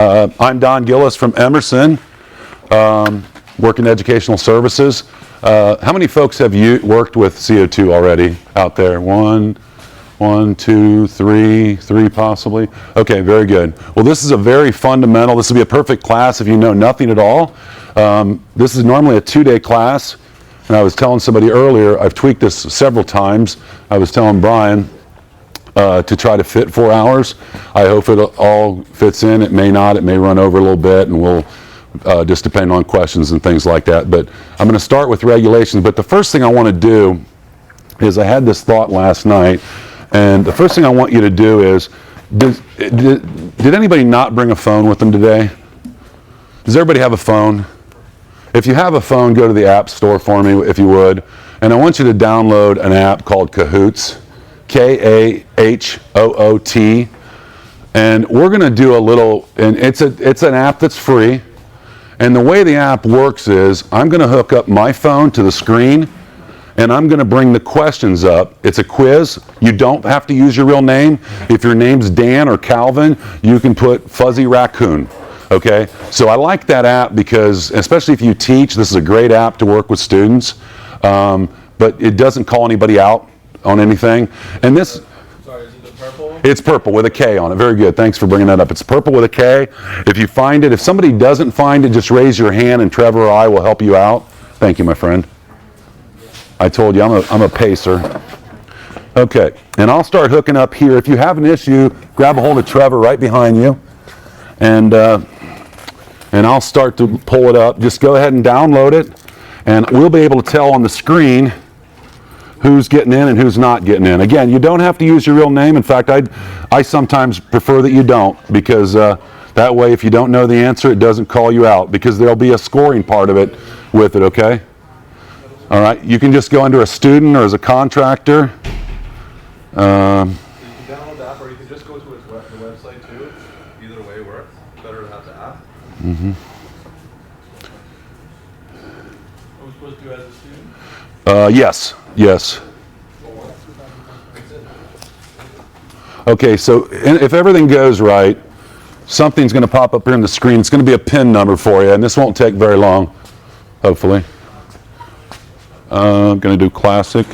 I'm Don Gillis from Emerson, work in educational services. How many folks have you worked with CO2 already out there? One, two, three possibly. Okay, very good. Well, this is a very fundamental, this would be a perfect class if you know nothing at all. This is normally a 2-day class, and I was telling somebody earlier, I've tweaked this several times. I was telling Brian to try to fit 4 hours. I hope it all fits in. It may not, it may run over a little bit, and we'll just depend on questions and things like that. But I'm going to start with regulations. But the first thing I want to do is, I had this thought last night, and the first thing I want you to do is, did anybody not bring a phone with them today? Does everybody have a phone? If you have a phone, go to the app store for me, if you would. And I want you to download an app called Kahoots. K-A-H-O-O-T, and we're going to do a little, and it's an app that's free, and the way the app works is, I'm going to hook up my phone to the screen, and I'm going to bring the questions up. It's a quiz. You don't have to use your real name. If your name's Dan or Calvin, you can put Fuzzy Raccoon. Okay, so I like that app because, especially if you teach, this is a great app to work with students, but it doesn't call anybody out on anything. And this, sorry, is it the purple? It's purple with a K on it. Very good. Thanks for bringing that up. It's purple with a K. If you find it, if somebody doesn't find it, just raise your hand and Trevor or I will help you out. Thank you, my friend. I told you I'm a pacer. Okay, and I'll start hooking up here. If you have an issue, grab a hold of Trevor right behind you, and I'll start to pull it up. Just go ahead and download it, and we'll be able to tell on the screen who's getting in and who's not getting in. Again, you don't have to use your real name. In fact, I sometimes prefer that you don't, because that way, if you don't know the answer, it doesn't call you out, because there'll be a scoring part of it with it, okay? All right, you can just go under a student or as a contractor. You can download the app, or you can just go to the website too. Either way works. Better to have the app. Mm-hmm. Are we supposed to do it as a student? Yes. Okay, so if everything goes right, something's going to pop up here on the screen. It's going to be a PIN number for you, and this won't take very long, hopefully. I'm going to do classic.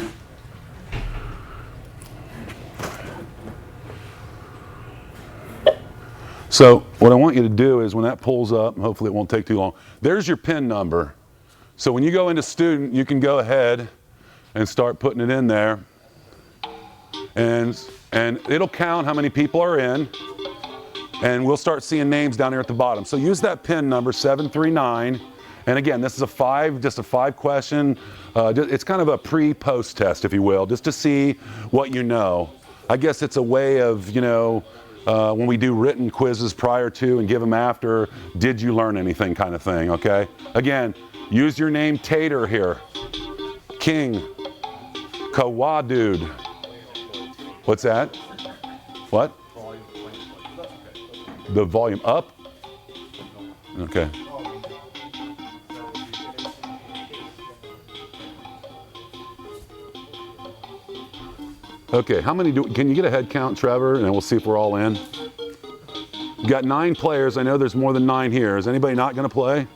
So what I want you to do is, when that pulls up, hopefully it won't take too long, there's your PIN number. So when you go into student, you can go ahead and start putting it in there, and it'll count how many people are in, and we'll start seeing names down here at the bottom. So use that PIN number 739, and again, this is just a 5-question. It's kind of a pre-post test, if you will, just to see what you know. I guess it's a way of, when we do written quizzes prior to and give them after, did you learn anything kind of thing, okay? Again, use your name Tater here. King. Kawadude. What's that? What? The volume up? Okay. Okay, how many can you get a head count, Trevor? And then we'll see if we're all in. You got 9 players. I know there's more than 9 here. Is anybody not going to play?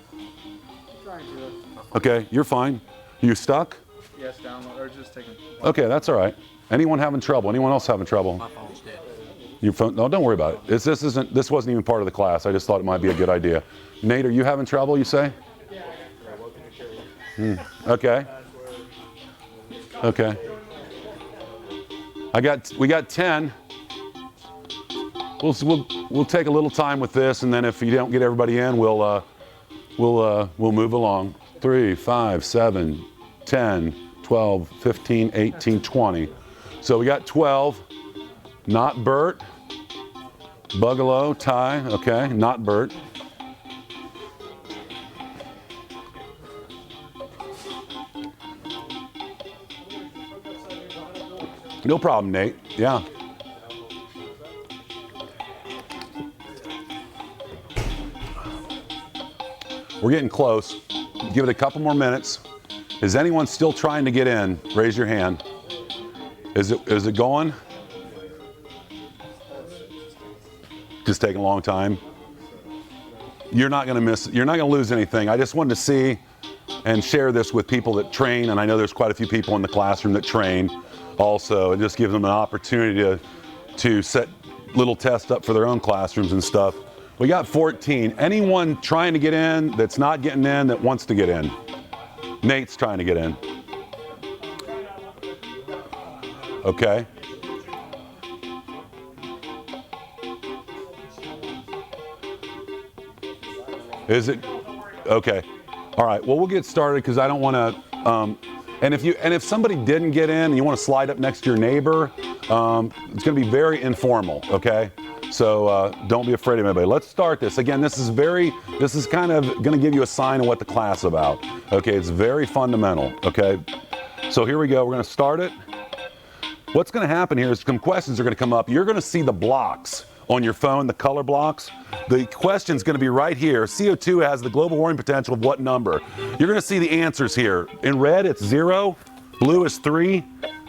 Okay, you're fine. You stuck? Yes, download, or just take it. Okay, that's all right. Anyone having trouble? Anyone else having trouble? My phone's dead. Your phone? No, don't worry about it. This wasn't even part of the class. I just thought it might be a good idea. Nate, are you having trouble, you say? Yeah. Okay. Okay. We got 10. We'll take a little time with this, and then if you don't get everybody in, we'll move along. 3, 5, 7, 10, 12, 15, 18, 20. So we got 12. Not Bert. Bugalo, Ty. Okay, not Bert. No problem, Nate. Yeah. We're getting close. Give it a couple more minutes. Is anyone still trying to get in? Raise your hand. Is it going? Just taking a long time. you're not going to miss, you're not going to lose anything. I just wanted to see and share this with people that train, and I know there's quite a few people in the classroom that train also. It just gives them an opportunity to set little tests up for their own classrooms and stuff. We got 14. Anyone trying to get in that's not getting in that wants to get in? Nate's trying to get in. Okay. Is it? Okay. All right. Well, we'll get started because I don't want to. And if somebody didn't get in and you want to slide up next to your neighbor, it's going to be very informal. Okay. So don't be afraid of anybody. Let's start this. Again, this is kind of going to give you a sign of what the class is about. Okay. It's very fundamental. Okay. So here we go. We're going to start it. What's going to happen here is some questions are going to come up. You're going to see the blocks on your phone, the color blocks. The question's going to be right here. CO2 has the global warming potential of what number? You're going to see the answers here. In red, it's 0, blue is 3,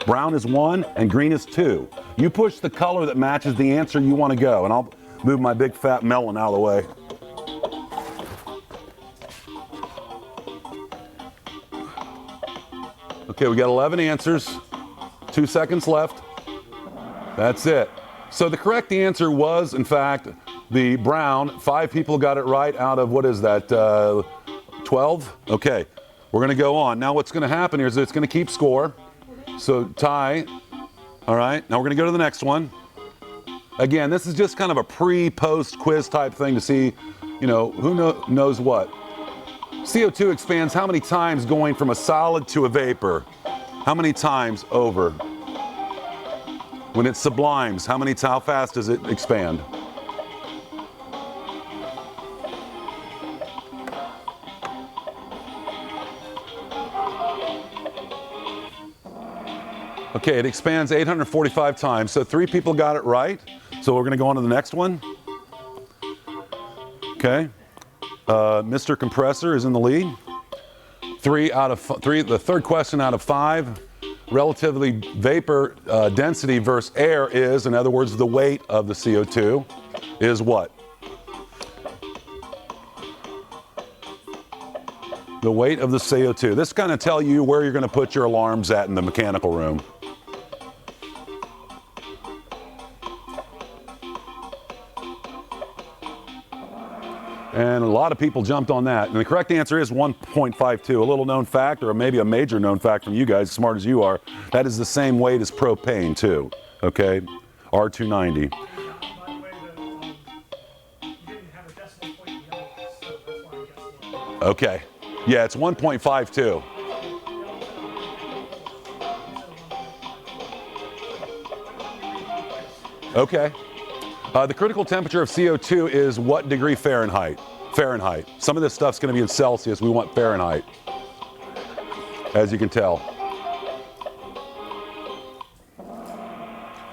brown is 1, and green is 2. You push the color that matches the answer you want to go, and I'll move my big fat melon out of the way. Okay, we got 11 answers. 2 seconds left. That's it. So the correct answer was, in fact, the brown. 5 people got it right out of, what is that, 12? Okay, we're going to go on. Now what's going to happen here is it's going to keep score. So tie. All right, now we're going to go to the next one. Again, this is just kind of a pre-post quiz type thing to see, you know, who knows what. CO2 expands how many times going from a solid to a vapor? How many times over? When it sublimes, how fast does it expand? Okay, it expands 845 times. So 3 people got it right. So we're going to go on to the next one. Okay. Mr. Compressor is in the lead. 3 out of 3. The third question out of 5. Relatively vapor density versus air is, in other words, the weight of the CO2 is what? The weight of the CO2. This kind of tell you where you're going to put your alarms at in the mechanical room. And a lot of people jumped on that. And the correct answer is 1.52. A little known fact, or maybe a major known fact from you guys, as smart as you are, that is the same weight as propane too. Okay, R290. By the way, you didn't have a decimal point in yellow, so that's why I guessed. Okay, yeah, it's 1.52. Okay. The critical temperature of CO2 is what degree Fahrenheit? Fahrenheit. Some of this stuff's going to be in Celsius. We want Fahrenheit, as you can tell.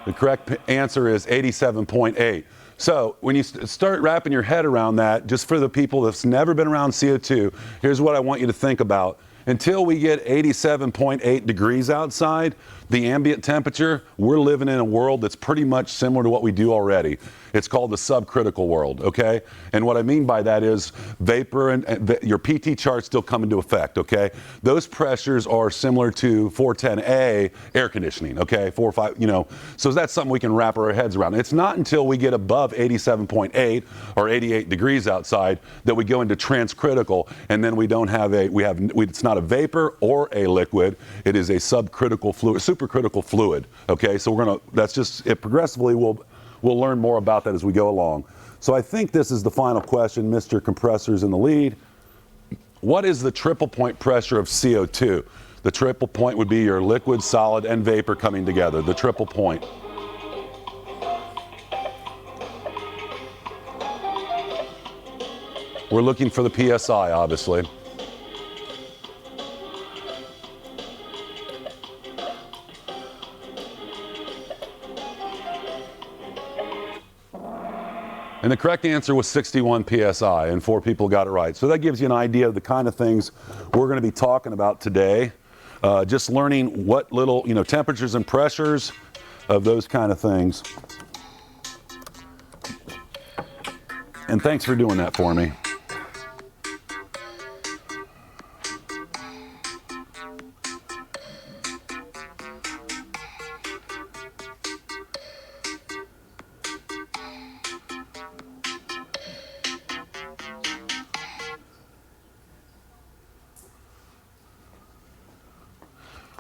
The correct answer is 87.8. So when you start wrapping your head around that, just for the people that's never been around CO2, here's what I want you to think about. Until we get 87.8 degrees outside, the ambient temperature, we're living in a world that's pretty much similar to what we do already. It's called the subcritical world, okay? And what I mean by that is vapor and your PT charts still come into effect, okay? Those pressures are similar to 410A air conditioning, okay? 4 or 5, you know. So that's something we can wrap our heads around. It's not until we get above 87.8 or 88 degrees outside that we go into transcritical, and then we don't have it's not a vapor or a liquid. It is a subcritical fluid, supercritical fluid, okay? So that's just it. Progressively we'll learn more about that as we go along. So I think this is the final question. Mr. Compressor's in the lead. What is the triple point pressure of CO2? The triple point would be your liquid, solid, and vapor coming together. The triple point. We're looking for the PSI, obviously. And the correct answer was 61 PSI, and 4 people got it right. So that gives you an idea of the kind of things we're going to be talking about today. Just learning what little, temperatures and pressures of those kind of things. And thanks for doing that for me.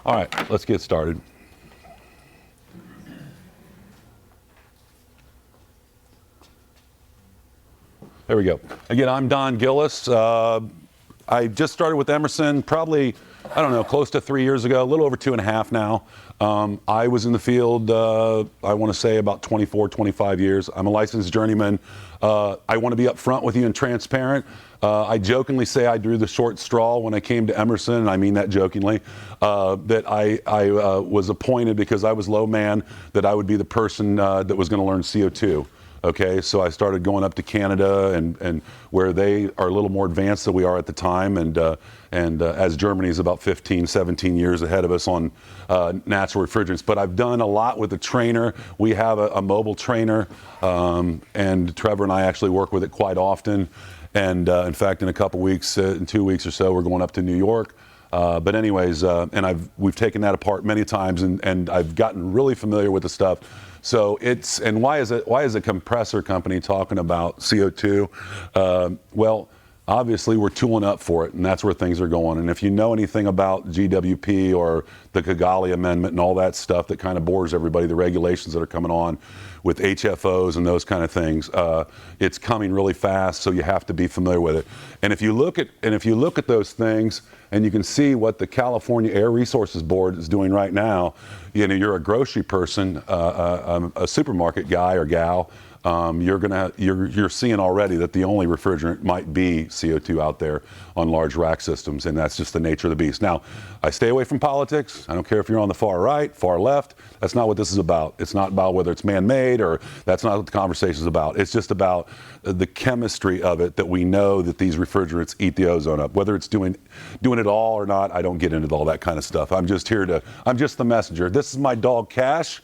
All right, let's get started. There we go. Again, I'm Don Gillis. I just started with Emerson probably, I don't know, close to 3 years ago, a little over 2.5 now. I was in the field, I want to say about 24, 25 years. I'm a licensed journeyman. I want to be upfront with you and transparent. I jokingly say I drew the short straw when I came to Emerson, and I mean that jokingly, that I was appointed because I was low man, that I would be the person that was going to learn CO2. Okay, so I started going up to Canada and where they are a little more advanced than we are at the time, and as Germany is about 15, 17 years ahead of us on natural refrigerants. But I've done a lot with a trainer. We have a mobile trainer, and Trevor and I actually work with it quite often. And in fact, in a couple weeks, in 2 weeks or so, we're going up to New York. But anyways, and we've taken that apart many times, and I've gotten really familiar with the stuff. So why is a compressor company talking about CO2? Well, obviously we're tooling up for it, and that's where things are going. And if you know anything about GWP or the Kigali Amendment and all that stuff that kind of bores everybody, the regulations that are coming on with HFOs and those kind of things, it's coming really fast, so you have to be familiar with it. And if you look at those things, and you can see what the California Air Resources Board is doing right now. You know, you're a grocery person, a supermarket guy or gal. You're seeing already that the only refrigerant might be CO2 out there on large rack systems, and that's just the nature of the beast. Now, I stay away from politics. I don't care if you're on the far right, far left. That's not what this is about. It's not about whether it's man-made, or that's not what the conversation is about. It's just about the chemistry of it, that we know that these refrigerants eat the ozone up. Whether it's doing it all or not, I don't get into all that kind of stuff. I'm just the messenger. This is my dog Cash.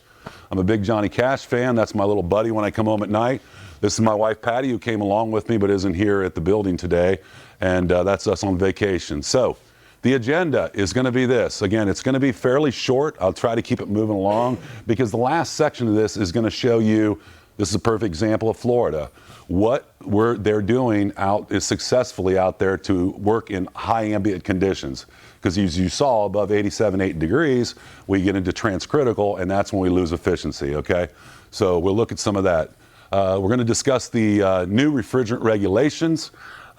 I'm a big Johnny Cash fan. That's my little buddy when I come home at night. This is my wife Patty, who came along with me but isn't here at the building today. And that's us on vacation. So the agenda is going to be this. Again, it's going to be fairly short. I'll try to keep it moving along, because the last section of this is going to show you, this is a perfect example of Florida, what they're doing is successfully out there to work in high ambient conditions. Because as you saw, above 87, 8 degrees, we get into transcritical, and that's when we lose efficiency, okay? So we'll look at some of that. We're going to discuss the new refrigerant regulations,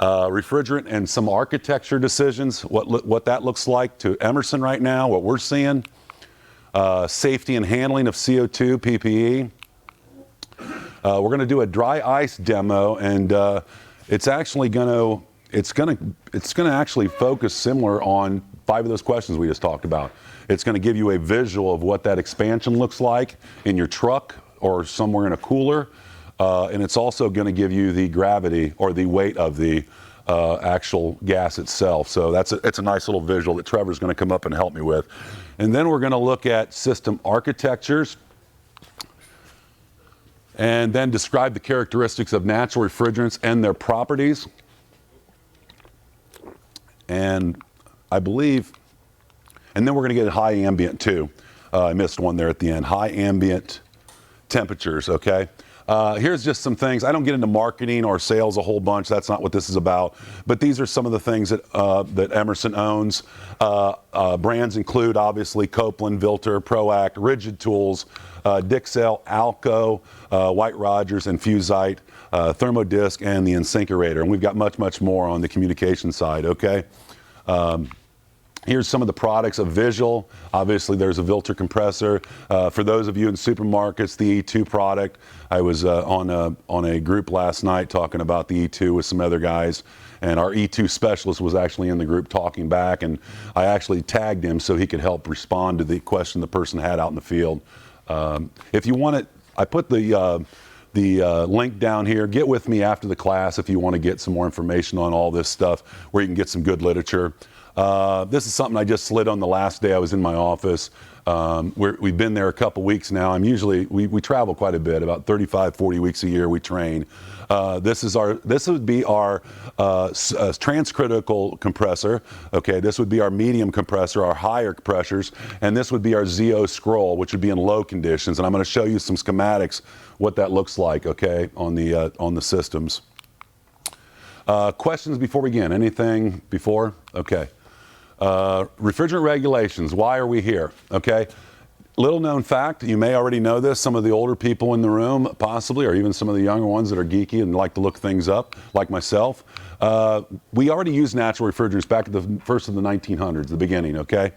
refrigerant and some architecture decisions, what that looks like to Emerson right now, what we're seeing, safety and handling of CO2, PPE. We're going to do a dry ice demo, and it's actually going to actually focus similar on 5 of those questions we just talked about. It's going to give you a visual of what that expansion looks like in your truck or somewhere in a cooler, and it's also going to give you the gravity or the weight of the actual gas itself. So it's a nice little visual that Trevor's going to come up and help me with. And then we're going to look at system architectures, and then describe the characteristics of natural refrigerants and their properties. And I believe, and then we're going to get high ambient too. I missed one there at the end. High ambient temperatures, okay? Here's just some things. I don't get into marketing or sales a whole bunch. That's not what this is about. But these are some of the things that Emerson owns. Brands include, obviously, Copeland, Vilter, Proact, Rigid Tools, Dixel, Alco, White Rogers, Infusite, Thermodisc, and the Insinkerator. And we've got much, much more on the communication side, okay? Here's some of the products of Visual. Obviously, there's a Vilter compressor. For those of you in supermarkets, the E2 product. I was on a group last night talking about the E2 with some other guys, and our E2 specialist was actually in the group talking back, and I actually tagged him so he could help respond to the question the person had out in the field. If you want it, I put the link down here. Get with me after the class if you want to get some more information on all this stuff, where you can get some good literature. This is something I just slid on the last day I was in my office. We've been there a couple weeks now. We travel quite a bit, about 35, 40 weeks a year we train. This would be our transcritical compressor. Okay, this would be our medium compressor, our higher pressures, and this would be our ZO scroll, which would be in low conditions. And I'm going to show you some schematics, what that looks like, okay, on the systems. Questions before we begin? Anything before? Okay. Refrigerant regulations, why are we here? Okay. Little known fact, you may already know this, some of the older people in the room possibly, or even some of the younger ones that are geeky and like to look things up, like myself. We already used natural refrigerants back at the first of the 1900s, the beginning, okay?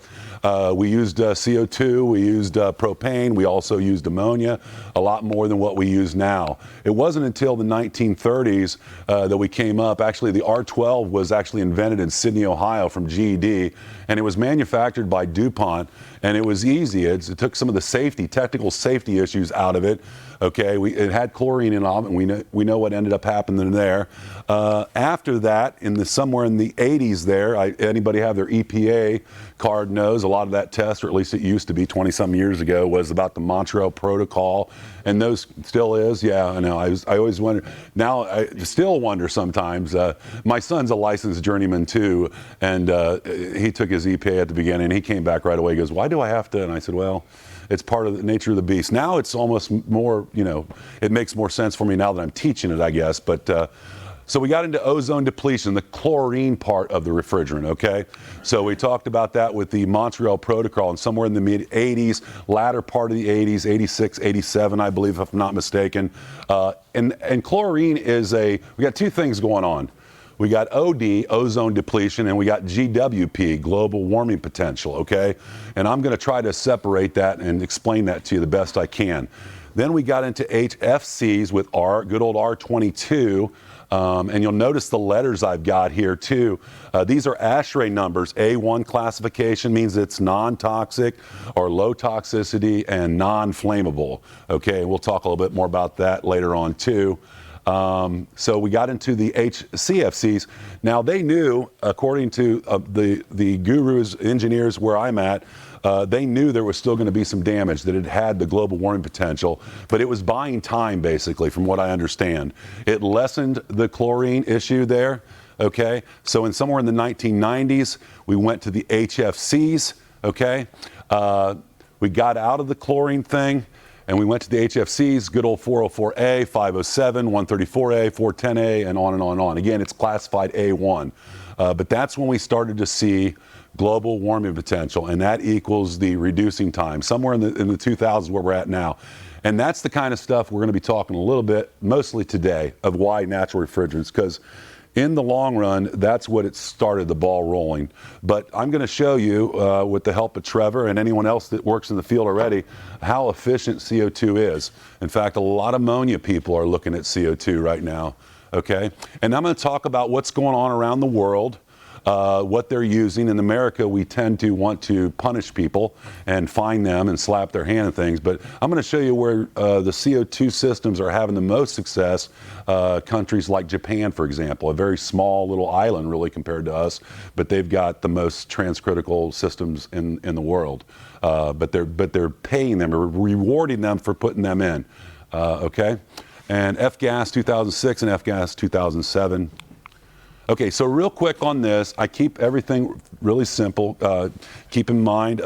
We used CO2, we used propane, we also used ammonia, a lot more than what we use now. It wasn't until the 1930s that we came up, actually the R12 was actually invented in Sydney, Ohio from GED, and it was manufactured by DuPont, and it was easy. It took some of the technical safety issues out of it. Okay, it had chlorine in it, and we know what ended up happening there. After that, somewhere in the 80s there, anybody have their EPA card knows a lot of that test, or at least it used to be 20-some years ago, was about the Montreal Protocol, and those still is. Yeah, I know. I always wonder. Now I still wonder sometimes. My son's a licensed journeyman too, and he took his EPA at the beginning, and he came back right away. He goes, "Why do I have to?" And I said, "Well, it's part of the nature of the beast." Now it's almost more, it makes more sense for me now that I'm teaching it, I guess. But so we got into ozone depletion, the chlorine part of the refrigerant, okay? So we talked about that with the Montreal Protocol, and somewhere in the mid 80s, latter part of the 80s, 86, 87, I believe, if I'm not mistaken. And chlorine we got two things going on. We got OD, ozone depletion, and we got GWP, global warming potential, okay? And I'm going to try to separate that and explain that to you the best I can. Then we got into HFCs with good old R22, and you'll notice the letters I've got here too. These are ASHRAE numbers. A1 classification means it's non-toxic or low toxicity and non-flammable, okay? We'll talk a little bit more about that later on too. So we got into the HCFCs. Now they knew, according to the gurus, engineers where I'm at, they knew there was still going to be some damage, that it had the global warming potential, but it was buying time basically from what I understand. It lessened the chlorine issue there, okay? So somewhere in the 1990s, we went to the HFCs, okay? We got out of the chlorine thing, and we went to the HFCs, good old 404A, 507, 134A, 410A, and on and on and on. Again, it's classified A1. But that's when we started to see global warming potential, and that equals the reducing time, somewhere in the 2000s where we're at now. And that's the kind of stuff we're going to be talking a little bit, mostly today, of why natural refrigerants, because in the long run, that's what it started the ball rolling. But I'm going to show you, with the help of Trevor and anyone else that works in the field already, how efficient CO2 is. In fact, a lot of ammonia people are looking at CO2 right now, okay? And I'm going to talk about what's going on around the world, what they're using. In America, we tend to want to punish people and fine them and slap their hand and things, but I'm going to show you where the CO2 systems are having the most success. Countries like Japan, for example, a very small little island really compared to us, but they've got the most transcritical systems in the world. But they're paying them or rewarding them for putting them in, okay? And F-gas 2006 and F-gas 2007. Okay, so real quick on this, I keep everything really simple. Keep in mind,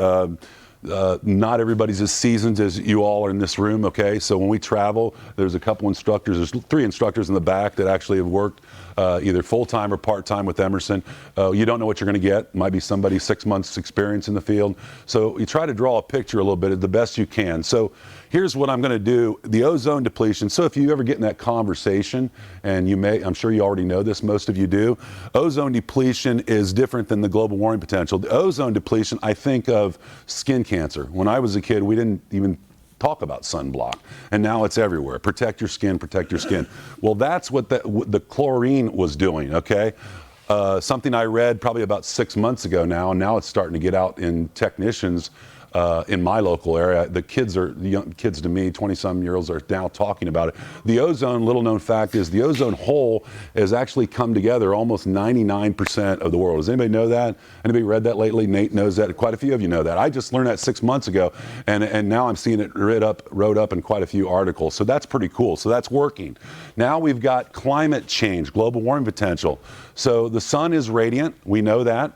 not everybody's as seasoned as you all are in this room, okay? So when we travel, there's a couple instructors, there's 3 instructors in the back that actually have worked either full-time or part-time with Emerson. You don't know what you're going to get. Might be somebody 6 months experience in the field. So you try to draw a picture a little bit the best you can. So here's what I'm going to do. The ozone depletion. So if you ever get in that conversation, and I'm sure you already know this, most of you do, ozone depletion is different than the global warming potential. The ozone depletion, I think of skin cancer. When I was a kid, we didn't even talk about sunblock, and now it's everywhere. Protect your skin, protect your skin. Well, that's what the chlorine was doing, okay? Something I read probably about 6 months ago now, and now it's starting to get out in technicians in my local area. The young kids to me, 20-some-year-olds, are now talking about it. The ozone, little known fact is, the ozone hole has actually come together almost 99% of the world. Does anybody know that? Anybody read that lately? Nate knows that. Quite a few of you know that. I just learned that 6 months ago, and now I'm seeing it wrote up in quite a few articles. So that's pretty cool. So that's working. Now we've got climate change, global warming potential. So the sun is radiant. We know that.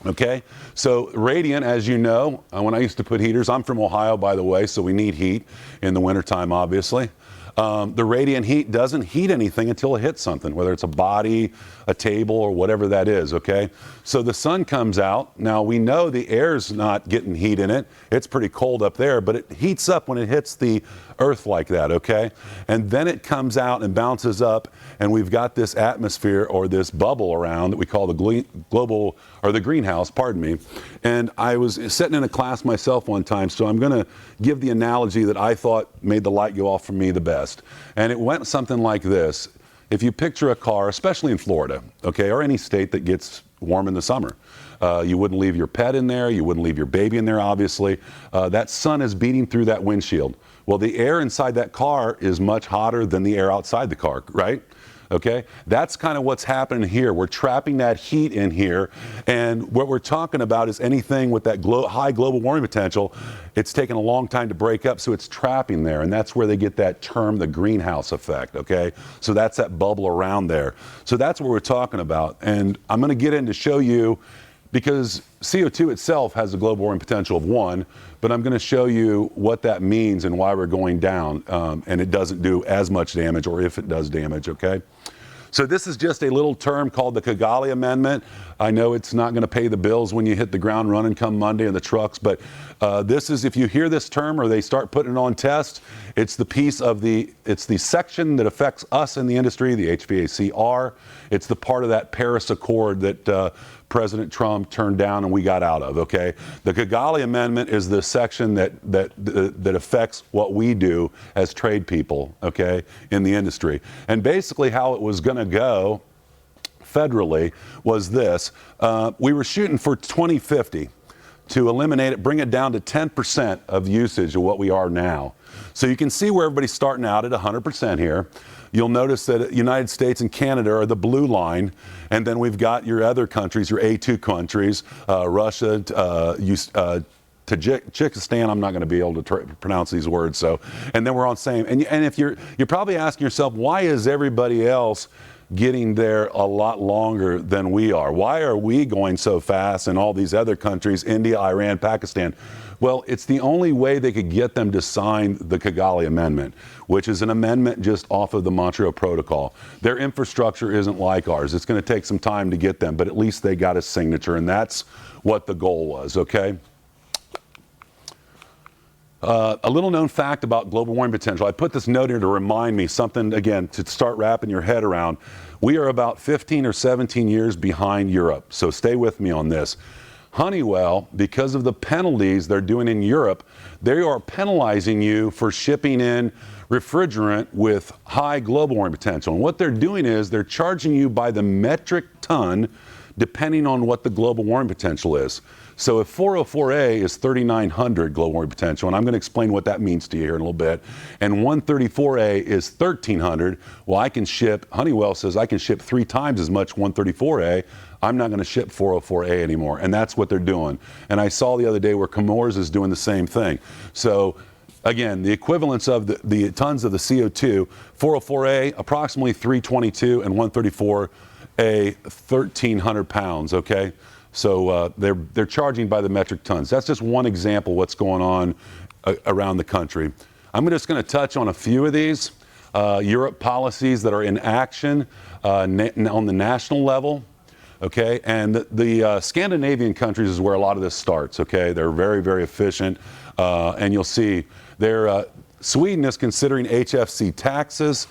Okay, so radiant, as you know, when I used to put heaters, I'm from Ohio, by the way, so we need heat in the wintertime, obviously. The radiant heat doesn't heat anything until it hits something, whether it's a body, a table, or whatever that is, okay? So the sun comes out. Now we know the air's not getting heat in it. It's pretty cold up there, but it heats up when it hits the earth like that, okay? And then it comes out and bounces up, and we've got this atmosphere or this bubble around that we call the global, or the greenhouse, pardon me. And I was sitting in a class myself one time, so I'm gonna give the analogy that I thought made the light go off for me the best. And it went something like this. If you picture a car, especially in Florida, okay, or any state that gets warm in the summer, you wouldn't leave your pet in there, you wouldn't leave your baby in there, obviously. That sun is beating through that windshield. Well, the air inside that car is much hotter than the air outside the car, right? Okay, that's kind of what's happening here. We're trapping that heat in here, and what we're talking about is anything with that high global warming potential, it's taken a long time to break up, so it's trapping there, and that's where they get that term, the greenhouse effect, okay? So that's that bubble around there. So that's what we're talking about, and I'm gonna get in to show you, because CO2 itself has a global warming potential of 1, but I'm going to show you what that means and why we're going down, and it doesn't do as much damage, or if it does damage, okay? So this is just a little term called the Kigali Amendment. I know it's not going to pay the bills when you hit the ground running come Monday in the trucks, but this is, if you hear this term or they start putting it on test, it's the piece of it's the section that affects us in the industry, the HVACR. It's the part of that Paris Accord that President Trump turned down and we got out of, okay? The Kigali Amendment is the section that affects what we do as trade people, okay, in the industry. And basically how it was gonna go federally was this. We were shooting for 2050 to eliminate it, bring it down to 10% of usage of what we are now. So you can see where everybody's starting out at 100% here. You'll notice that United States and Canada are the blue line, and then we've got your other countries, your A2 countries, Russia, Tajikistan, I'm not going to be able to pronounce these words, so, and then we're on same. And if you're probably asking yourself, why is everybody else getting there a lot longer than we are? Why are we going so fast and all these other countries, India, Iran, Pakistan? Well, it's the only way they could get them to sign the Kigali Amendment, which is an amendment just off of the Montreal Protocol. Their infrastructure isn't like ours. It's going to take some time to get them, but at least they got a signature, and that's what the goal was, okay? A little known fact about global warming potential. I put this note here to remind me something, again, to start wrapping your head around. We are about 15 or 17 years behind Europe, so stay with me on this. Honeywell, because of the penalties they're doing in Europe, they are penalizing you for shipping in refrigerant with high global warming potential. And what they're doing is they're charging you by the metric ton depending on what the global warming potential is. So if 404A is 3,900 global warming potential, and I'm going to explain what that means to you here in a little bit, and 134A is 1,300, well, I can ship, Honeywell says I can ship 3 times as much 134A. I'm not going to ship 404A anymore, and that's what they're doing. And I saw the other day where Chemours is doing the same thing. So again, the equivalence of the tons of the CO2, 404A, approximately 322, and 134A, 1,300 pounds, okay? So they're charging by the metric tons. That's just one example of what's going on around the country. I'm just going to touch on a few of these Europe policies that are in action on the national level. Okay, and the Scandinavian countries is where a lot of this starts. Okay, they're very, very efficient, and you'll see Sweden is considering HFC taxes,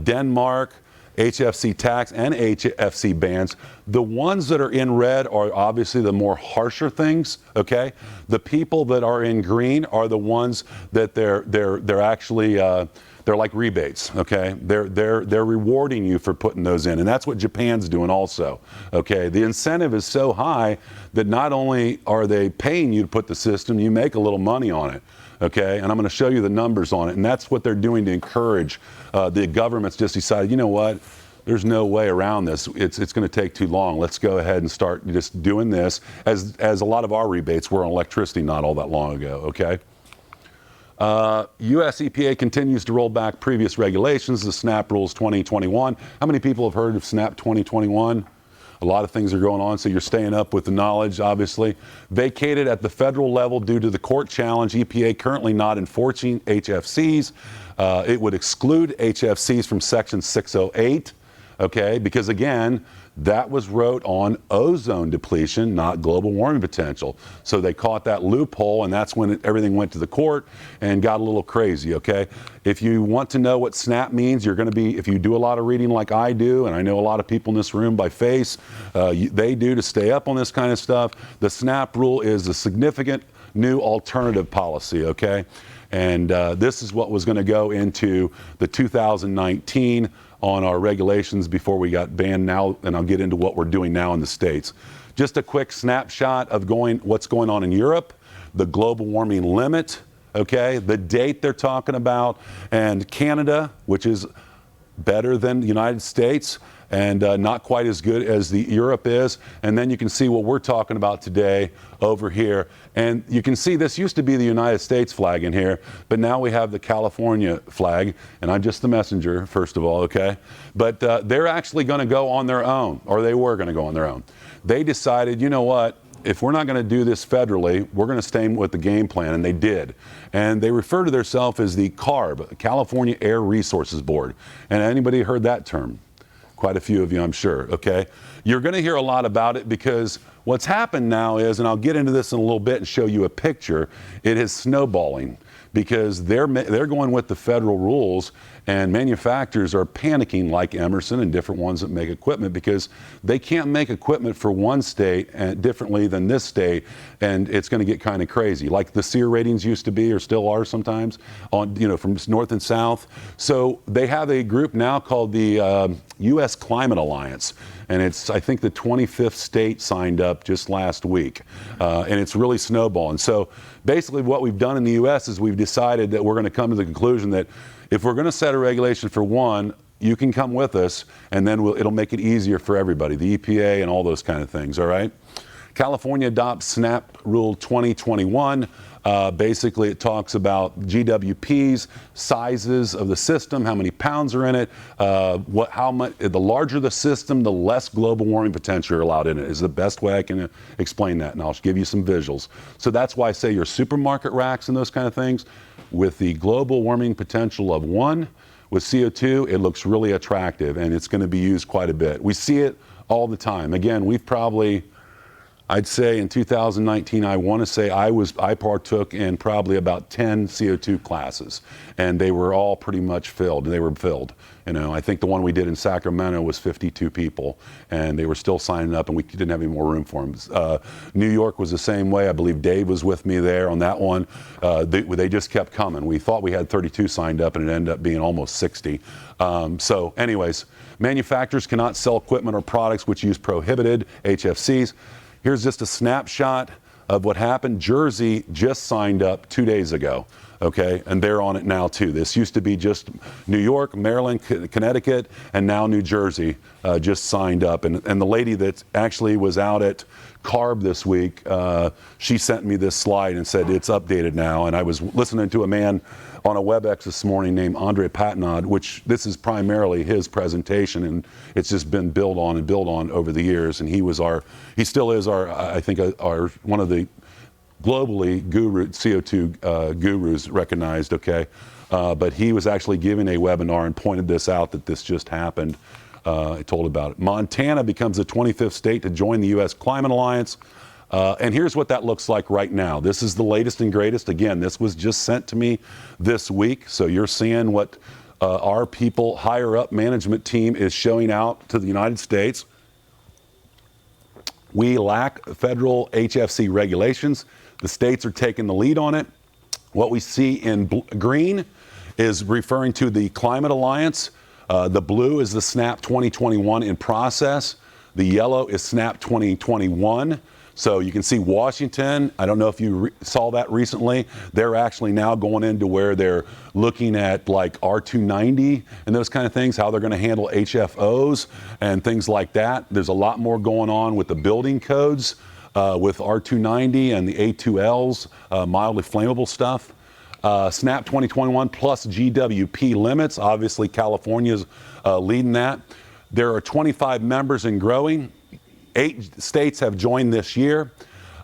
Denmark, HFC tax and HFC bans. The ones that are in red are obviously the more harsher things, okay? The people that are in green are the ones that they're actually they're like rebates, okay? They're rewarding you for putting those in, and that's what Japan's doing also, okay? The incentive is so high that not only are they paying you to put the system, you make a little money on it. Okay, and I'm going to show you the numbers on it, and that's what they're doing to encourage the government's just decided, you know what, there's no way around this. It's going to take too long. Let's go ahead and start just doing this, as a lot of our rebates were on electricity not all that long ago. Okay. U.S. EPA continues to roll back previous regulations, the SNAP rules 2021. How many people have heard of SNAP 2021? A lot of things are going on, so you're staying up with the knowledge, obviously. Vacated at the federal level due to the court challenge. EPA currently not enforcing HFCs. It would exclude HFCs from Section 608, okay, because again, that was wrote on ozone depletion, not global warming potential. So they caught that loophole, and that's when everything went to the court and got a little crazy, okay? If you want to know what SNAP means, you're going to be, if you do a lot of reading like I do, and I know a lot of people in this room by face, they do to stay up on this kind of stuff, the SNAP rule is a significant new alternative policy, okay? And this is what was going to go into the 2019 on our regulations before we got banned now, and I'll get into what we're doing now in the States. Just a quick snapshot of what's going on in Europe, the global warming limit, okay, the date they're talking about, and Canada, which is better than the United States and not quite as good as the Europe is. And then you can see what we're talking about today over here. And you can see this used to be the United States flag in here, but now we have the California flag. And I'm just the messenger, first of all, okay? But they're actually going to go on their own, or they were going to go on their own. They decided, you know what? If we're not going to do this federally, we're going to stay with the game plan, and they did. And they refer to themselves as the CARB, California Air Resources Board. And anybody heard that term? Quite a few of you, I'm sure, okay? You're going to hear a lot about it because what's happened now is, and I'll get into this in a little bit and show you a picture, it is snowballing because they're going with the federal rules, and manufacturers are panicking like Emerson and different ones that make equipment because they can't make equipment for one state differently than this state, and it's going to get kind of crazy. Like the SEER ratings used to be, or still are sometimes, on from north and south. So they have a group now called the U.S. Climate Alliance, and it's, I think, the 25th state signed up just last week, and it's really snowballing. So basically what we've done in the U.S. is we've decided that we're going to come to the conclusion that if we're going to set a regulation for one, you can come with us, and then it'll make it easier for everybody, the EPA and all those kind of things, all right? California adopts SNAP Rule 2021. Basically, it talks about GWPs, sizes of the system, how many pounds are in it, how much. The larger the system, the less global warming potential are allowed in it. Is the best way I can explain that, and I'll give you some visuals. So that's why I say your supermarket racks and those kind of things, with the global warming potential of 1, with CO2, it looks really attractive, and it's going to be used quite a bit. We see it all the time. Again, we've probably, I'd say in 2019, I want to say I partook in probably about 10 CO2 classes, and they were all pretty much filled. They were filled. I think the one we did in Sacramento was 52 people, and they were still signing up, and we didn't have any more room for them. New York was the same way. I believe Dave was with me there on that one. They just kept coming. We thought we had 32 signed up, and it ended up being almost 60. So anyways, manufacturers cannot sell equipment or products which use prohibited HFCs. Here's just a snapshot of what happened. Jersey just signed up 2 days ago, okay? And they're on it now too. This used to be just New York, Maryland, Connecticut, and now New Jersey just signed up. And the lady that actually was out at CARB this week, she sent me this slide and said it's updated now. And I was listening to a man on a WebEx this morning named Andre Patnaud, which this is primarily his presentation, and it's just been built on over the years. And he still is our, I think, one of the globally CO2 gurus recognized, okay? But he was actually giving a webinar and pointed this out, that this just happened. I told about it. Montana becomes the 25th state to join the U.S. Climate Alliance. And here's what that looks like right now. This is the latest and greatest. Again, this was just sent to me this week. So you're seeing what our people, higher up management team is showing out to the United States. We lack federal HFC regulations. The states are taking the lead on it. What we see in green is referring to the Climate Alliance. The blue is the SNAP 2021 in process. The yellow is SNAP 2021. So you can see Washington, I don't know if you saw that recently, they're actually now going into where they're looking at like R290 and those kind of things, how they're going to handle HFOs and things like that. There's a lot more going on with the building codes with R290 and the A2Ls, mildly flammable stuff. SNAP 2021 plus GWP limits, obviously California's leading that. There are 25 members and growing. 8 states have joined this year.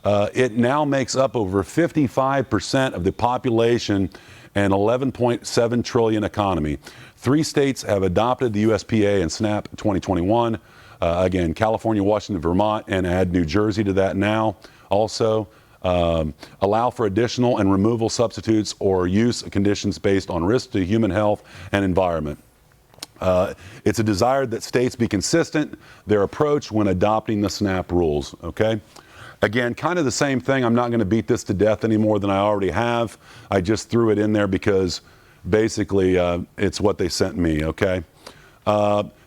It now makes up over 55% of the population and 11.7 trillion economy. 3 states have adopted the USPA and SNAP 2021. Again, California, Washington, Vermont, and add New Jersey to that now. Also, allow for additional and removal substitutes or use conditions based on risk to human health and environment. It's a desire that states be consistent their approach when adopting the SNAP rules, okay? Again, kind of the same thing. I'm not going to beat this to death any more than I already have. I just threw it in there because basically it's what they sent me, okay?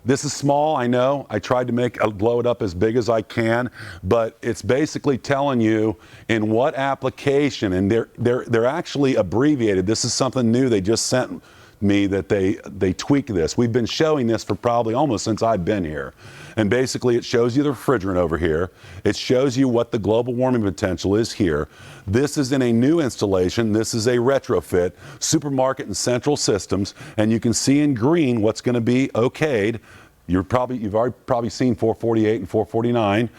This is small, I know. I tried to blow it up as big as I can, but it's basically telling you in what application, and they're actually abbreviated. This is something new they just sent me, that they tweak this. We've been showing this for probably almost since I've been here. And basically it shows you the refrigerant over here. It shows you what the global warming potential is here. This is in a new installation. This is a retrofit, supermarket and central systems. And you can see in green what's going to be okayed. You've already probably seen 448 and 449.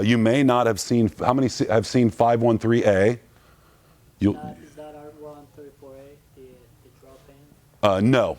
You may not have seen, how many have seen 513A? Is that our 134A, the drop in? No.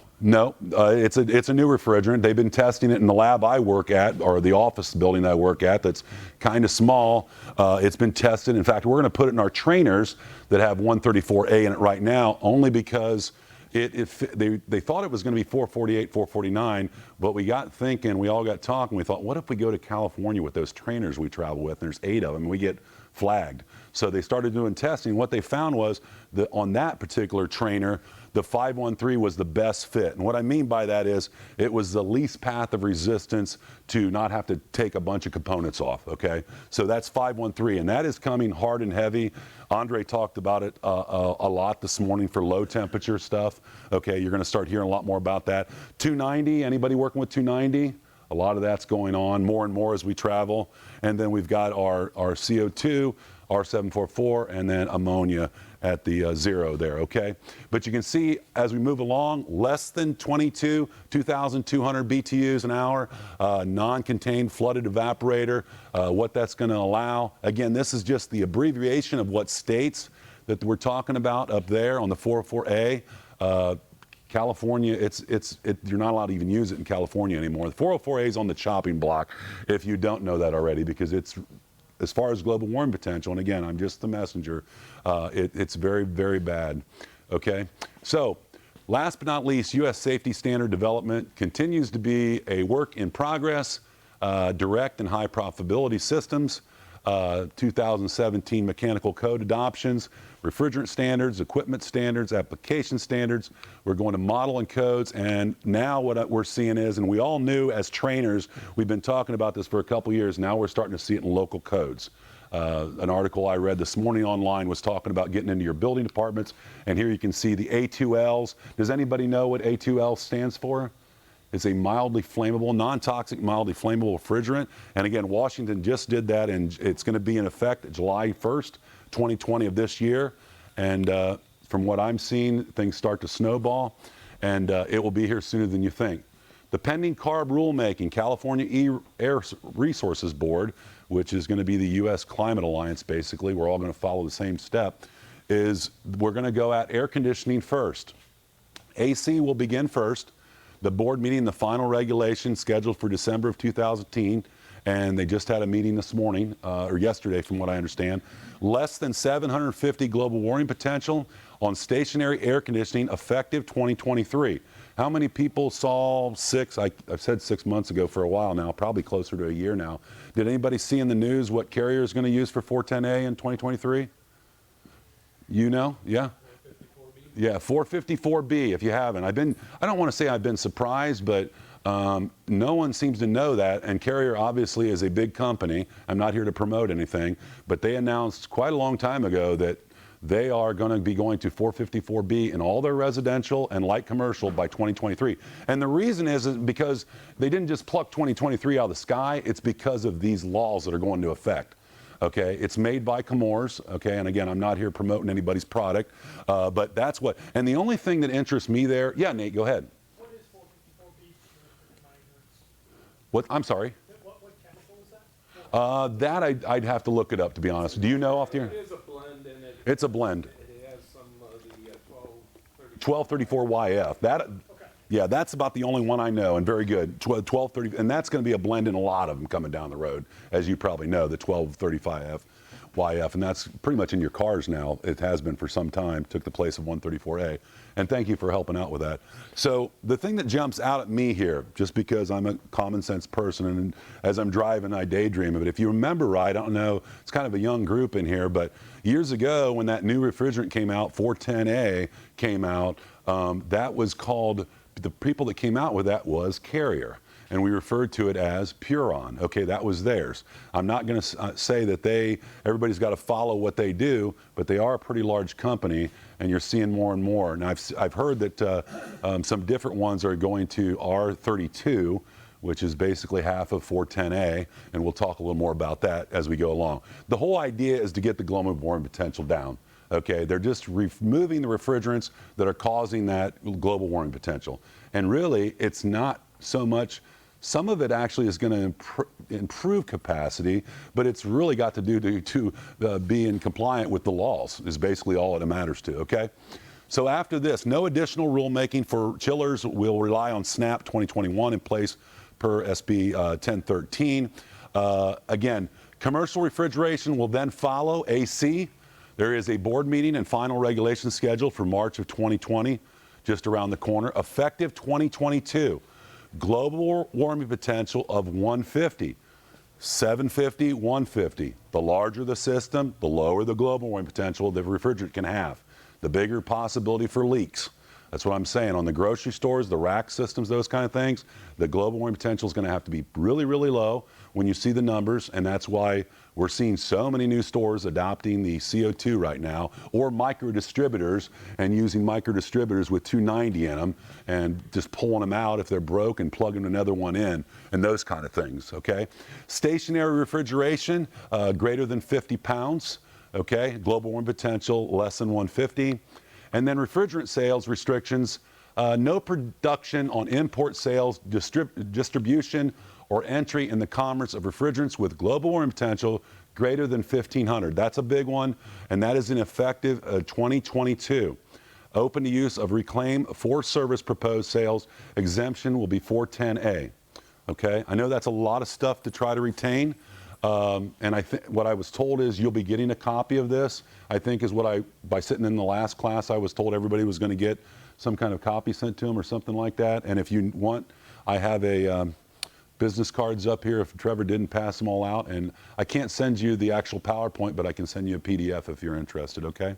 It's a new refrigerant. They've been testing it in the lab I work at, or the office building I work at, that's kind of small. It's been tested. In fact, we're going to put it in our trainers that have 134A in it right now, only because they thought it was going to be 448, 449, but we got thinking, we all got talking, we thought, what if we go to California with those trainers we travel with, and there's 8 of them, and we get flagged. So they started doing testing. What they found was that on that particular trainer, the 513 was the best fit. And what I mean by that is it was the least path of resistance to not have to take a bunch of components off, okay? So that's 513, and that is coming hard and heavy. Andre talked about it a lot this morning for low temperature stuff. Okay, you're gonna start hearing a lot more about that. 290, anybody working with 290? A lot of that's going on more and more as we travel. And then we've got our CO2, R744, and then ammonia at the 0 there, okay? But you can see as we move along, less than 2,200 BTUs an hour, non-contained flooded evaporator, what that's gonna allow. Again, this is just the abbreviation of what states that we're talking about up there on the 404A. California, you're not allowed to even use it in California anymore. The 404A is on the chopping block, if you don't know that already, because it's, as far as global warming potential, and again, I'm just the messenger, it's very, very bad, okay? So, last but not least, U.S. safety standard development continues to be a work in progress, direct and high profitability systems, 2017 mechanical code adoptions, refrigerant standards, equipment standards, application standards. We're going to model and codes, and now what we're seeing is, and we all knew as trainers, we've been talking about this for a couple years, now we're starting to see it in local codes. An article I read this morning online was talking about getting into your building departments, and here you can see the A2Ls. Does anybody know what A2L stands for? It's a mildly flammable, non-toxic, mildly flammable refrigerant. And again, Washington just did that, and it's going to be in effect July 1st, 2020 of this year. And from what I'm seeing, things start to snowball, and it will be here sooner than you think. The pending CARB rulemaking, California Air Resources Board, which is going to be the U.S. Climate Alliance, basically, we're all going to follow the same step, is we're going to go at air conditioning first. AC will begin first. The board meeting, the final regulation scheduled for December of 2018, and they just had a meeting this morning, or yesterday from what I understand. Less than 750 global warming potential on stationary air conditioning effective 2023. How many people saw I've said 6 months ago for a while now, probably closer to a year now. Did anybody see in the news what Carrier is going to use for 410A in 2023? You know? Yeah? Yeah, 454B, if you haven't. I don't want to say I've been surprised, but no one seems to know that, and Carrier obviously is a big company. I'm not here to promote anything, but they announced quite a long time ago that they are going to be going to 454B in all their residential and light commercial by 2023. And the reason is because they didn't just pluck 2023 out of the sky, it's because of these laws that are going into effect. Okay, it's made by Chemours, okay, and again, I'm not here promoting anybody's product, but that's what, and the only thing that interests me there, yeah, Nate, go ahead. What is 454B? What, I'm sorry? What chemical is That I'd have to look it up, to be honest. Do you know off the It air? is a blend, and It's a blend. it has some of the 1234. 1234 YF. That, yeah, that's about the only one I know, and very good. 1230, and that's going to be a blend in a lot of them coming down the road, as you probably know, the 1235 YF, and that's pretty much in your cars now. It has been for some time. Took the place of 134A, and thank you for helping out with that. So the thing that jumps out at me here, just because I'm a common sense person, and as I'm driving, I daydream of it. If you remember right, I don't know, it's kind of a young group in here, but years ago when that new refrigerant came out, 410A came out, that was called, the people that came out with that was Carrier. And we referred to it as Puron. Okay, that was theirs. I'm not going to say that everybody's got to follow what they do, but they are a pretty large company, and you're seeing more and more. And I've heard that some different ones are going to R32, which is basically half of 410A, and we'll talk a little more about that as we go along. The whole idea is to get the global warming potential down. Okay, they're just removing the refrigerants that are causing that global warming potential. And really, it's not so much, some of it actually is going to improve capacity, but it's really got to do to being compliant with the laws is basically all it matters to, okay? So after this, no additional rulemaking for chillers. Will rely on SNAP 2021 in place per SB 1013. Again, commercial refrigeration will then follow AC. There is a board meeting and final regulation scheduled for March of 2020, just around the corner, effective 2022. Global warming potential of 150, 750, 150. The larger the system, the lower the global warming potential the refrigerant can have. The bigger possibility for leaks. That's what I'm saying. On the grocery stores, the rack systems, those kind of things, the global warming potential is going to have to be really, really low when you see the numbers, and that's why we're seeing so many new stores adopting the CO2 right now, or micro distributors, and using micro distributors with 290 in them, and just pulling them out if they're broke and plugging another one in, and those kind of things, okay? Stationary refrigeration, greater than 50 pounds, okay? Global warming potential, less than 150. And then refrigerant sales restrictions, no production on import sales, distribution, or entry in the commerce of refrigerants with global warming potential greater than 1,500. That's a big one, and that is in effective 2022. Open to use of reclaim for service proposed sales exemption will be 410A. Okay, I know that's a lot of stuff to try to retain. And I think what I was told is you'll be getting a copy of this. I think is what by sitting in the last class, I was told everybody was going to get some kind of copy sent to them or something like that. And if you want, I have a business cards up here if Trevor didn't pass them all out. And I can't send you the actual PowerPoint, but I can send you a PDF if you're interested, okay?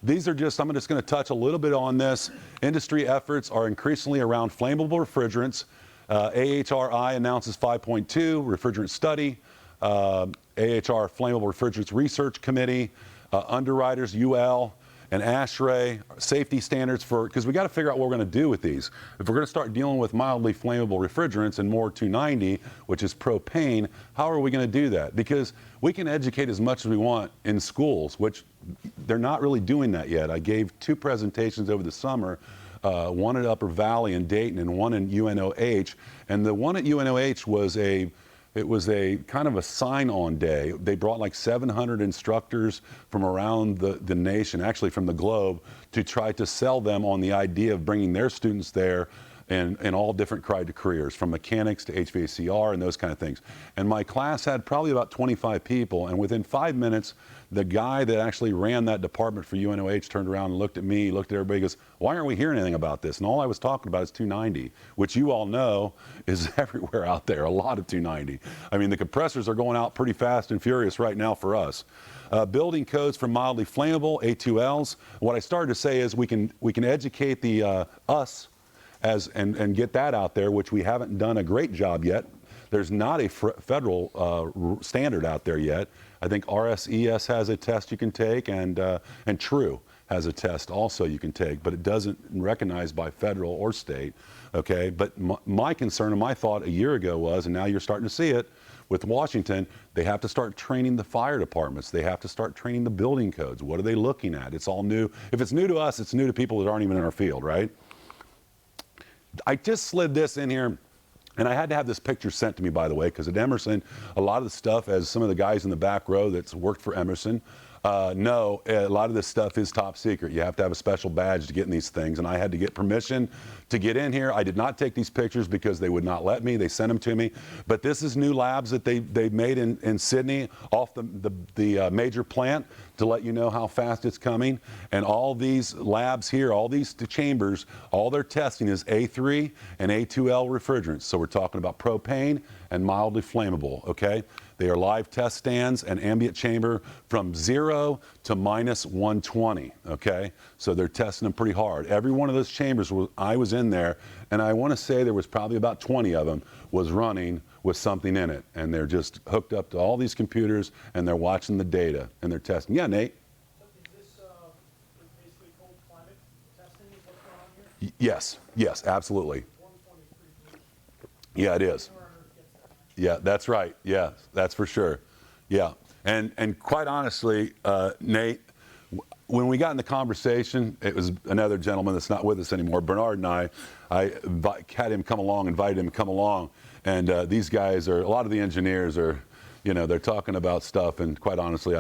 These are just, I'm just going to touch a little bit on this. Industry efforts are increasingly around flammable refrigerants. AHRI announces 5.2 refrigerant study. AHR Flammable Refrigerants Research Committee, underwriters, UL, and ASHRAE, safety standards for, because we got to figure out what we're going to do with these. If we're going to start dealing with mildly flammable refrigerants and more 290, which is propane, how are we going to do that? Because we can educate as much as we want in schools, which they're not really doing that yet. I gave 2 presentations over the summer, one at Upper Valley in Dayton and one in UNOH, and the one at UNOH was it was a kind of a sign-on day. They brought like 700 instructors from around the nation, actually from the globe, to try to sell them on the idea of bringing their students there in all different careers, from mechanics to HVACR and those kind of things. And my class had probably about 25 people, and within 5 minutes, the guy that actually ran that department for UNOH turned around and looked at me, looked at everybody, goes, "Why aren't we hearing anything about this?" And all I was talking about is 290, which you all know is everywhere out there, a lot of 290. I mean, the compressors are going out pretty fast and furious right now for us. Building codes for mildly flammable, A2Ls. What I started to say is we can educate the us and get that out there, which we haven't done a great job yet. There's not a federal standard out there yet. I think RSES has a test you can take, and TRUE has a test also you can take, but it doesn't recognize by federal or state. Okay, but my concern and my thought a year ago was, and now you're starting to see it with Washington, they have to start training the fire departments. They have to start training the building codes. What are they looking at? It's all new. If it's new to us, it's new to people that aren't even in our field, right? I just slid this in here. And I had to have this picture sent to me, by the way, because at Emerson, a lot of the stuff, as some of the guys in the back row that's worked for Emerson know, a lot of this stuff is top secret. You have to have a special badge to get in these things, and I had to get permission to get in here. I did not take these pictures because they would not let me. They sent them to me. But this is new labs that they made in Sydney off the major plant to let you know how fast it's coming. And all these labs here, all these chambers, all their testing is A3 and A2L refrigerants. So we're talking about propane and mildly flammable, okay? They are live test stands and ambient chamber from 0 to minus 120, okay? So they're testing them pretty hard. Every one of those chambers, I was in there, and I want to say there was probably about 20 of them was running with something in it. And they're just hooked up to all these computers, and they're watching the data, and they're testing. Yeah, Nate? So is this basically cold climate testing is what's going on here? Yes, yes, absolutely. 123 degrees. Yeah, it is. Where on earth gets that? Yeah, that's right. Yeah, that's for sure. Yeah, and quite honestly, Nate, when we got in the conversation, it was another gentleman that's not with us anymore, Bernard and I had him come along, invited him to come along, and these guys are, a lot of the engineers are, you know, they're talking about stuff, and quite honestly,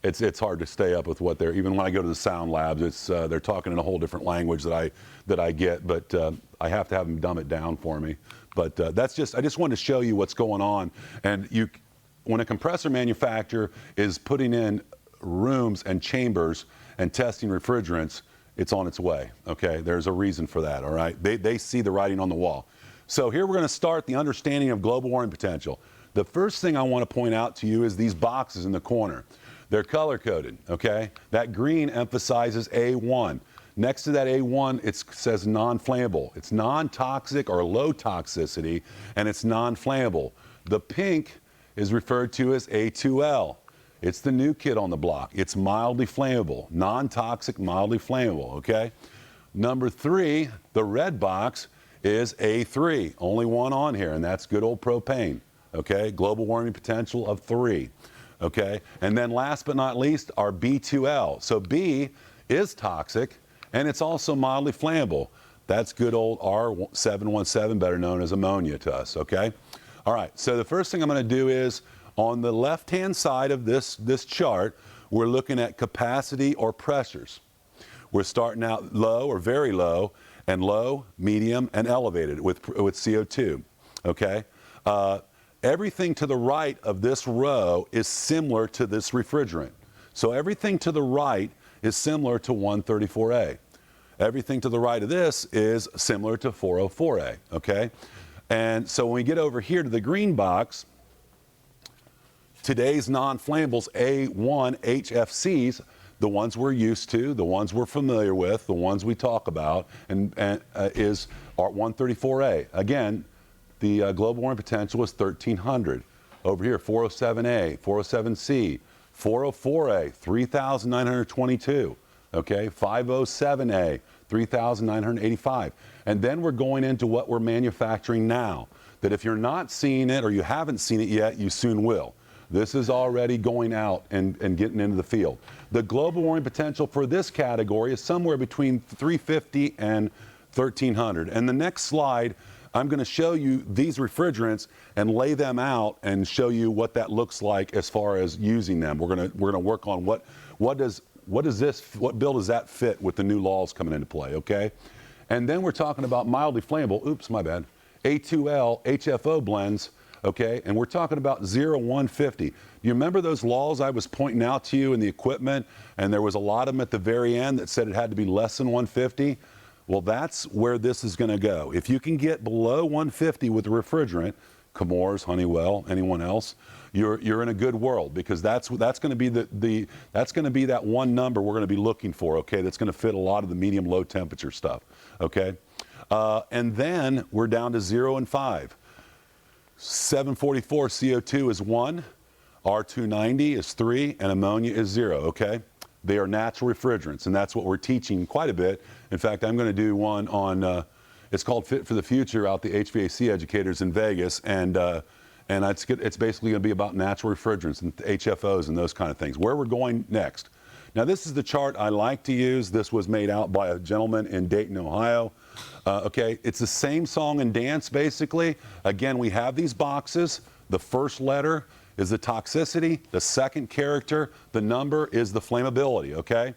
it's hard to stay up with what they're, even when I go to the sound labs, it's they're talking in a whole different language that I get, but I have to have them dumb it down for me. But I just wanted to show you what's going on, and when a compressor manufacturer is putting in rooms and chambers and testing refrigerants, it's on its way, okay? There's a reason for that, all right? They see the writing on the wall. So here we're going to start the understanding of global warming potential. The first thing I want to point out to you is these boxes in the corner. They're color-coded, okay? That green emphasizes A1. Next to that A1, it says non-flammable. It's non-toxic or low toxicity, and it's non-flammable. The pink is referred to as A2L. It's the new kid on the block. It's mildly flammable, non-toxic, mildly flammable, okay? Number 3, the red box, is A3. Only one on here, and that's good old propane, okay? Global warming potential of 3, okay? And then last but not least, our B2L. So B is toxic, and it's also mildly flammable. That's good old R717, better known as ammonia to us, okay? All right, so the first thing I'm going to do is, on the left-hand side of this chart, we're looking at capacity or pressures. We're starting out low or very low, and low, medium, and elevated with CO2, okay? Everything to the right of this row is similar to this refrigerant. So everything to the right is similar to 134A. Everything to the right of this is similar to 404A, okay? And so when we get over here to the green box, today's non-flammables, A1 HFCs, the ones we're used to, the ones we're familiar with, the ones we talk about, is our 134A. Again, the global warming potential is 1,300. Over here, 407A, 407C, 404A, 3,922. Okay, 507A, 3,985. And then we're going into what we're manufacturing now, that if you're not seeing it or you haven't seen it yet, you soon will. This is already going out and getting into the field. The global warming potential for this category is somewhere between 350 and 1,300. And the next slide, I'm going to show you these refrigerants and lay them out and show you what that looks like as far as using them. We're going to work on what bill does that fit with the new laws coming into play, okay? And then we're talking about mildly flammable, oops, my bad, A2L, HFO blends, okay? And we're talking about 0-150. Do you remember those laws I was pointing out to you in the equipment, and there was a lot of them at the very end that said it had to be less than 150? Well, that's where this is going to go. If you can get below 150 with the refrigerant, Chemours, Honeywell, anyone else, you're in a good world, because that's going to be that's going to be that one number we're going to be looking for, okay? That's going to fit a lot of the medium low temperature stuff, okay? And then we're down to 0 and 5. 744 CO2 is 1, R290 is 3, and ammonia is 0, okay? They are natural refrigerants, and that's what we're teaching quite a bit. In fact, I'm going to do one on, it's called Fit for the Future, out the HVAC educators in Vegas, and it's basically going to be about natural refrigerants and HFOs and those kind of things. Where we're going next. Now, this is the chart I like to use. This was made out by a gentleman in Dayton, Ohio. Okay, it's the same song and dance basically. Again, we have these boxes. The first letter is the toxicity. The second character, the number, is the flammability, okay?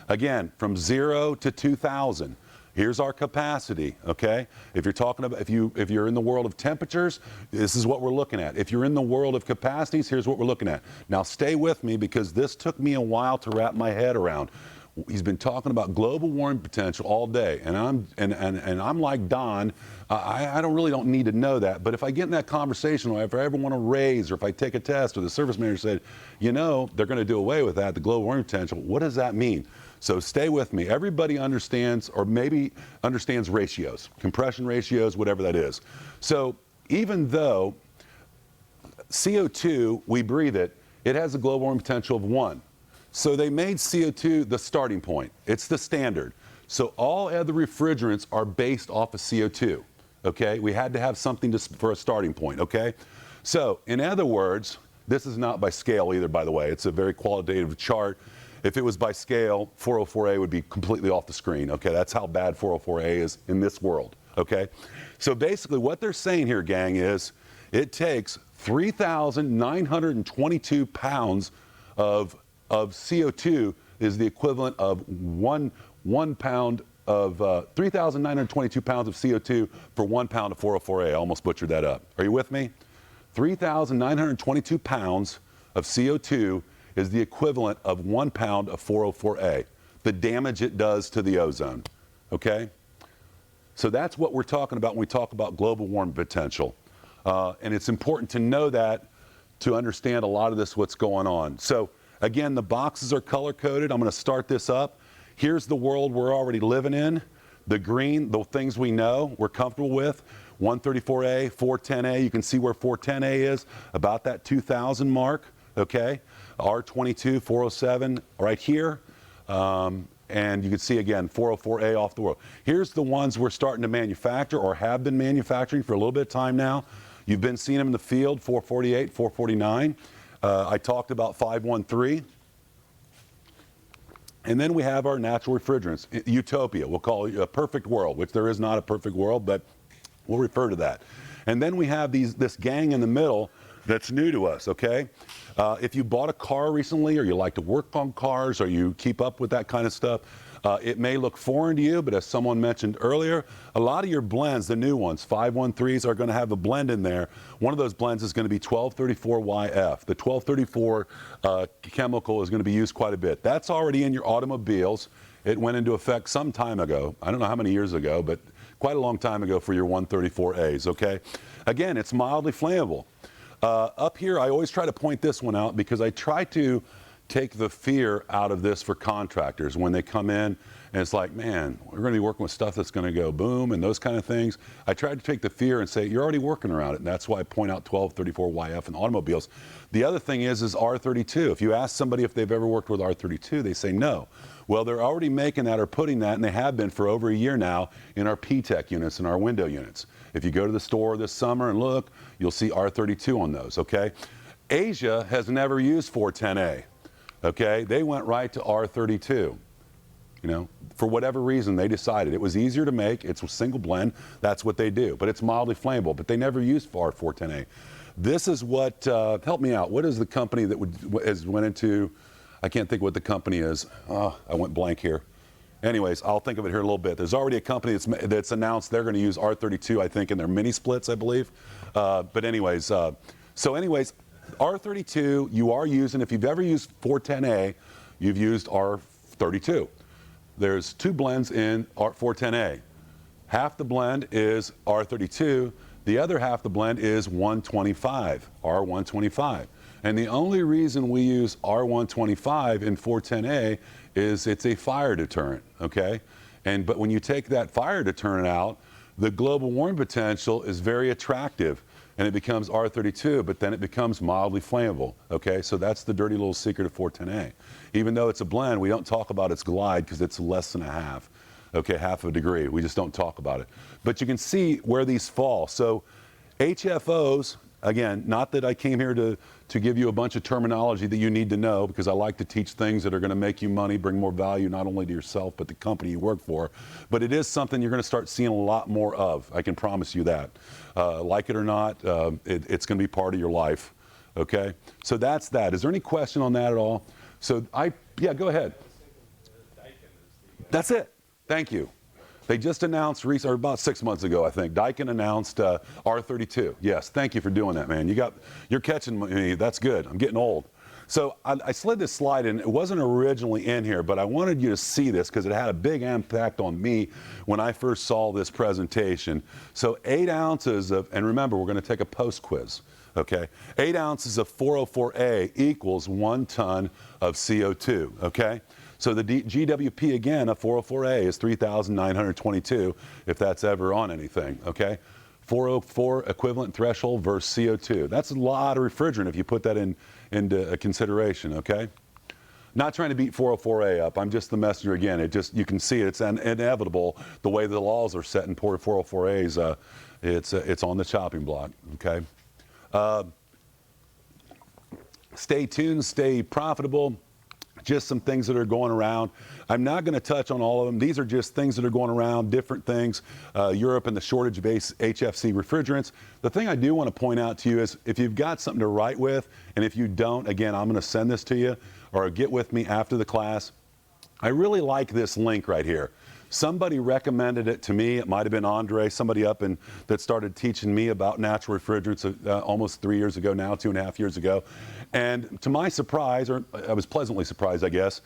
Again, from 0 to 2,000. Here's our capacity, okay? If you're talking about, if you're in the world of temperatures, this is what we're looking at. If you're in the world of capacities, here's what we're looking at. Now stay with me because this took me a while to wrap my head around. He's been talking about global warming potential all day, and I'm like Don. I don't need to know that, but if I get in that conversation, or if I ever want to raise, or if I take a test, or the service manager said, you know, they're going to do away with that, the global warming potential. What does that mean? So stay with me. Everybody understands, or maybe understands ratios, compression ratios, whatever that is. So even though CO2, we breathe it, it has a global warming potential of 1. So they made CO2 the starting point. It's the standard. So all other refrigerants are based off of CO2, okay? We had to have something for a starting point, okay? So in other words, this is not by scale either, by the way. It's a very qualitative chart. If it was by scale, 404A would be completely off the screen, okay? That's how bad 404A is in this world, okay? So basically what they're saying here, gang, is it takes 3,922 pounds of CO2 is the equivalent of one pound of 3,922 pounds of CO2 for 1 pound of 404A. I almost butchered that up. Are you with me? 3,922 pounds of CO2 is the equivalent of 1 pound of 404A. The damage it does to the ozone. Okay? So that's what we're talking about when we talk about global warming potential. And it's important to know that to understand a lot of this, what's going on. So again, the boxes are color-coded. I'm going to start this up. Here's the world we're already living in. The green, the things we know, we're comfortable with. 134A, 410A, you can see where 410A is, about that 2,000 mark, okay? R22, 407, right here. And you can see, again, 404A off the world. Here's the ones we're starting to manufacture or have been manufacturing for a little bit of time now. You've been seeing them in the field, 448, 449. I talked about 513. And then we have our natural refrigerants, utopia. We'll call it a perfect world, which there is not a perfect world, but we'll refer to that. And then we have this gang in the middle that's new to us, okay? If you bought a car recently, or you like to work on cars, or you keep up with that kind of stuff, it may look foreign to you, but as someone mentioned earlier, a lot of your blends, the new ones, 513s, are going to have a blend in there. One of those blends is going to be 1234YF. The 1234 chemical is going to be used quite a bit. That's already in your automobiles. It went into effect some time ago. I don't know how many years ago, but quite a long time ago for your 134As, okay? Again, it's mildly flammable. Up here, I always try to point this one out because I try to take the fear out of this for contractors when they come in and it's like, man, we're going to be working with stuff that's going to go boom and those kind of things. I try to take the fear and say, you're already working around it. And that's why I point out 1234YF in automobiles. The other thing is R32. If you ask somebody if they've ever worked with R32, they say no. Well, they're already making that or putting that, and they have been for over a year now, in our P-TEC units and our window units. If you go to the store this summer and look, you'll see R32 on those, okay? Asia has never used 410A. Okay, they went right to R32. You know, for whatever reason, they decided it was easier to make. It's a single blend. That's what they do. But it's mildly flammable. But they never used R410A. This is what help me out. What is the company that went into? I can't think what the company is. Oh, I went blank here. Anyways, I'll think of it here in a little bit. There's already a company that's announced they're going to use R32, I think, in their mini splits, I believe. But anyways, R32, you are using, if you've ever used 410A, you've used R32. There's two blends in R410A. Half the blend is R32. The other half the blend is 125, R125. And the only reason we use R125 in 410A is it's a fire deterrent, okay? But when you take that fire deterrent out, the global warming potential is very attractive. And it becomes R32, but then it becomes mildly flammable, okay? So that's the dirty little secret of 410A. Even though it's a blend, we don't talk about its glide because it's less than a half, okay, half a degree. We just don't talk about it. But you can see where these fall. So HFOs, again, not that I came here to to give you a bunch of terminology that you need to know, because I like to teach things that are going to make you money, bring more value not only to yourself but the company you work for. But it is something you're going to start seeing a lot more of. I can promise you that. Like it or not, it's going to be part of your life. Okay? So that's that. Is there any question on that at all? So yeah, go ahead. That's it. Thank you. They just announced, or about 6 months ago, I think, Daikin announced R32. Yes, thank you for doing that, man. You're catching me. That's good. I'm getting old. So I slid this slide in. It wasn't originally in here, but I wanted you to see this because it had a big impact on me when I first saw this presentation. So 8 ounces of, and remember, we're going to take a post quiz. Okay, 8 ounces of 404A equals 1 ton of CO2. Okay. So the GWP, again, of 404A is 3,922, if that's ever on anything, okay? 404 equivalent threshold versus CO2. That's a lot of refrigerant if you put that into consideration, okay? Not trying to beat 404A up. I'm just the messenger again. You can see it's inevitable the way the laws are set in 404As. It's on the chopping block, okay? Stay tuned, stay profitable. Just some things that are going around. I'm not going to touch on all of them. These are just things that are going around, different things. Europe and the shortage of HFC refrigerants. The thing I do want to point out to you is if you've got something to write with, and if you don't, again, I'm going to send this to you or get with me after the class. I really like this link right here. Somebody recommended it to me. It might have been Andre, somebody that started teaching me about natural refrigerants almost 3 years ago now, 2.5 years ago. And to my surprise, or I was pleasantly surprised, I guess,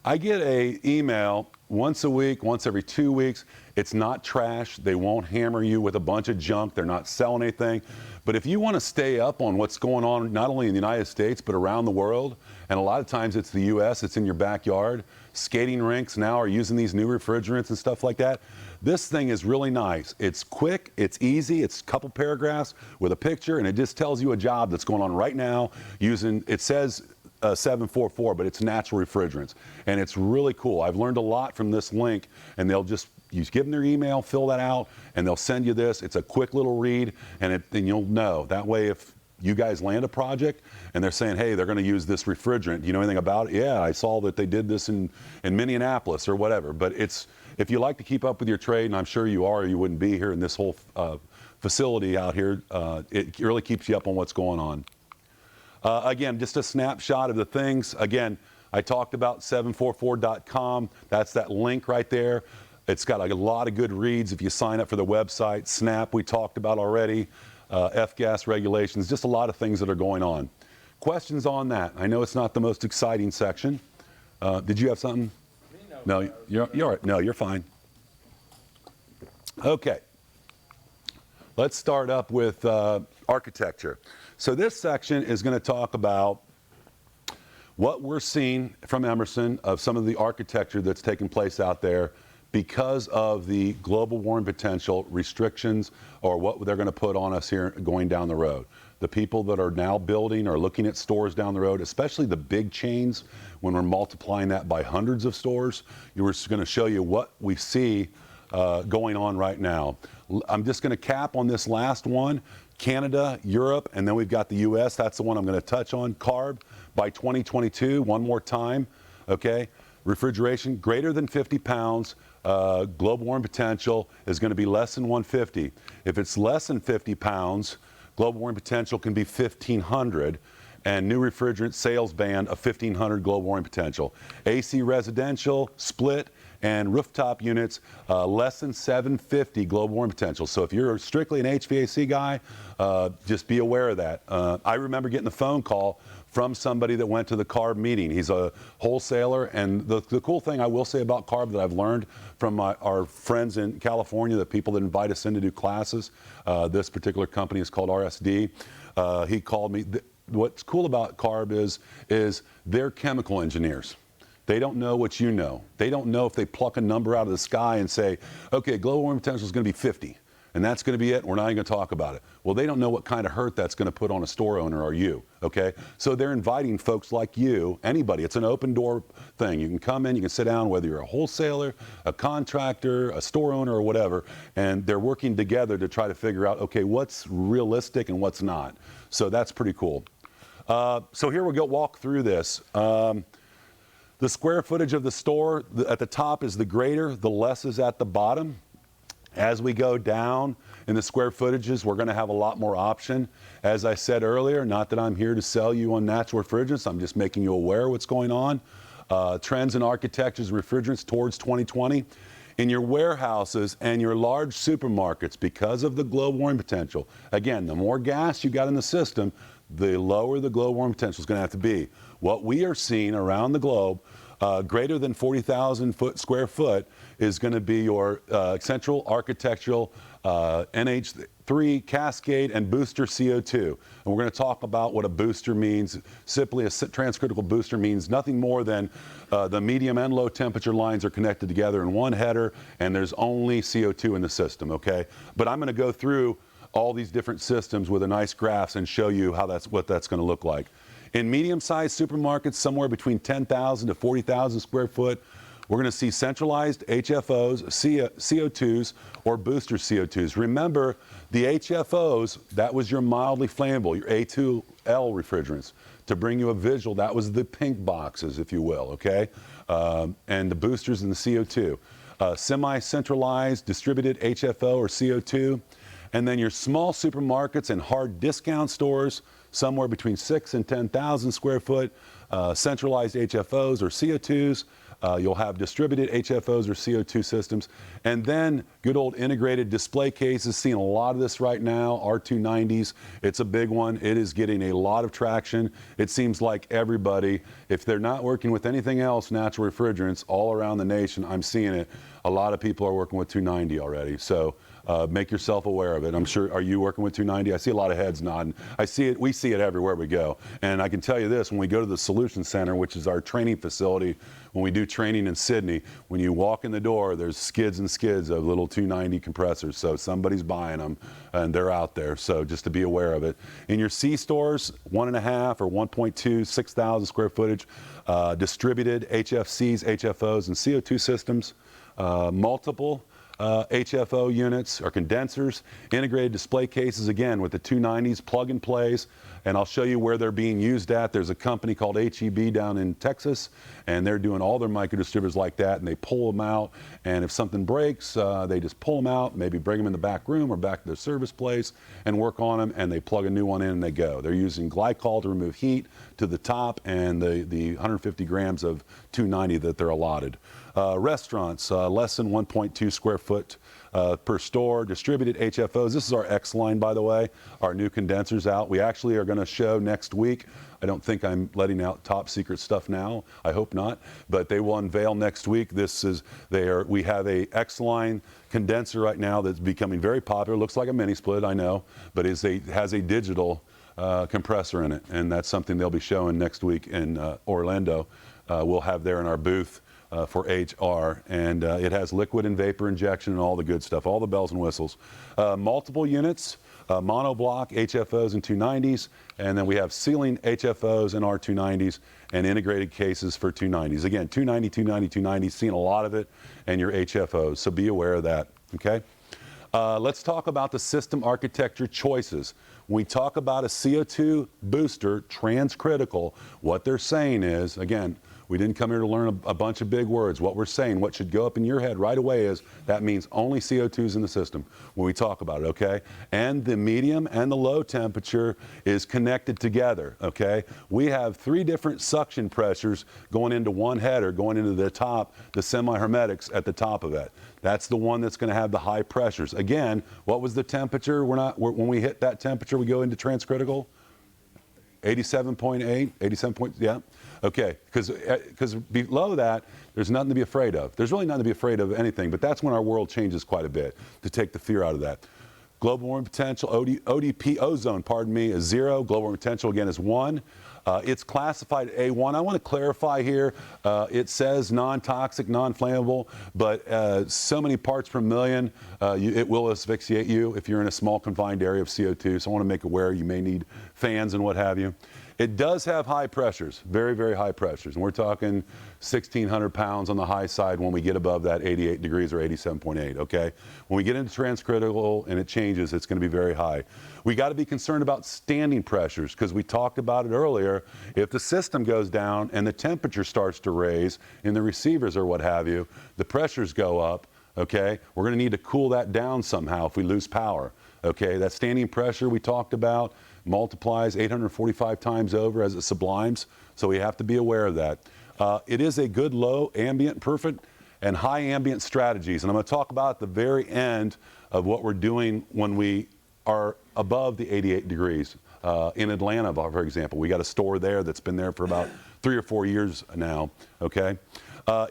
I get an email once a week, once every 2 weeks. It's not trash. They won't hammer you with a bunch of junk. They're not selling anything. But if you want to stay up on what's going on, not only in the United States, but around the world, and a lot of times it's the U.S., it's in your backyard. Skating rinks now are using these new refrigerants and stuff like that. This thing is really nice. It's quick, it's easy, it's a couple paragraphs with a picture, and it just tells you a job that's going on right now using, it says 744, but it's natural refrigerants. And it's really cool. I've learned a lot from this link, and you give them their email, fill that out, and they'll send you this. It's a quick little read, and you'll know. That way, if you guys land a project and they're saying, hey, they're going to use this refrigerant, do you know anything about it? Yeah, I saw that they did this in Minneapolis or whatever. But if you like to keep up with your trade, and I'm sure you are, you wouldn't be here in this whole facility out here. It really keeps you up on what's going on. Again, just a snapshot of the things. Again, I talked about 744.com. That's that link right there. It's got a lot of good reads if you sign up for the website. SNAP, we talked about already. F-gas regulations, just a lot of things that are going on. Questions on that? I know it's not the most exciting section. Did you have something? No, you're all right. No, you're fine. Okay. Let's start up with architecture. So this section is going to talk about what we're seeing from Emerson of some of the architecture that's taking place out there because of the global warming potential restrictions or what they're going to put on us here going down the road. The people that are now building or looking at stores down the road, especially the big chains, when we're multiplying that by hundreds of stores, we're just going to show you what we see going on right now. I'm just going to cap on this last one, Canada, Europe, and then we've got the US. That's the one I'm going to touch on. CARB by 2022, one more time, okay? Refrigeration greater than 50 pounds. Global warming potential is going to be less than 150. If it's less than 50 pounds, global warming potential can be 1,500, and new refrigerant sales ban of 1,500 global warming potential. AC residential, split, and rooftop units, less than 750 global warming potential. So if you're strictly an HVAC guy, just be aware of that. I remember getting a phone call from somebody that went to the CARB meeting. He's a wholesaler, and the cool thing I will say about CARB that I've learned from our friends in California, the people that invite us in to do classes, this particular company is called RSD. He called me. What's cool about CARB is they're chemical engineers. They don't know what you know. They don't know if they pluck a number out of the sky and say, okay, global warming potential is going to be 50. And that's going to be it. We're not even going to talk about it. Well, they don't know what kind of hurt that's going to put on a store owner or you, okay? So they're inviting folks like you, anybody. It's an open door thing. You can come in, you can sit down, whether you're a wholesaler, a contractor, a store owner, or whatever, and they're working together to try to figure out, okay, what's realistic and what's not. So that's pretty cool. So here we'll walk through this. The square footage of the store, at the top is the greater, the less is at the bottom. As we go down in the square footages, we're going to have a lot more option. As I said earlier, not that I'm here to sell you on natural refrigerants, I'm just making you aware of what's going on. Trends in architectures, refrigerants towards 2020. In your warehouses and your large supermarkets, because of the global warming potential, again, the more gas you got in the system, the lower the global warming potential is going to have to be. What we are seeing around the globe, greater than 40,000 square foot is going to be your central architectural NH3 cascade and booster CO2. And we're going to talk about what a booster means. Simply a transcritical booster means nothing more than the medium and low temperature lines are connected together in one header and there's only CO2 in the system, okay? But I'm going to go through all these different systems with a nice graphs and show you how what that's going to look like. In medium-sized supermarkets, somewhere between 10,000 to 40,000 square foot, we're going to see centralized HFOs, CO2s, or booster CO2s. Remember, the HFOs, that was your mildly flammable, your A2L refrigerants. To bring you a visual, that was the pink boxes, if you will, okay? And the boosters and the CO2. Semi-centralized distributed HFO or CO2. And then your small supermarkets and hard discount stores, somewhere between 6 and 10,000 square foot, centralized HFOs or CO2s. You'll have distributed HFOs or CO2 systems. And then good old integrated display cases, seeing a lot of this right now, R290s. It's a big one. It is getting a lot of traction. It seems like everybody, if they're not working with anything else, natural refrigerants, all around the nation, I'm seeing it. A lot of people are working with 290 already. So make yourself aware of it. I'm sure, are you working with 290? I see a lot of heads nodding. I see it, we see it everywhere we go. And I can tell you this, when we go to the Solution Center, which is our training facility, when we do training in Sydney, when you walk in the door, there's skids and skids of little 290 compressors. So somebody's buying them and they're out there. So just to be aware of it. In your C stores, 1.5 or 1.2, 6,000 square footage, distributed HFCs, HFOs, and CO2 systems, multiple HFO units or condensers, integrated display cases, again with the 290s, plug and plays, and I'll show you where they're being used at. There's a company called HEB down in Texas, and they're doing all their micro distributors like that, and they pull them out, and if something breaks, they just pull them out, maybe bring them in the back room or back to their service place and work on them, and they plug a new one in and they go. They're using glycol to remove heat to the top and the 150 grams of 290 that they're allotted. Restaurants, less than 1.2 square foot per store, distributed HFOs. This is our X line, by the way, our new condensers out. We actually are going to show next week. I don't think I'm letting out top secret stuff now. I hope not, but they will unveil next week. We have a X line condenser right now that's becoming very popular. Looks like a mini split, I know, but has a digital compressor in it, and that's something they'll be showing next week in Orlando. We'll have there in our booth for HR, and it has liquid and vapor injection and all the good stuff, all the bells and whistles. Multiple units, monoblock HFOs and 290s, and then we have ceiling HFOs and R290s and integrated cases for 290s. Again, 290, 290, 290, seeing a lot of it, and your HFOs, so be aware of that, okay? Let's talk about the system architecture choices. When we talk about a CO2 booster, transcritical, what they're saying is, again, we didn't come here to learn a bunch of big words. What we're saying, what should go up in your head right away is that means only CO2s in the system when we talk about it, okay? And the medium and the low temperature is connected together, okay? We have 3 different suction pressures going into one header, going into the top, the semi-hermetics at the top of it. That's the one that's going to have the high pressures. Again, what was the temperature? When we hit that temperature, we go into transcritical? 87.8, 87 yeah. Okay, because below that, there's nothing to be afraid of. There's really nothing to be afraid of anything, but that's when our world changes quite a bit, to take the fear out of that. Global warming potential, ODP, ozone, pardon me, is 0. Global warming potential, again, is 1. It's classified A1. I want to clarify here, it says non-toxic, non-flammable, but so many parts per million, it will asphyxiate you if you're in a small confined area of CO2, so I want to make aware you may need fans and what have you. It does have high pressures, very, very high pressures. And we're talking 1,600 pounds on the high side when we get above that 88 degrees or 87.8, okay? When we get into transcritical and it changes, it's going to be very high. We got to be concerned about standing pressures because we talked about it earlier. If the system goes down and the temperature starts to raise in the receivers or what have you, the pressures go up, okay? We're going to need to cool that down somehow if we lose power, okay? That standing pressure we talked about multiplies 845 times over as it sublimes, so we have to be aware of that. It is a good low ambient, perfect, and high ambient strategies, and I'm going to talk about at the very end of what we're doing when we are above the 88 degrees. In Atlanta, for example, we got a store there that's been there for about 3 or 4 years now, okay?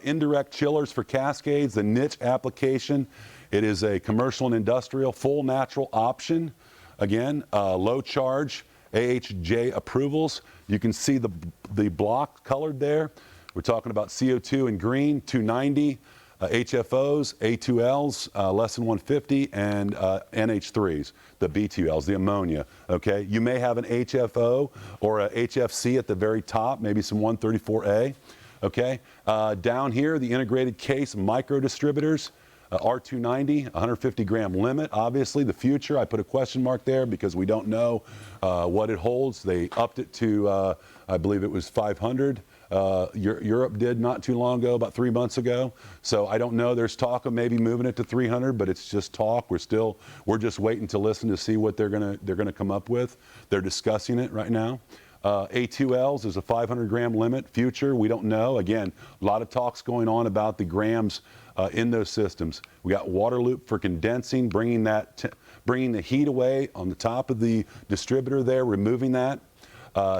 Indirect chillers for cascades, the niche application. It is a commercial and industrial full natural option. Again, low charge, AHJ approvals. You can see the block colored there. We're talking about CO2 in green, 290, HFOs, A2Ls, less than 150, and NH3s, the B2Ls, the ammonia, okay? You may have an HFO or a HFC at the very top, maybe some 134A, okay? Down here, the integrated case micro distributors, R290, 150 gram limit. Obviously, the future, I put a question mark there because we don't know what it holds. They upped it to, I believe it was 500. Europe did not too long ago, about 3 months ago. So I don't know. There's talk of maybe moving it to 300, but it's just talk. We're just waiting to listen to see what they're gonna come up with. They're discussing it right now. A2Ls is a 500 gram limit. Future, we don't know. Again, a lot of talks going on about the grams in those systems. We got water loop for condensing, bringing the heat away on the top of the distributor there, removing that.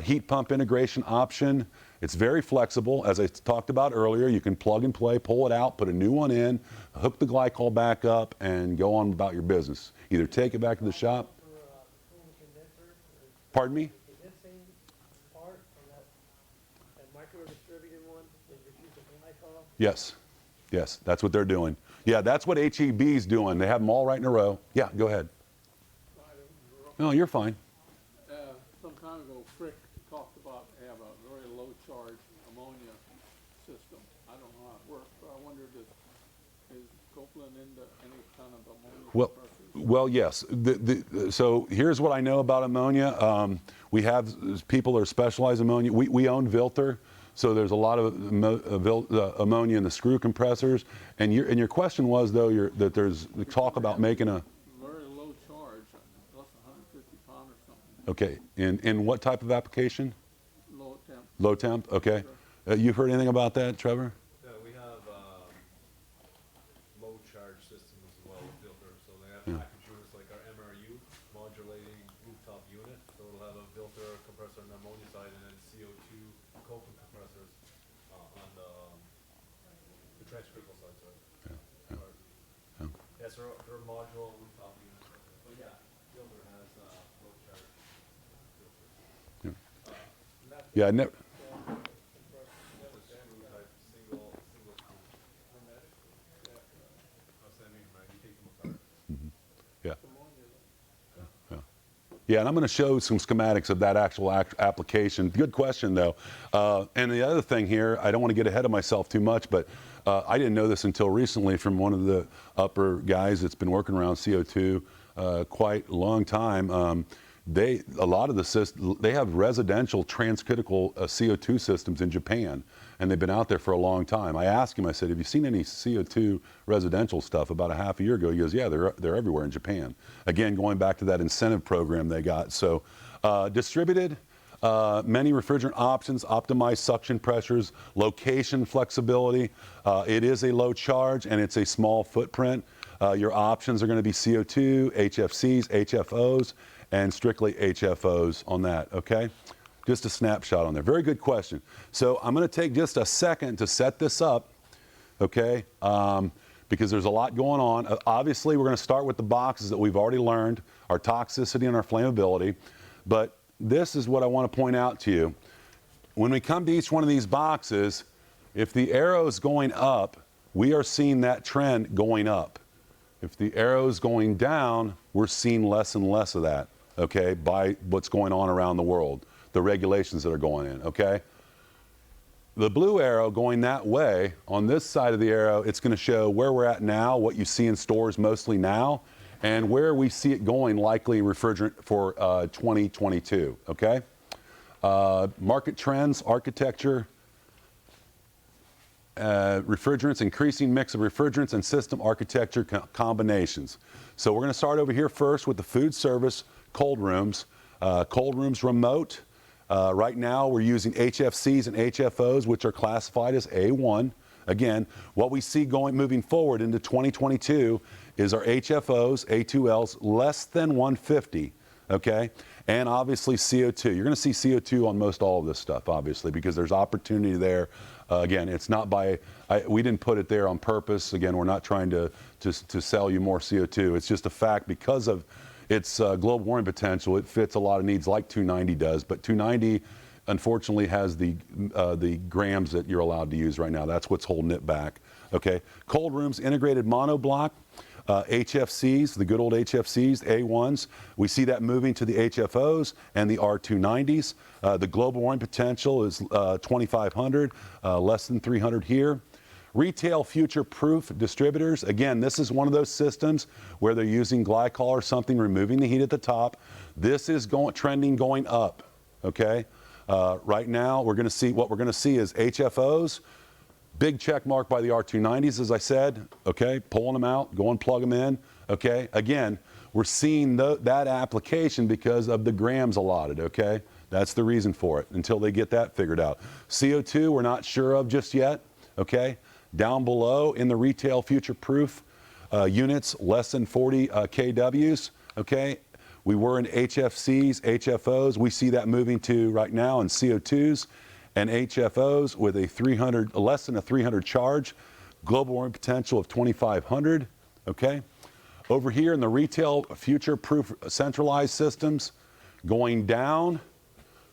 Heat pump integration option. It's very flexible. As I talked about earlier, you can plug and play, pull it out, put a new one in, hook the glycol back up, and go on about your business. Either take it back to the shop. Pardon me? Part on that micro distributed one, they reduce the glycol. Yes. Yes, that's what they're doing. Yeah, that's what HEB is doing. They have them all right in a row. Yeah, go ahead. No, you're fine. Some time ago, Frick talked about have a very low charge ammonia system. I don't know how it works, but I wondered is Copeland into any kind of ammonia compressors? Well, yes. So here's what I know about ammonia. We have people that are specialized in ammonia. We own Vilter. So there's a lot of ammonia in the screw compressors. And your question was, though, that there's talk about making a... Very low charge, less than 150 pounds or something. Okay. In what type of application? Low temp. Low temp? Okay. You've heard anything about that, Trevor? Yeah, we have low charge systems as well with filters. So they have package units like our MRU, modulating rooftop unit. So it'll have a filter compressor on the ammonia side and then CO2 Copeland compressors on the transcritical side. Yes, they're module rooftop units. But yeah, filter has low charge filters. Yeah, I never... Yeah. Yeah, and I'm going to show some schematics of that actual application. Good question, though. And the other thing here, I don't want to get ahead of myself too much, but I didn't know this until recently from one of the upper guys that's been working around CO2 quite a long time. They have residential transcritical CO2 systems in Japan, and they've been out there for a long time. I asked him, I said, have you seen any CO2 residential stuff? About a half a year ago, he goes, yeah, they're everywhere in Japan. Again, going back to that incentive program they got. So distributed, many refrigerant options, optimized suction pressures, location flexibility. It is a low charge and it's a small footprint. Your options are going to be CO2, HFCs, HFOs, and strictly HFOs on that, okay? Just a snapshot on there. Very good question. So I'm going to take just a second to set this up, okay? Because there's a lot going on. Obviously, we're going to start with the boxes that we've already learned, our toxicity and our flammability. But this is what I want to point out to you. When we come to each one of these boxes, if the arrow is going up, we are seeing that trend going up. If the arrow is going down, we're seeing less and less of that, okay, by what's going on around the world. the regulations that are going in, okay? The blue arrow going that way, on this side of the arrow, it's going to show where we're at now, what you see in stores mostly now, and where we see it going likely refrigerant for 2022, okay? Market trends, architecture, refrigerants, increasing mix of refrigerants and system architecture combinations. So we're going to start over here first with the food service cold rooms. Cold rooms remote. Right now we're using HFCs and HFOs, which are classified as A1. Again, what we see moving forward into 2022 is our HFOs, A2Ls, less than 150, okay? And obviously CO2. You're going to see CO2 on most all of this stuff, obviously, because there's opportunity there. Again, it's not we didn't put it there on purpose. Again, we're not trying to sell you more CO2. It's just a fact because of its global warming potential. It fits a lot of needs like 290 does, but 290 unfortunately has the grams that you're allowed to use right now. That's what's holding it back. Okay, cold rooms, integrated monoblock, HFCs, the good old HFCs, A1s. We see that moving to the HFOs and the R290s. The global warming potential is 2,500, less than 300 here. Retail future-proof distributors. Again, this is one of those systems where they're using glycol or something, removing the heat at the top. This is trending going up. Okay. Right now, what we're going to see is HFOs. Big check mark by the R290s, as I said. Okay, pulling them out, go and plug them in. Okay. Again, we're seeing that application because of the grams allotted. Okay. That's the reason for it until they get that figured out. CO2, we're not sure of just yet. Okay. Down below in the retail future-proof units, less than 40 kWs, okay? We were in HFCs, HFOs. We see that moving to right now in CO2s and HFOs with a less than a 300 charge, global warming potential of 2,500, okay? Over here in the retail future-proof centralized systems, going down,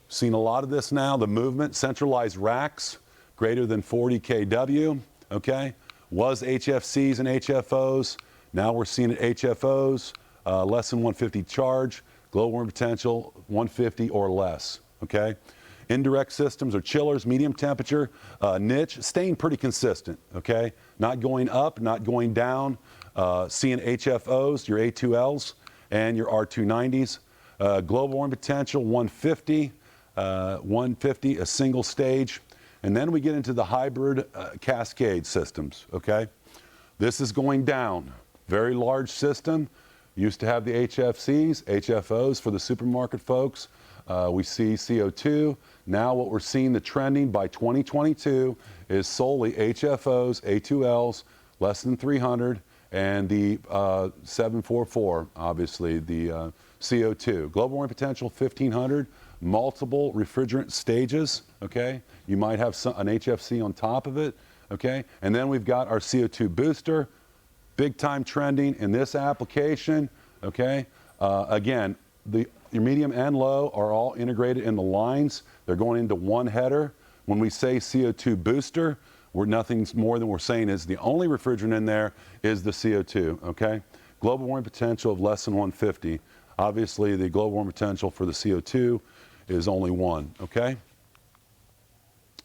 seen a lot of this now, the movement, centralized racks, greater than 40 kW. Okay, was HFCs and HFOs. Now we're seeing it HFOs, less than 150 charge, global warming potential 150 or less. Okay, indirect systems or chillers, medium temperature, niche, staying pretty consistent. Okay, not going up, not going down. Seeing HFOs, your A2Ls and your R290s. Global warming potential 150, 150, a single stage. And then we get into the hybrid cascade systems, okay? This is going down. Very large system. Used to have the HFCs, HFOs for the supermarket folks. We see CO2. Now what we're seeing, the trending by 2022 is solely HFOs, A2Ls, less than 300, and the 744, obviously, the CO2. Global warming potential 1,500. Multiple refrigerant stages, okay? You might have an HFC on top of it, okay? And then we've got our CO2 booster, big time trending in this application, okay? Again, your medium and low are all integrated in the lines. They're going into one header. When we say CO2 booster, nothing more than we're saying is the only refrigerant in there is the CO2, okay? Global warming potential of less than 150. Obviously, the global warming potential for the CO2 is only 1, okay?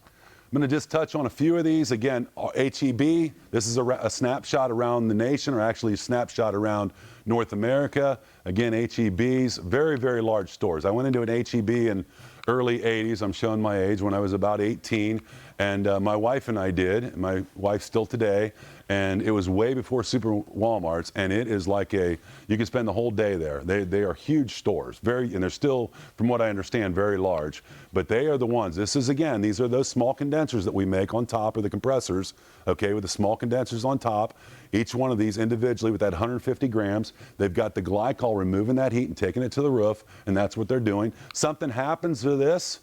I'm going to just touch on a few of these. Again, HEB, this is a snapshot around the nation, or actually a snapshot around North America. Again, HEBs, very, very large stores. I went into an HEB in early 80s, I'm showing my age, when I was about 18, and my wife and I did, my wife still today, and it was way before Super Walmarts, and it is like you can spend the whole day there. They are huge stores, and they're still, from what I understand, very large, but they are the ones. These are those small condensers that we make on top of the compressors, okay, with the small condensers on top, each one of these individually with that 150 grams. They've got the glycol removing that heat and taking it to the roof, and that's what they're doing. Something happens to this,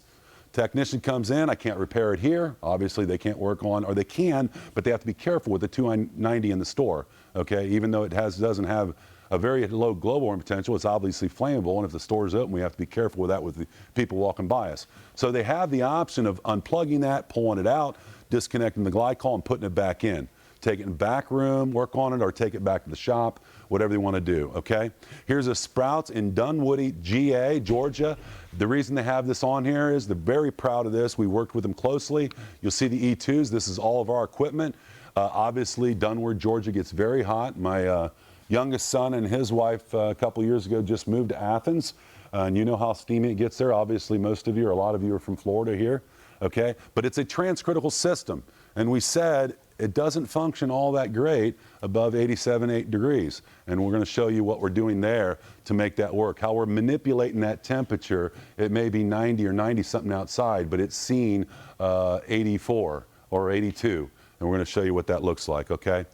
technician comes in, I can't repair it here. Obviously they can't work on, or they can, but they have to be careful with the 290 in the store, okay? Even though it doesn't have a very low global warming potential, it's obviously flammable, and if the store is open, we have to be careful with that with the people walking by us. So they have the option of unplugging that, pulling it out, disconnecting the glycol and putting it back in. take it in the back room, work on it, or take it back to the shop, whatever they want to do, okay? Here's a Sprouts in Dunwoody, GA, Georgia. The reason they have this on here is they're very proud of this. We worked with them closely. You'll see the E2s. This is all of our equipment. Obviously, Dunwoody, Georgia gets very hot. My youngest son and his wife a couple years ago just moved to Athens. And you know how steamy it gets there. Obviously, most of you, or a lot of you, are from Florida here, okay? But it's a transcritical system. And we said it doesn't function all that great above 87.8 degrees. And we're going to show you what we're doing there to make that work. How we're manipulating that temperature. It may be 90 or 90 something outside, but it's seen 84 or 82. And we're going to show you what that looks like, okay?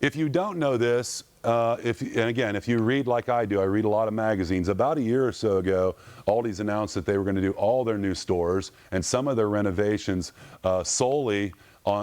If you don't know this, and again, if you read like I do, I read a lot of magazines. About a year or so ago, Aldi's announced that they were going to do all their new stores and some of their renovations solely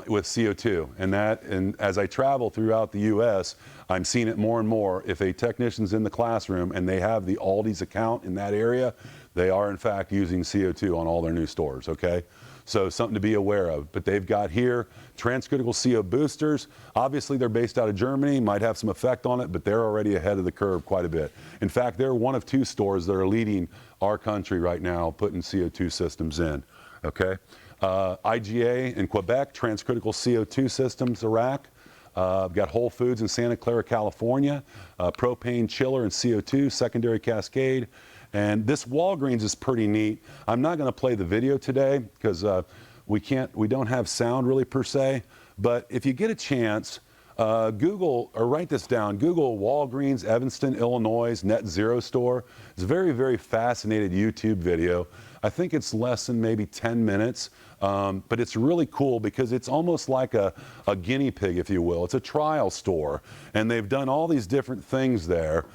with CO2. And as I travel throughout the U.S., I'm seeing it more and more. If a technician's in the classroom and they have the Aldi's account in that area, they are in fact using CO2 on all their new stores, okay? So something to be aware of. But they've got here transcritical CO boosters. Obviously, they're based out of Germany, might have some effect on it, but they're already ahead of the curve quite a bit. In fact, they're one of 2 stores that are leading our country right now putting CO2 systems in, okay? IGA in Quebec, transcritical CO2 systems, Iraq. I've got Whole Foods in Santa Clara, California, propane chiller and CO2, secondary cascade. And this Walgreens is pretty neat. I'm not going to play the video today because we don't have sound really per se. But if you get a chance, Google, or write this down, Google Walgreens, Evanston, Illinois, net zero store. It's a very, very fascinating YouTube video. I think it's less than maybe 10 minutes, but it's really cool because it's almost like a guinea pig, if you will. It's a trial store, and they've done all these different things there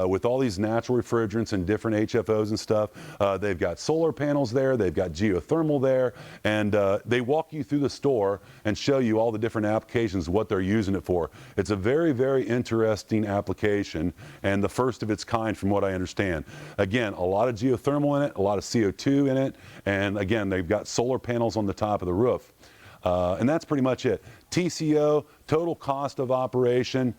with all these natural refrigerants and different HFOs and stuff. They've got solar panels there, they've got geothermal there, and they walk you through the store and show you all the different applications, what they're using it for. It's a very, very interesting application, and the first of its kind from what I understand. Again, a lot of geothermal in it, a lot of CO2 in it, and again, they've got solar panels on the top of the roof. And that's pretty much it. TCO, total cost of operation,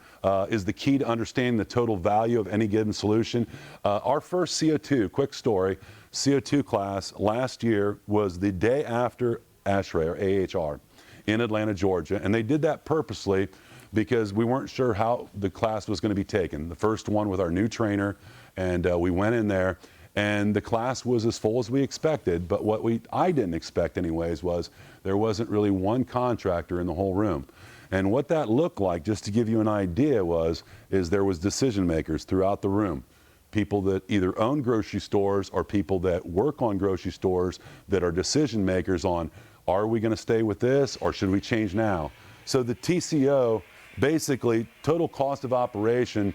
is the key to understanding the total value of any given solution. Our first CO2, quick story, CO2 class last year was the day after ASHRAE, or AHR, in Atlanta, Georgia. And they did that purposely because we weren't sure how the class was going to be taken. The first one with our new trainer, and we went in there. And the class was as full as we expected, but what I didn't expect anyways was there wasn't really one contractor in the whole room. And what that looked like, just to give you an idea, is there was decision makers throughout the room. People that either own grocery stores or people that work on grocery stores that are decision makers on, are we gonna stay with this or should we change now? So the TCO, basically, total cost of operation,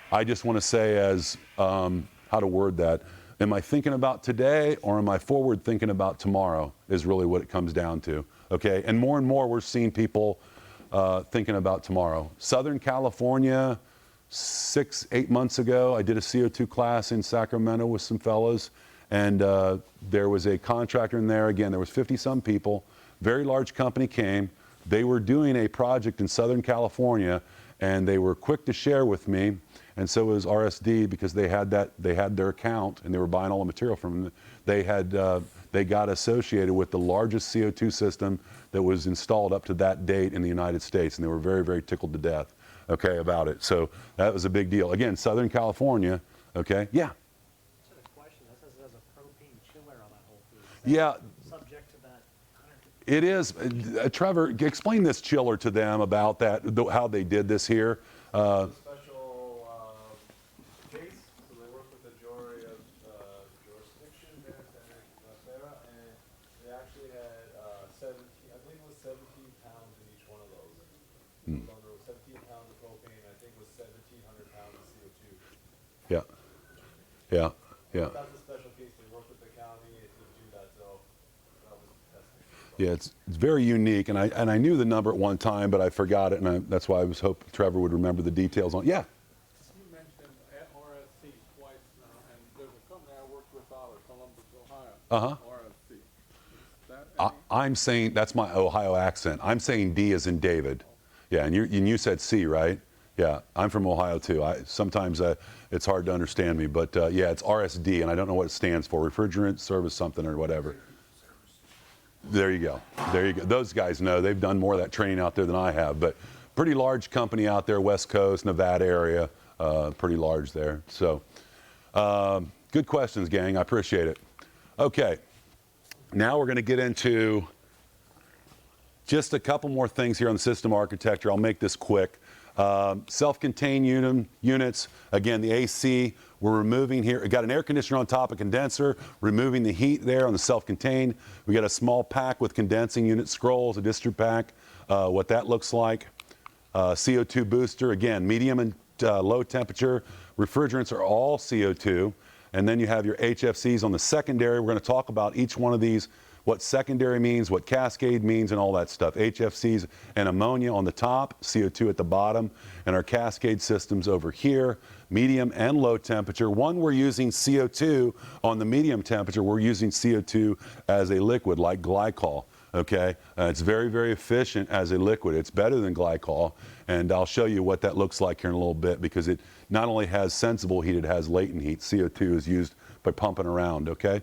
I just wanna say as, how to word that, am I thinking about today or am I forward thinking about tomorrow is really what it comes down to, okay? And more we're seeing people thinking about tomorrow. Southern California, 6-8 months ago, I did a CO2 class in Sacramento with some fellows, and there was a contractor in there. Again, there was 50-some people. Very large company came. They were doing a project in Southern California, and they were quick to share with me, and so was RSD, because they had their account and they were buying all the material from them. They got associated with the largest CO2 system that was installed up to that date in the United States, and they were very, very tickled to death, okay, about it. So that was a big deal. Again, Southern California, okay, yeah. Just had a question. That says there's a propane chiller on that whole food. Yeah. Subject to that. It is. Trevor, explain this chiller to them about that, how they did this here. Special case, so they work with the majority of jurisdiction there in Santa Clara, and they actually had 17, I believe it was 17 pounds in each one of those. There was 17 pounds of propane, I think it was 1,700 pounds of CO2. Yeah. Yeah. Yeah. That's a special case. They work with the county to do that, so that was testing. Yeah, it's very unique, and I knew the number at one time, but I forgot it, and that's why I was hoping Trevor would remember the details on. Yeah. You mentioned RSC twice now, and there's a company I worked with out of Columbus, Ohio. RSC. Is that any? I'm saying, that's my Ohio accent. I'm saying D as in David. Yeah, and you said C, right? Yeah, I'm from Ohio too. Sometimes it's hard to understand me, but yeah, it's RSD, and I don't know what it stands for. Refrigerant service something or whatever. There you go. There you go. Those guys know. They've done more of that training out there than I have, but pretty large company out there, West Coast, Nevada area, pretty large there. So good questions, gang. I appreciate it. Okay, now we're going to get into just a couple more things here on the system architecture. I'll make this quick. Self-contained units, again, the AC, we're removing here. We got an air conditioner on top, a condenser, removing the heat there on the self-contained. We got a small pack with condensing unit scrolls, a distro pack, what that looks like. CO2 booster, again, medium and low temperature. Refrigerants are all CO2. And then you have your HFCs on the secondary. We're going to talk about each one of these, what secondary means, what cascade means, and all that stuff. HFCs and ammonia on the top, CO2 at the bottom, and our cascade systems over here, medium and low temperature. One, we're using CO2 on the medium temperature. We're using CO2 as a liquid like glycol. Okay, it's very, very efficient as a liquid. It's better than glycol, and I'll show you what that looks like here in a little bit, because it not only has sensible heat, it has latent heat. CO2 is used by pumping around, okay?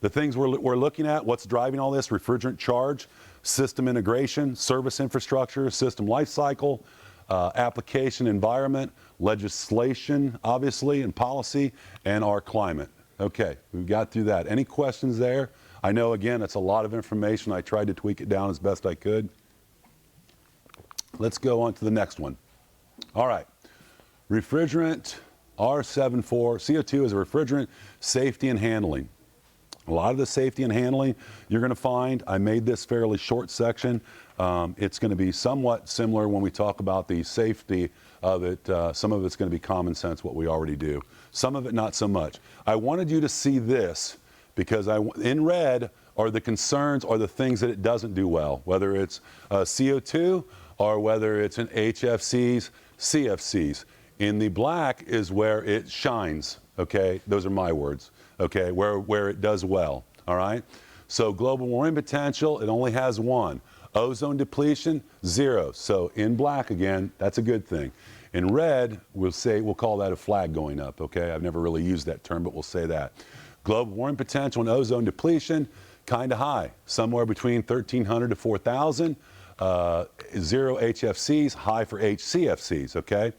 The things we're looking at, what's driving all this: refrigerant charge, system integration, service infrastructure, system life cycle, application environment, legislation, obviously, and policy, and our climate. Okay, we've got through that. Any questions there? I know, again, it's a lot of information. I tried to tweak it down as best I could. Let's go on to the next one. All right. Refrigerant R74. CO2 is a refrigerant, safety and handling. A lot of the safety and handling you're going to find, I made this fairly short section. It's going to be somewhat similar when we talk about the safety of it. Some of it's going to be common sense, what we already do. Some of it not so much. I wanted you to see this, because in red are the concerns or the things that it doesn't do well, whether it's CO2 or whether it's an HFCs, CFCs. In the black is where it shines, okay? Those are my words, okay? Where it does well, all right? So global warming potential, it only has one. Ozone depletion, 0. So in black again, that's a good thing. In red, we'll call that a flag going up, okay? I've never really used that term, but we'll say that. Global warming potential and ozone depletion, kind of high, somewhere between 1,300 to 4,000. 0 HFCs, high for HCFCs, okay?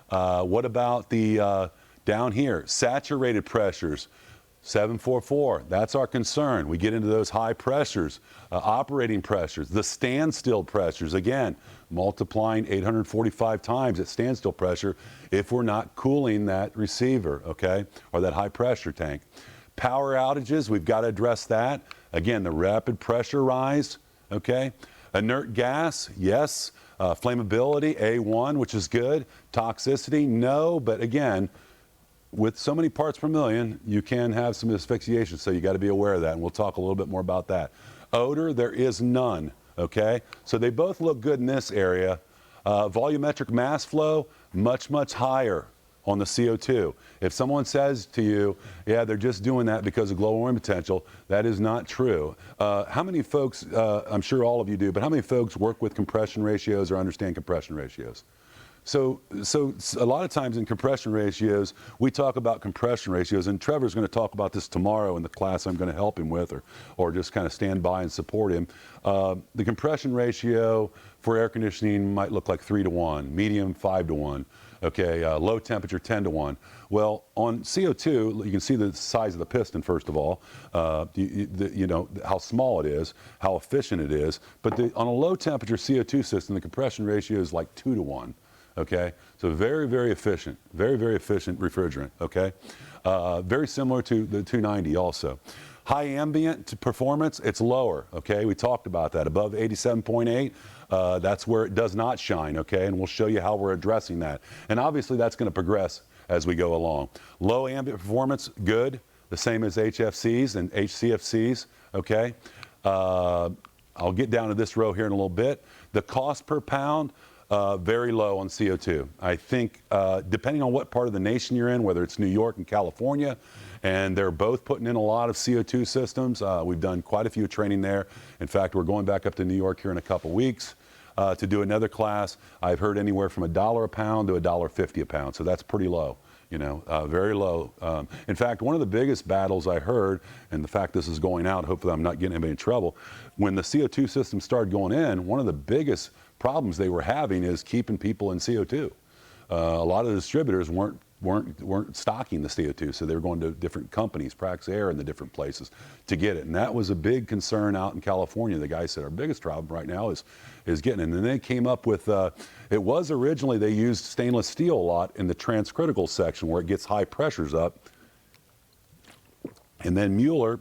What about the down here, saturated pressures? 744, that's our concern. We get into those high pressures, operating pressures, the standstill pressures. Again, multiplying 845 times at standstill pressure if we're not cooling that receiver, okay, or that high pressure tank. Power outages, we've got to address that. Again, the rapid pressure rise, okay? Inert gas, yes. Flammability, A1, which is good. Toxicity, no, but again, with so many parts per million, you can have some asphyxiation, so you got to be aware of that, and we'll talk a little bit more about that. Odor, there is none, okay? So they both look good in this area. Volumetric mass flow, much, much higher on the CO2. If someone says to you, yeah, they're just doing that because of global warming potential, that is not true. How many folks, I'm sure all of you do, but how many folks work with compression ratios or understand compression ratios? So a lot of times in compression ratios, we talk about compression ratios, and Trevor's going to talk about this tomorrow in the class I'm going to help him with, or just kind of stand by and support him. The compression ratio for air conditioning might look like 3 to 1, medium 5 to 1. Okay, low temperature 10 to 1. Well, on CO2, you can see the size of the piston, first of all, you know, how small it is, how efficient it is. But on a low temperature CO2 system, the compression ratio is like 2 to 1. Okay, so very, very efficient, very, very efficient refrigerant, okay? Very similar to the 290 also. High ambient performance, it's lower, okay? We talked about that, above 87.8, that's where it does not shine, okay? And we'll show you how we're addressing that. And obviously that's gonna progress as we go along. Low ambient performance, good, the same as HFCs and HCFCs, okay? I'll get down to this row here in a little bit. The cost per pound, very low on CO2. I think depending on what part of the nation you're in, whether it's New York and California, and they're both putting in a lot of CO2 systems. We've done quite a few training there. In fact, we're going back up to New York here in a couple weeks. to do another class, I've heard anywhere from $1 a pound to $1.50 a pound. So that's pretty low, you know, very low. In fact, one of the biggest battles I heard, and the fact this is going out, hopefully I'm not getting anybody in trouble, when the CO2 system started going in, one of the biggest problems they were having is keeping people in CO2. A lot of the distributors weren't stocking the CO2, so they were going to different companies, Prax Air and the different places to get it. And that was a big concern out in California. The guy said our biggest problem right now is getting it. And then they came up with, it was originally they used stainless steel a lot in the transcritical section where it gets high pressures up. And then Mueller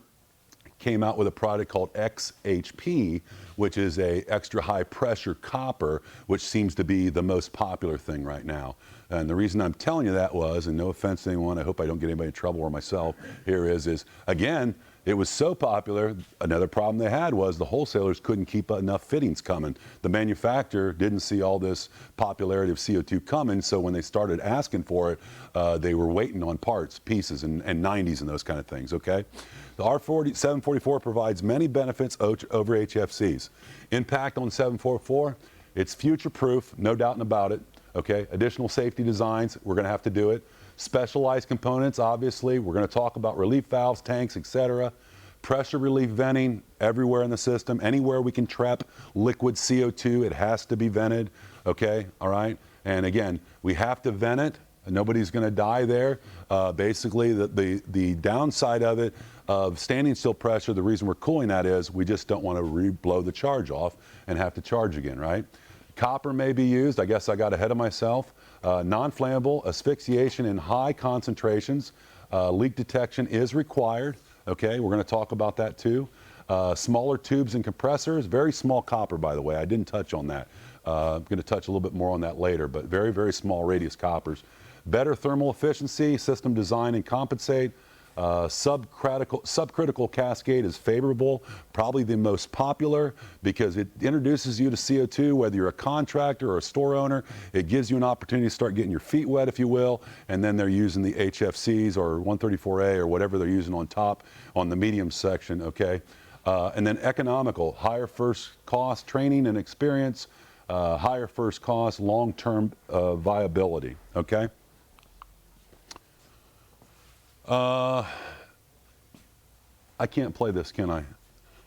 came out with a product called XHP, which is a extra high pressure copper, which seems to be the most popular thing right now. And the reason I'm telling you that was, and no offense to anyone, I hope I don't get anybody in trouble or myself here, is again, it was so popular, another problem they had was the wholesalers couldn't keep enough fittings coming. The manufacturer didn't see all this popularity of CO2 coming, so when they started asking for it, they were waiting on parts, pieces, and 90s and those kind of things, okay? The R744 provides many benefits over HFCs. Impact on 744, it's future-proof, no doubt about it, okay? Additional safety designs, we're gonna have to do it. Specialized components, obviously, we're going to talk about relief valves, tanks, etc. Pressure relief venting everywhere in the system. Anywhere we can trap liquid CO2, it has to be vented, okay, all right? And again, we have to vent it. Nobody's going to die there. Basically, the downside of it, of standing still pressure, the reason we're cooling that is we just don't want to blow the charge off and have to charge again, right? Copper may be used. I guess I got ahead of myself. Non-flammable, asphyxiation in high concentrations. Leak detection is required. Okay, we're going to talk about that too. Smaller tubes and compressors. Very small copper, by the way. I didn't touch on that. I'm going to touch a little bit more on that later, but very, very small radius coppers. Better thermal efficiency, system design and compensate. Subcritical cascade is favorable, probably the most popular because it introduces you to CO2, whether you're a contractor or a store owner. It gives you an opportunity to start getting your feet wet, if you will, and then they're using the HFCs or 134A or whatever they're using on top on the medium section, okay? And then economical, higher first cost training and experience, higher first cost, long-term viability, okay? I can't play this, can I?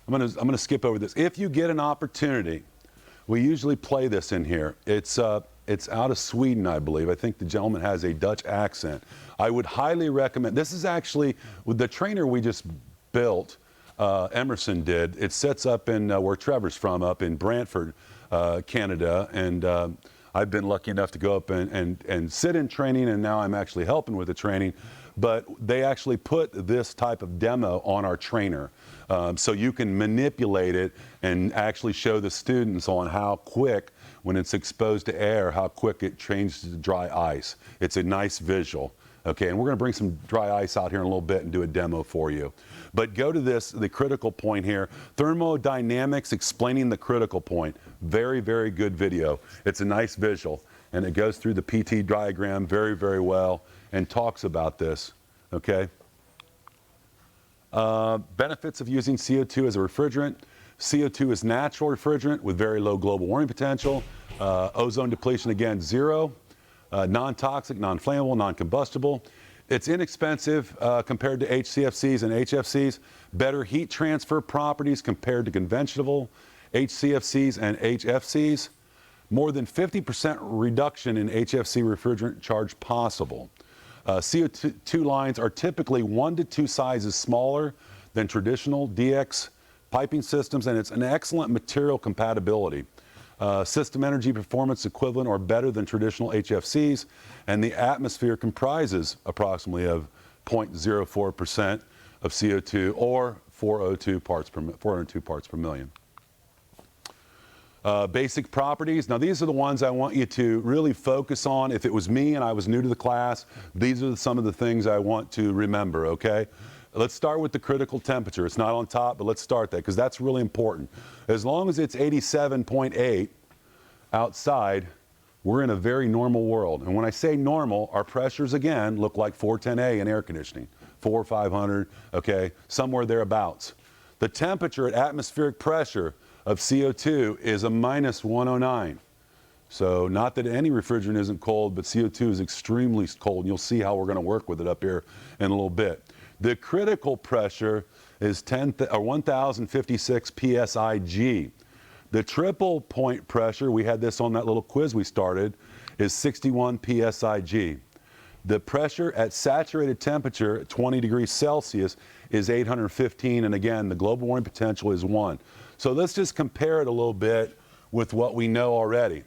I'm gonna skip over this. If you get an opportunity, we usually play this in here. It's out of Sweden, I believe. I think the gentleman has a Dutch accent. I would highly recommend. This is actually with the trainer we just built. Emerson did. It sets up in where Trevor's from, up in Brantford, Canada, and I've been lucky enough to go up and sit in training, and now I'm actually helping with the training. But they actually put this type of demo on our trainer. So you can manipulate it and actually show the students on how quick, when it's exposed to air, how quick it changes to dry ice. It's a nice visual. Okay, and we're going to bring some dry ice out here in a little bit and do a demo for you. But go to this, the critical point here, thermodynamics explaining the critical point. Very, very good video. It's a nice visual, and it goes through the PT diagram very, very well and talks about this, okay? Benefits of using CO2 as a refrigerant. CO2 is natural refrigerant with very low global warming potential. Ozone depletion, again, 0. Non-toxic, non-flammable, non-combustible. It's inexpensive compared to HCFCs and HFCs. Better heat transfer properties compared to conventional HCFCs and HFCs. More than 50% reduction in HFC refrigerant charge possible. CO2 lines are typically 1 to 2 sizes smaller than traditional DX piping systems, and it's an excellent material compatibility. System energy performance equivalent or better than traditional HFCs, and the atmosphere comprises approximately of 0.04% of CO2 or 402 parts per million. Basic properties. Now these are the ones I want you to really focus on. If it was me and I was new to the class, these are some of the things I want to remember, okay? Let's start with the critical temperature. It's not on top, but let's start that because that's really important. As long as it's 87.8 outside, we're in a very normal world. And when I say normal, our pressures again look like 410A in air conditioning, 400 or 500, okay, somewhere thereabouts. The temperature at atmospheric pressure of CO2 is a minus 109. So not that any refrigerant isn't cold, but CO2 is extremely cold. And you'll see how we're going to work with it up here in a little bit. The critical pressure is 1056 psig. The triple point pressure, we had this on that little quiz we started, is 61 psig. The pressure at saturated temperature at 20 degrees Celsius is 815, and again, the global warming potential is 1. So let's just compare it a little bit with what we know already,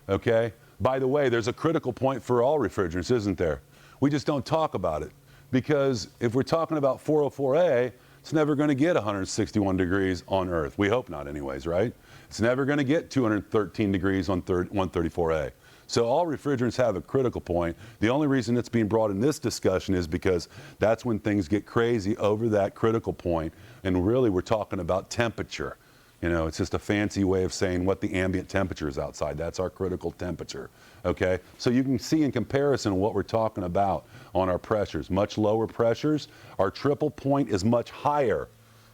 okay? By the way, there's a critical point for all refrigerants, isn't there? We just don't talk about it, because if we're talking about 404A, it's never going to get 161 degrees on Earth. We hope not anyways, right? It's never going to get 213 degrees on 134A. So all refrigerants have a critical point. The only reason it's being brought in this discussion is because that's when things get crazy over that critical point, and really we're talking about temperature. You know, it's just a fancy way of saying what the ambient temperature is outside. That's our critical temperature, okay? So you can see in comparison what we're talking about on our pressures. Much lower pressures, our triple point is much higher,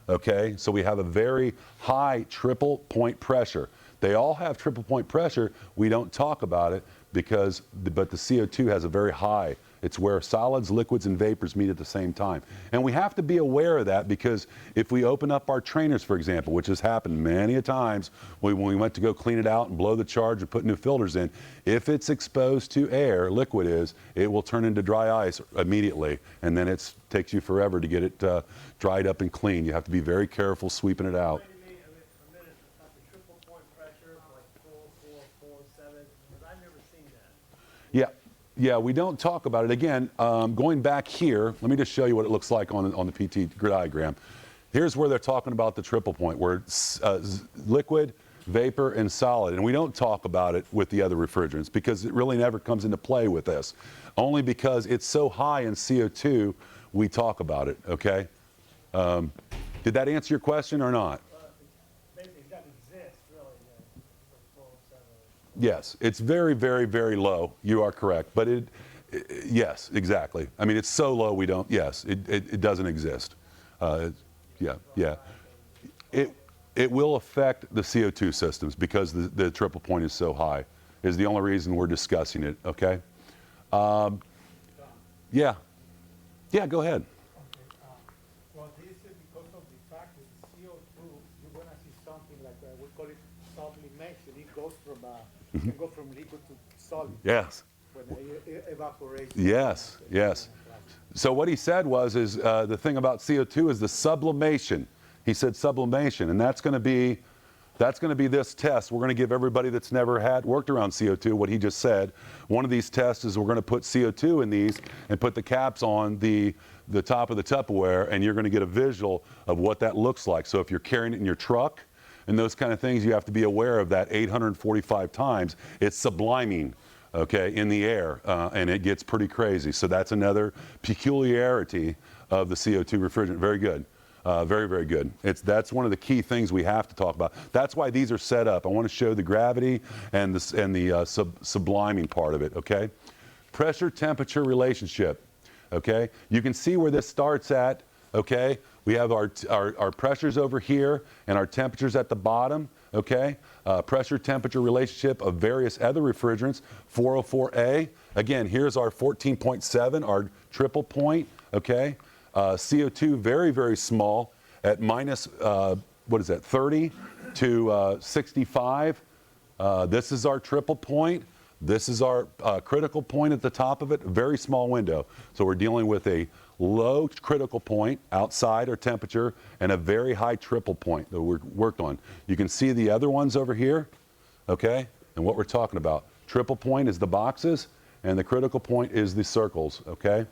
okay? So we have a very high triple point pressure. They all have triple point pressure. We don't talk about it because, but the CO2 has a very high. It's where solids, liquids, and vapors meet at the same time. And we have to be aware of that, because if we open up our trainers, for example, which has happened many a times, when we went to go clean it out and blow the charge and put new filters in, if it's exposed to air, liquid is, it will turn into dry ice immediately, and then it takes you forever to get it dried up and clean. You have to be very careful sweeping it out. Explain to me a minute about the triple point pressure, like 4,447, because I've never seen that. Yeah. Yeah, we don't talk about it. Again, going back here, let me just show you what it looks like on the PT grid diagram. Here's where they're talking about the triple point, where it's liquid, vapor, and solid. And we don't talk about it with the other refrigerants because it really never comes into play with this. Only because it's so high in CO2, we talk about it, okay? Did that answer your question or not? Basically, it doesn't exist, really, for 407. Yes, it's very, very, very low. You are correct. But yes, exactly. I mean, it's so low we don't, yes, it doesn't exist. Yeah. It will affect the CO2 systems because the triple point is so high, is the only reason we're discussing it, okay? Yeah, go ahead. Well, this is because of the fact that the CO2, you're going to see something like, we call it sublimation. It goes from, it can go from liquid to solid. Yes. When evaporation. Yes. So what he said was, the thing about CO2 is the sublimation. He said sublimation, and that's going to be this test. We're going to give everybody that's never worked around CO2 what he just said. One of these tests is we're going to put CO2 in these and put the caps on the top of the Tupperware, and you're going to get a visual of what that looks like. So if you're carrying it in your truck and those kind of things, you have to be aware of that 845 times. It's subliming, okay, in the air, and it gets pretty crazy. So that's another peculiarity of the CO2 refrigerant. Very good. Very, very good. That's one of the key things we have to talk about. That's why these are set up. I want to show the gravity and the subliming part of it, okay? Pressure temperature relationship, okay? You can see where this starts at, okay? We have our pressures over here and our temperatures at the bottom, okay? Pressure temperature relationship of various other refrigerants, 404A. Again, here's our 14.7, our triple point, okay? CO2 very, very small at minus, 30 to 65. This is our triple point. This is our critical point at the top of it, very small window. So we're dealing with a low critical point outside our temperature and a very high triple point that we're worked on. You can see the other ones over here, okay? And what we're talking about. Triple point is the boxes and the critical point is the circles, okay?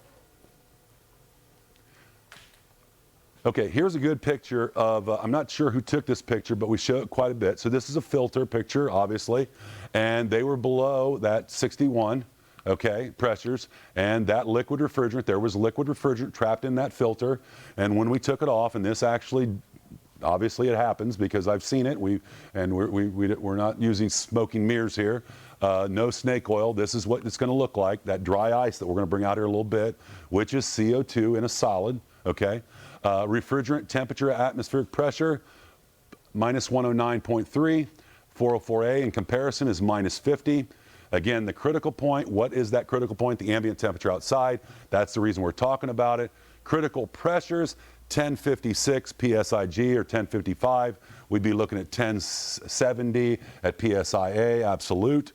Okay, here's a good picture of, I'm not sure who took this picture, but we show it quite a bit. So this is a filter picture, obviously, and they were below that 61, okay, pressures, and that liquid refrigerant, there was liquid refrigerant trapped in that filter, and when we took it off, and this actually, obviously it happens because I've seen it, we're not using smoking mirrors here, no snake oil, this is what it's going to look like, that dry ice that we're going to bring out here a little bit, which is CO2 in a solid, okay? Refrigerant temperature, atmospheric pressure, minus 109.3. 404A in comparison is minus 50. Again, the critical point, what is that critical point? The ambient temperature outside. That's the reason we're talking about it. Critical pressures, 1056 PSIG or 1055. We'd be looking at 1070 at PSIA, absolute.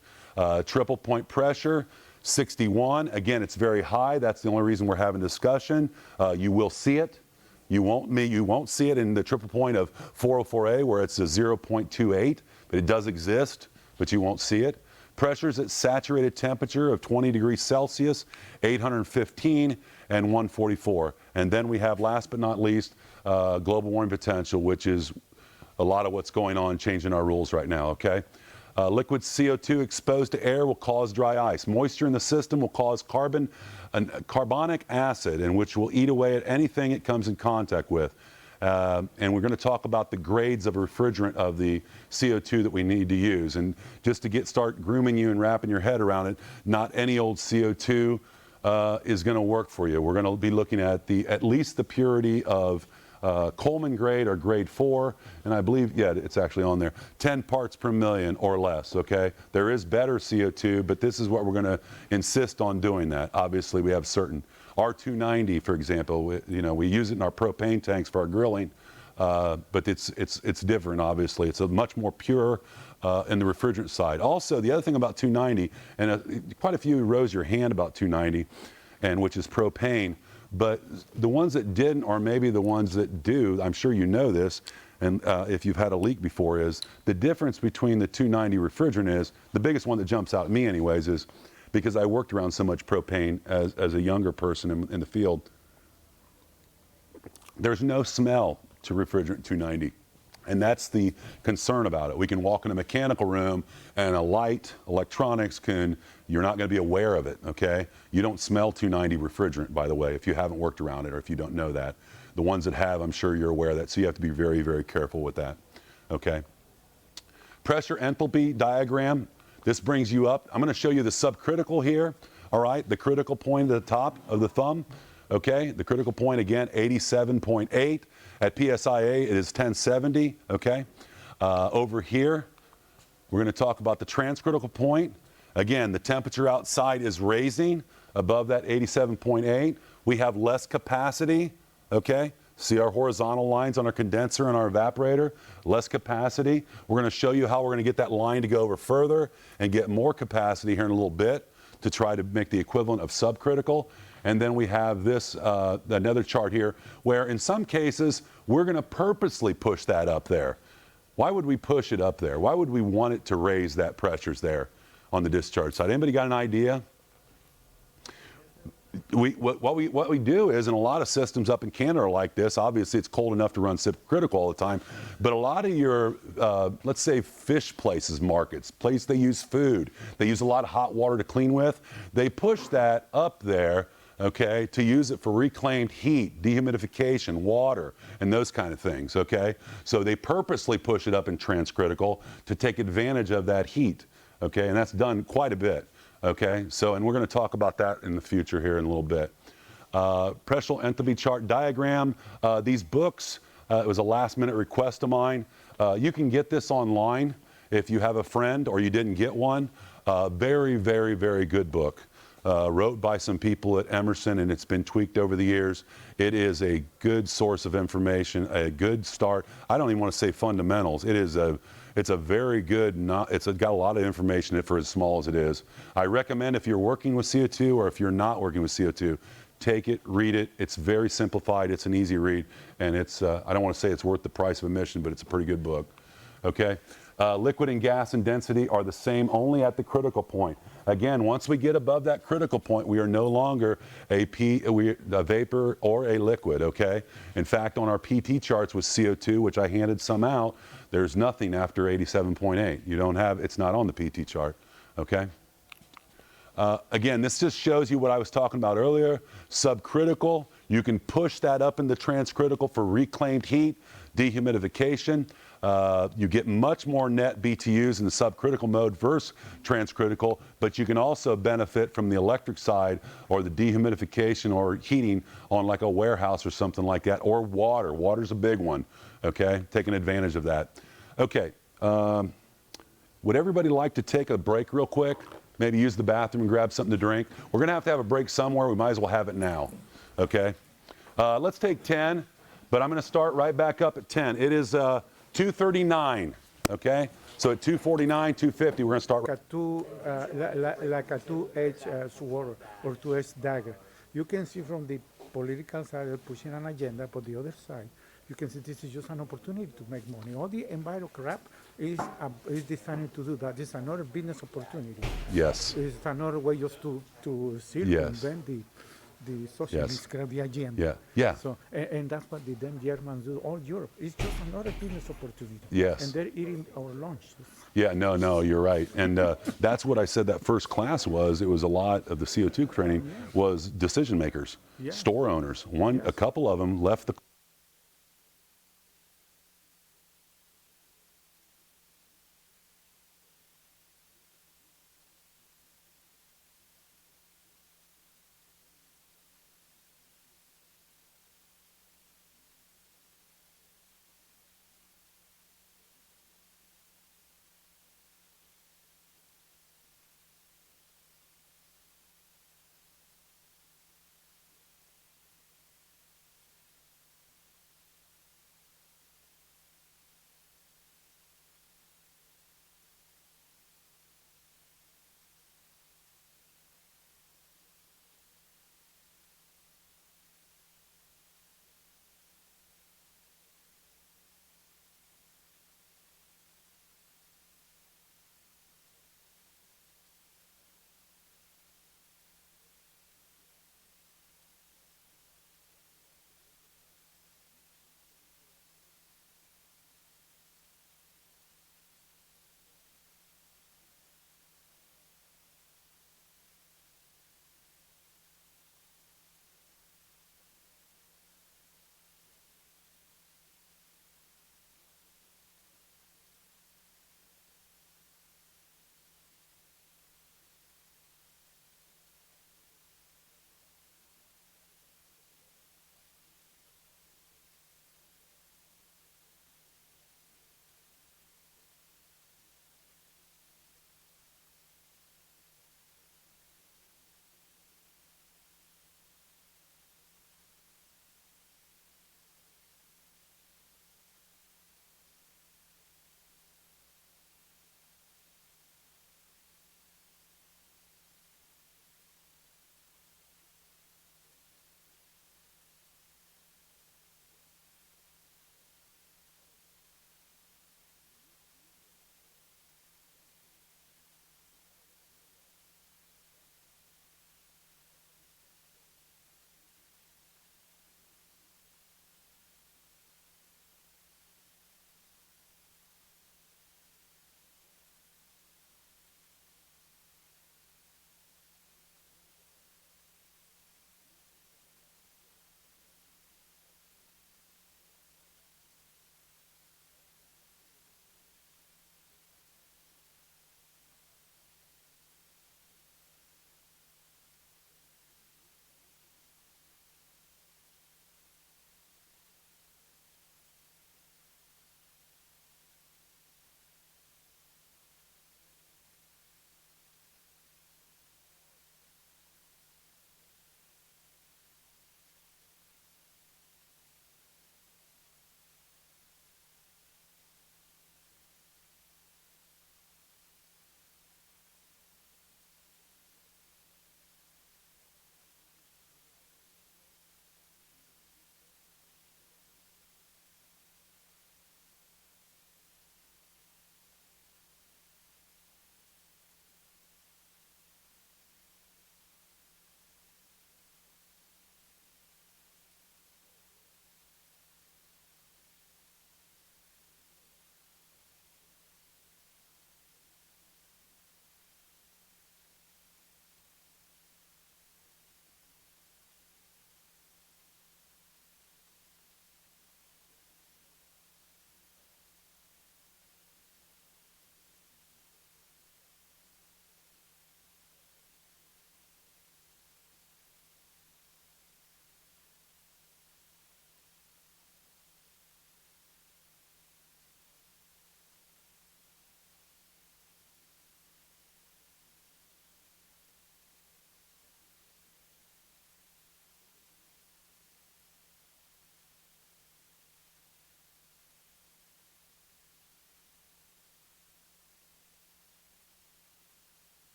Triple point pressure, 61. Again, it's very high. That's the only reason we're having discussion. You will see it. You won't see it in the triple point of 404A where it's a 0.28, but it does exist, but you won't see it. Pressures at saturated temperature of 20 degrees Celsius, 815 and 144. And then we have, last but not least, global warming potential, which is a lot of what's going on, changing our rules right now, okay? Liquid CO2 exposed to air will cause dry ice. Moisture in the system will cause carbonic acid, in which will eat away at anything it comes in contact with. And we're going to talk about the grades of refrigerant of the CO2 that we need to use. And just to start grooming you and wrapping your head around it, not any old CO2 is going to work for you. We're going to be looking at at least the purity of Coleman grade or grade 4, and I believe, yeah, it's actually on there, 10 parts per million or less, okay? There is better CO2, but this is what we're going to insist on doing that. Obviously, we have certain R290, for example, we use it in our propane tanks for our grilling, but it's different, obviously. It's a much more pure in the refrigerant side. Also, the other thing about 290, and quite a few rose your hand about 290, and which is propane, but the ones that didn't, or maybe the ones that do, I'm sure you know this, and if you've had a leak before, is the difference between the 290 refrigerant is, the biggest one that jumps out at me anyways, is because I worked around so much propane as a younger person in the field, there's no smell to refrigerant 290. And that's the concern about it. We can walk in a mechanical room and a light, electronics you're not going to be aware of it, okay? You don't smell 290 refrigerant, by the way, if you haven't worked around it or if you don't know that. The ones that have, I'm sure you're aware of that, so you have to be very, very careful with that, okay? Pressure enthalpy diagram. This brings you up. I'm going to show you the subcritical here, all right? The critical point at the top of the thumb, okay? The critical point, again, 87.8. At PSIA, it is 1070, okay? Over here, we're going to talk about the transcritical point. Again, the temperature outside is raising above that 87.8. We have less capacity, okay? See our horizontal lines on our condenser and our evaporator? Less capacity. We're going to show you how we're going to get that line to go over further and get more capacity here in a little bit to try to make the equivalent of subcritical. And then we have this, another chart here, where in some cases, we're going to purposely push that up there. Why would we push it up there? Why would we want it to raise that pressures there on the discharge side? Anybody got an idea? What we do is, in a lot of systems up in Canada are like this, obviously it's cold enough to run subcritical all the time, but a lot of your, let's say fish places, markets, places they use food, they use a lot of hot water to clean with, they push that up there, okay, to use it for reclaimed heat, dehumidification, water, and those kind of things, okay? So they purposely push it up in transcritical to take advantage of that heat, okay? And that's done quite a bit, okay? So, and we're going to talk about that in the future here in a little bit. Pressure enthalpy chart diagram. These books, it was a last-minute request of mine. You can get this online if you have a friend or you didn't get one. Very, very, very good book. Wrote by some people at Emerson, and it's been tweaked over the years. It is a good source of information, a good start. I don't even want to say fundamentals. It's a very good, it's got a lot of information in it for as small as it is. I recommend if you're working with CO2 or if you're not working with CO2, take it, read it. It's very simplified. It's an easy read, and it's, I don't want to say it's worth the price of admission, but it's a pretty good book, okay? Liquid and gas and density are the same only at the critical point. Again, once we get above that critical point, we are no longer a vapor or a liquid, okay? In fact, on our PT charts with CO2, which I handed some out, there's nothing after 87.8. You don't have, it's not on the PT chart, okay? Again, this just shows you what I was talking about earlier. Subcritical, you can push that up into transcritical for reclaimed heat, dehumidification. You get much more net BTUs in the subcritical mode versus transcritical, but you can also benefit from the electric side or the dehumidification or heating on like a warehouse or something like that, or water. Water's a big one, okay? Taking advantage of that. Okay. Would everybody like to take a break real quick? Maybe use the bathroom and grab something to drink? We're going to have a break somewhere. We might as well have it now. Okay? Let's take 10, but I'm going to start right back up at 10. It is 2:39. Okay? So at 2:49, 2:50, we're going to start. Like a two-edged sword or two-edged dagger. You can see from the political side they're pushing an agenda, but the other side, you can see this is just an opportunity to make money. All the enviro crap is designed to do that. It's another business opportunity. Yes. It's another way just to circumvent the socialist crap, the agenda. Yeah. Yeah. So, and that's what the damn Germans do, all Europe. It's just another business opportunity. Yes. And they're eating our lunch. Yeah, no, you're right. And that's what I said that first class was. It was a lot of the CO2 training was decision makers, store owners. A couple of them left the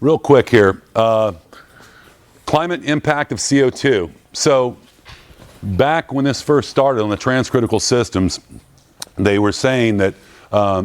real quick here. Climate impact of CO2. So back when this first started on the transcritical systems, they were saying that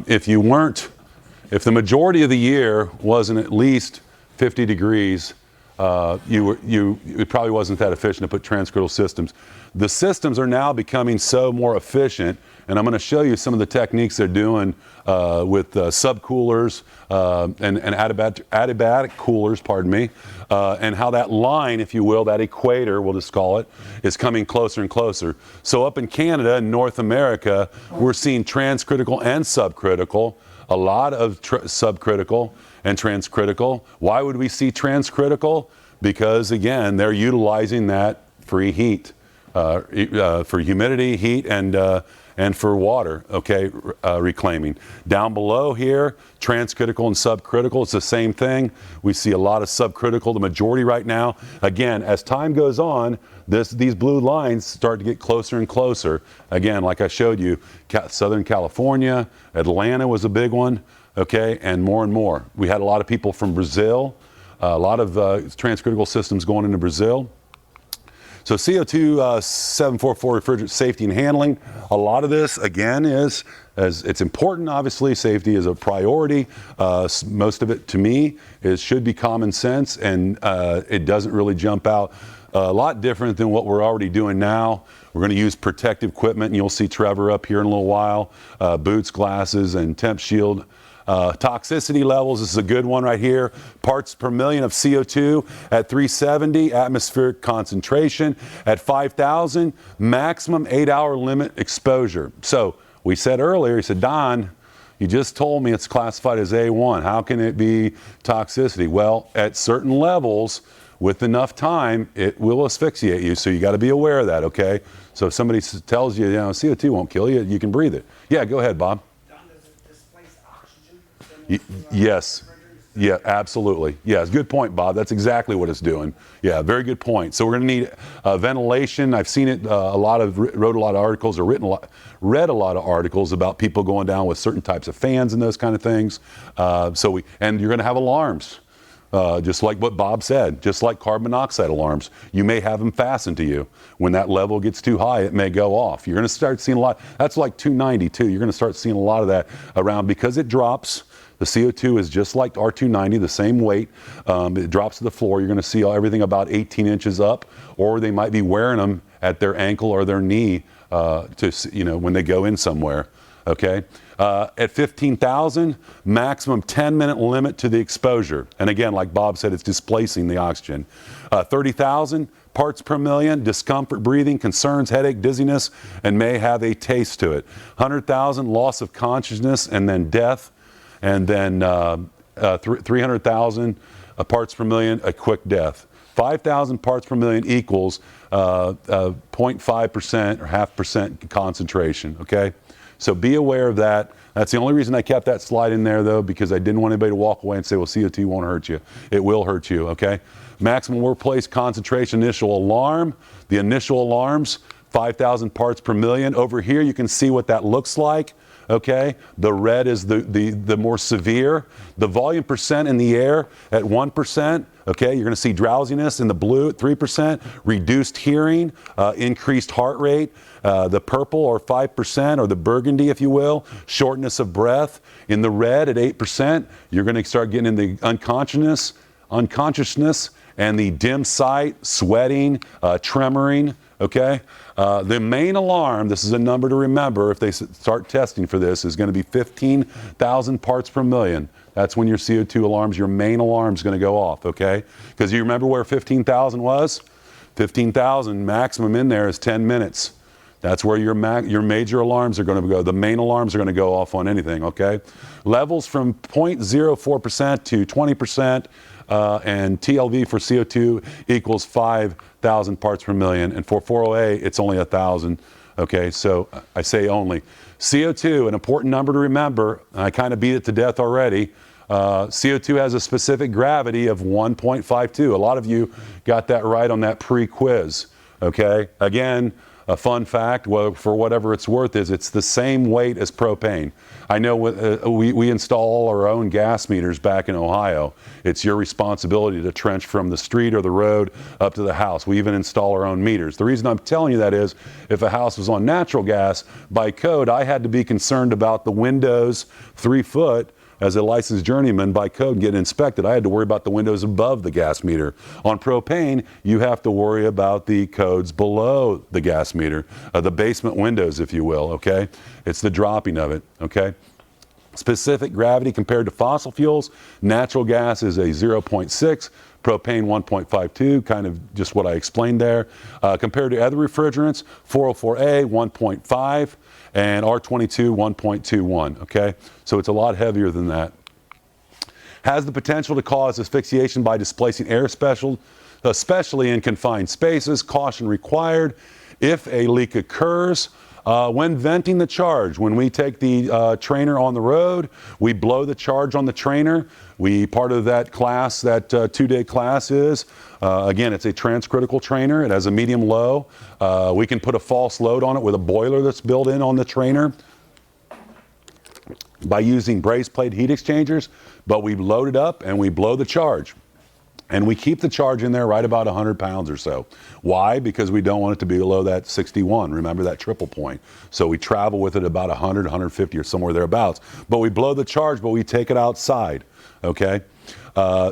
if the majority of the year wasn't at least 50 degrees, it probably wasn't that efficient to put transcritical systems. The systems are now becoming so more efficient, and I'm going to show you some of the techniques they're doing with subcoolers and adiabatic coolers, pardon me, and how that line, if you will, that equator, we'll just call it, is coming closer and closer. So up in Canada and North America, we're seeing transcritical and subcritical, a lot of subcritical and transcritical. Why would we see transcritical? Because again, they're utilizing that free heat for humidity, heat, and for water, okay, reclaiming. Down below here, transcritical and subcritical, it's the same thing. We see a lot of subcritical, the majority right now. Again, as time goes on, these blue lines start to get closer and closer. Again, like I showed you, Southern California, Atlanta was a big one, okay, and more. We had a lot of people from Brazil, a lot of transcritical systems going into Brazil. So CO2 744 refrigerant safety and handling, a lot of this again it's important, obviously safety is a priority. Most of it to me should be common sense, and it doesn't really jump out. A lot different than what we're already doing now. We're going to use protective equipment, and you'll see Trevor up here in a little while, boots, glasses, and temp shield. Toxicity levels, this is a good one right here. Parts per million of CO2 at 370, atmospheric concentration at 5,000, maximum 8-hour limit exposure. So we said earlier, he said, Don, you just told me it's classified as A1. How can it be toxicity? Well, at certain levels, with enough time, it will asphyxiate you. So you got to be aware of that, okay? So if somebody tells you, CO2 won't kill you, you can breathe it. Yeah, go ahead, Bob. Yes. Yeah, absolutely. Yes, good point, Bob. That's exactly what it's doing. Yeah, very good point. So we're going to need ventilation. I've seen it wrote a lot of articles or read a lot of articles about people going down with certain types of fans and those kind of things. And you're going to have alarms. Just like what Bob said, just like carbon monoxide alarms. You may have them fastened to you. When that level gets too high, it may go off. You're going to start seeing a lot. That's like 290 too. You're going to start seeing a lot of that around because it drops. The CO2 is just like R290, the same weight. It drops to the floor. You're going to see everything about 18 inches up, or they might be wearing them at their ankle or their knee when they go in somewhere. Okay. At 15,000, maximum 10-minute limit to the exposure. And again, like Bob said, it's displacing the oxygen. 30,000 parts per million, discomfort breathing, concerns, headache, dizziness, and may have a taste to it. 100,000, loss of consciousness, and then death. And then 300,000 parts per million, a quick death. 5,000 parts per million equals 0.5% or 0.5% concentration, okay? So be aware of that. That's the only reason I kept that slide in there, though, because I didn't want anybody to walk away and say, well, CO2 won't hurt you. It will hurt you, okay? Maximum workplace concentration initial alarm. The initial alarms, 5,000 parts per million. Over here, you can see what that looks like. Okay, the red is the more severe. The volume percent in the air at 1%. Okay, you're going to see drowsiness in the blue at 3%, reduced hearing, increased heart rate. The purple or 5%, or the burgundy, if you will, shortness of breath. In the red at 8%, you're going to start getting in the unconsciousness, and the dim sight, sweating, tremoring. Okay, the main alarm, this is a number to remember if they start testing for this, is going to be 15,000 parts per million. That's when your CO2 alarms, your main alarm is going to go off, okay? Because you remember where 15,000 was? 15,000 maximum in there is 10 minutes. That's where your major alarms are going to go. The main alarms are going to go off on anything, okay? Levels from 0.04% to 20%, and TLV for CO2 equals 5,000 parts per million. And for 408, it's only 1,000. Okay, so I say only. CO2, an important number to remember, and I kind of beat it to death already. CO2 has a specific gravity of 1.52. A lot of you got that right on that pre-quiz. Okay, again, A fun fact, well, for whatever it's worth, is it's the same weight as propane. I know we install our own gas meters back in Ohio. It's your responsibility to trench from the street or the road up to the house. We even install our own meters. The reason I'm telling you that is if a house was on natural gas, by code, I had to be concerned about the windows 3 foot. As a licensed journeyman, by code, getting inspected, I had to worry about the windows above the gas meter. On propane, you have to worry about the codes below the gas meter, the basement windows, if you will, okay? It's the dropping of it, okay? Specific gravity compared to fossil fuels, natural gas is a 0.6, propane 1.52, kind of just what I explained there. Compared to other refrigerants, 404A 1.5, and R22 1.21, okay? So it's a lot heavier than that. Has the potential to cause asphyxiation by displacing air, especially in confined spaces. Caution required if a leak occurs. When venting the charge, when we take the trainer on the road, we blow the charge on the trainer. Part of that class, that 2-day class is, again, it's a transcritical trainer. It has a medium low. We can put a false load on it with a boiler that's built in on the trainer by using braze plate heat exchangers, but we load it up and we blow the charge. And we keep the charge in there right about 100 pounds or so. Why? Because we don't want it to be below that 61. Remember that triple point. So we travel with it about 100, 150 or somewhere thereabouts. But we blow the charge, but we take it outside, okay?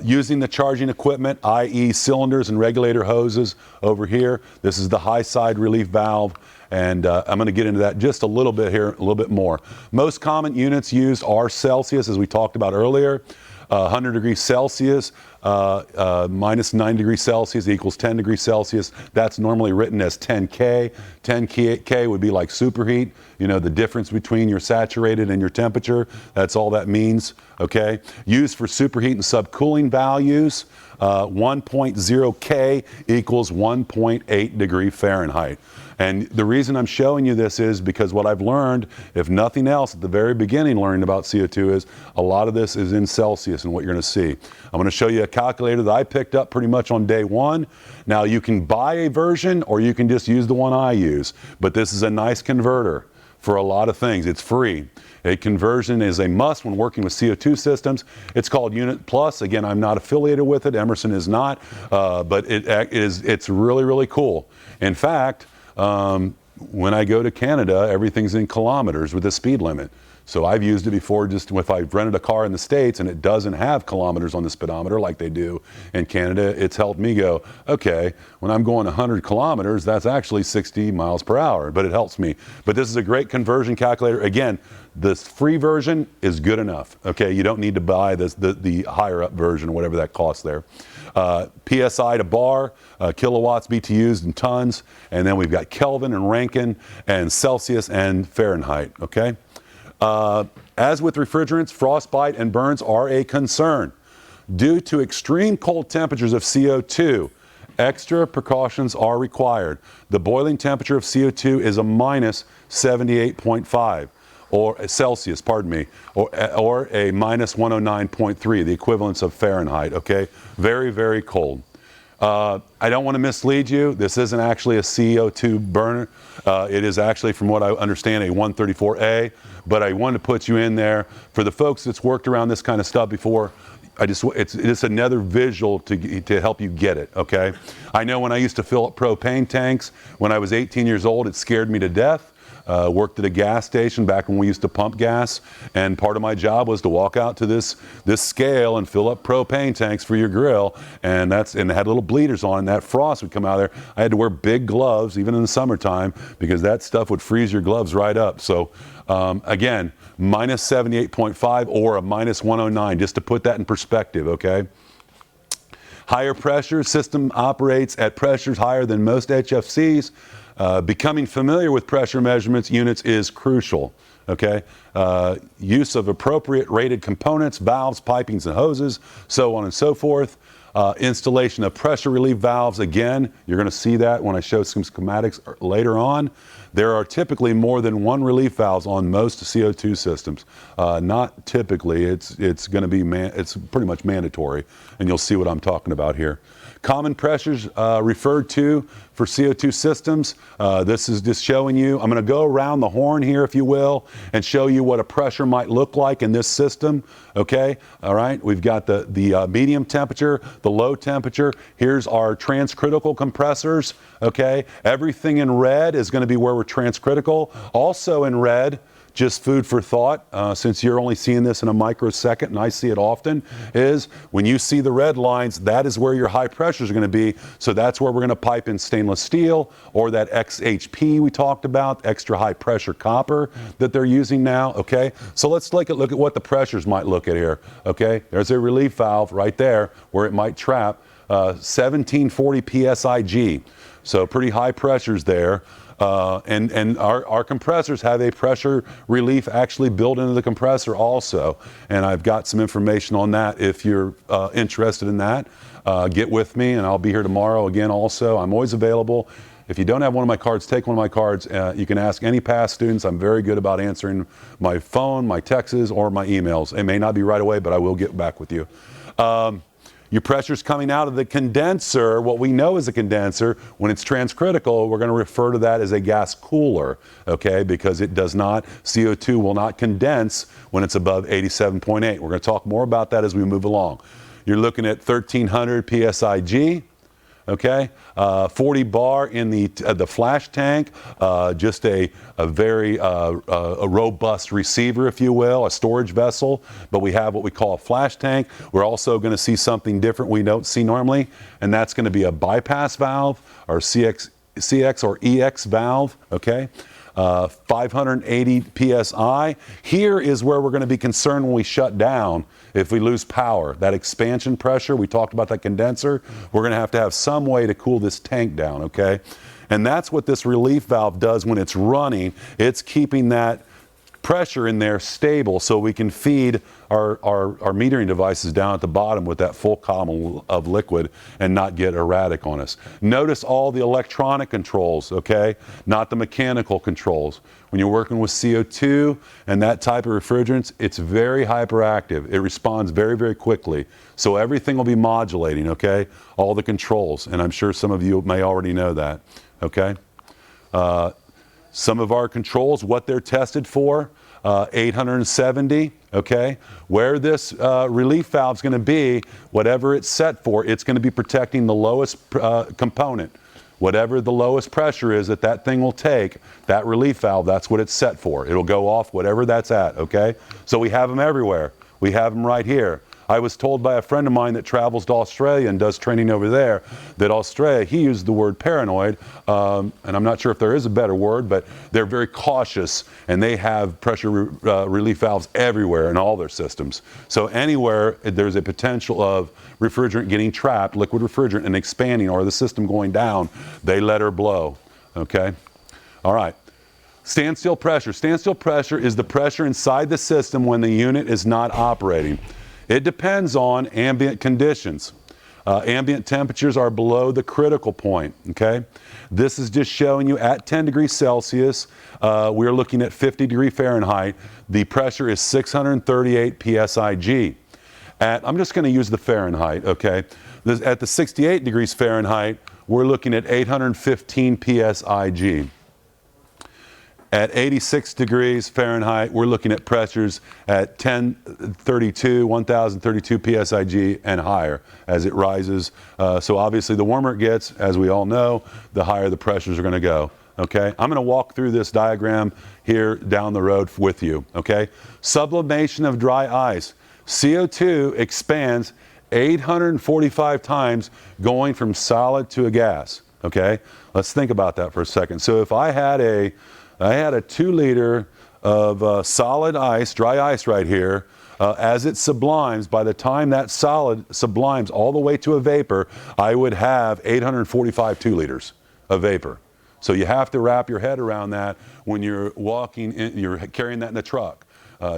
Using the charging equipment, i.e. cylinders and regulator hoses over here. This is the high side relief valve. And I'm going to get into that just a little bit here, a little bit more. Most common units used are Celsius, as we talked about earlier. 100 degrees Celsius minus 9 degrees Celsius equals 10 degrees Celsius. That's normally written as 10K. 10K would be like superheat. You know, the difference between your saturated and your temperature. That's all that means, okay? Used for superheat and subcooling values. 1.0K equals 1.8 degree Fahrenheit. And the reason I'm showing you this is because what I've learned, if nothing else, at the very beginning learning about CO2 is a lot of this is in Celsius and what you're going to see. I'm going to show you a calculator that I picked up pretty much on day one. Now you can buy a version or you can just use the one I use, but this is a nice converter for a lot of things. It's free. A conversion is a must when working with CO2 systems. It's called Unit Plus. Again, I'm not affiliated with it. Emerson is not, but it's really, really cool. In fact, when I go to Canada, everything's in kilometers with the speed limit. So I've used it before just if I've rented a car in the States and it doesn't have kilometers on the speedometer like they do in Canada, it's helped me go, okay, when I'm going 100 kilometers, that's actually 60 miles per hour, but it helps me. But this is a great conversion calculator. Again, this free version is good enough, okay? You don't need to buy the higher up version or whatever that costs there. PSI to bar, kilowatts, BTUs, and tons, and then we've got Kelvin and Rankine and Celsius and Fahrenheit, okay? As with refrigerants, frostbite and burns are a concern. Due to extreme cold temperatures of CO2, extra precautions are required. The boiling temperature of CO2 is a minus 78.5. Or Celsius, pardon me, or a minus 109.3, the equivalence of Fahrenheit, okay? Very, very cold. I don't want to mislead you. This isn't actually a CO2 burner. It is actually, from what I understand, a 134A, but I wanted to put you in there. For the folks that's worked around this kind of stuff before, it's another visual to help you get it, okay? I know when I used to fill up propane tanks, when I was 18 years old, it scared me to death. Worked at a gas station back when we used to pump gas, and part of my job was to walk out to this scale and fill up propane tanks for your grill, and it had little bleeders on it, and that frost would come out of there. I had to wear big gloves, even in the summertime, because that stuff would freeze your gloves right up. So again, minus 78.5 or a minus 109, just to put that in perspective, okay? Higher pressure system operates at pressures higher than most HFCs. Becoming familiar with pressure measurements units is crucial, okay? Use of appropriate rated components, valves, pipings, and hoses, so on and so forth. Installation of pressure relief valves, again, you're going to see that when I show some schematics later on. There are typically more than one relief valves on most CO2 systems. Not typically, it's going to be, it's pretty much mandatory, and you'll see what I'm talking about here. Common pressures referred to for CO2 systems. This is just showing you, I'm going to go around the horn here, if you will, and show you what a pressure might look like in this system. Okay, all right, we've got the medium temperature, the low temperature. Here's our transcritical compressors. Okay, everything in red is going to be where we're transcritical. Also in red, just food for thought, since you're only seeing this in a microsecond and I see it often, is when you see the red lines, that is where your high pressures are going to be. So that's where we're going to pipe in stainless steel or that XHP we talked about, extra high pressure copper that they're using now. Okay, so let's look at what the pressures might look at here. Okay, there's a relief valve right there where it might trap 1740 PSIG. So pretty high pressures there. And our compressors have a pressure relief actually built into the compressor also. And I've got some information on that if you're interested in that. Get with me and I'll be here tomorrow again also. I'm always available. If you don't have one of my cards, take one of my cards. You can ask any past students. I'm very good about answering my phone, my texts, or my emails. It may not be right away, but I will get back with you. Your pressure's coming out of the condenser. What we know is a condenser. When it's transcritical, we're going to refer to that as a gas cooler, okay? Because it does not, CO2 will not condense when it's above 87.8. We're going to talk more about that as we move along. You're looking at 1300 PSIG. Okay, 40 bar in the flash tank, just a very a robust receiver, if you will, a storage vessel. But we have what we call a flash tank. We're also going to see something different we don't see normally, and that's going to be a bypass valve, or CX or EX valve. Okay. 580 PSI. Here is where we're going to be concerned when we shut down if we lose power. That expansion pressure, we talked about that condenser, we're going to have some way to cool this tank down, okay? And that's what this relief valve does when it's running. It's keeping that pressure in there stable so we can feed our metering devices down at the bottom with that full column of liquid and not get erratic on us. Notice all the electronic controls, okay? Not the mechanical controls. When you're working with CO2 and that type of refrigerants, it's very hyperactive. It responds very, very quickly. So everything will be modulating, okay? All the controls, and I'm sure some of you may already know that, okay? Some of our controls, what they're tested for, 870, okay? Where this relief valve is going to be, whatever it's set for, it's going to be protecting the lowest component. Whatever the lowest pressure is that thing will take, that relief valve, that's what it's set for. It'll go off whatever that's at, okay? So we have them everywhere. We have them right here. I was told by a friend of mine that travels to Australia and does training over there that Australia, he used the word paranoid, and I'm not sure if there is a better word, but they're very cautious and they have pressure relief valves everywhere in all their systems. So anywhere there's a potential of refrigerant getting trapped, liquid refrigerant, and expanding or the system going down, they let her blow, okay? All right. Standstill pressure. Standstill pressure is the pressure inside the system when the unit is not operating. It depends on ambient conditions. Ambient temperatures are below the critical point, okay? This is just showing you at 10 degrees Celsius, we're looking at 50 degree Fahrenheit. The pressure is 638 PSIG. I'm just going to use the Fahrenheit, okay? At the 68 degrees Fahrenheit, we're looking at 815 PSIG. At 86 degrees Fahrenheit, we're looking at pressures at 1032 PSIG and higher as it rises. So obviously the warmer it gets, as we all know, the higher the pressures are going to go. Okay, I'm going to walk through this diagram here down the road with you. Okay, sublimation of dry ice. CO2 expands 845 times going from solid to a gas. Okay, let's think about that for a second. So if I had a 2 liter of solid ice, dry ice right here, as it sublimes, by the time that solid sublimes all the way to a vapor, I would have 845 2 liters of vapor. So you have to wrap your head around that when you're walking, you're carrying that in the truck.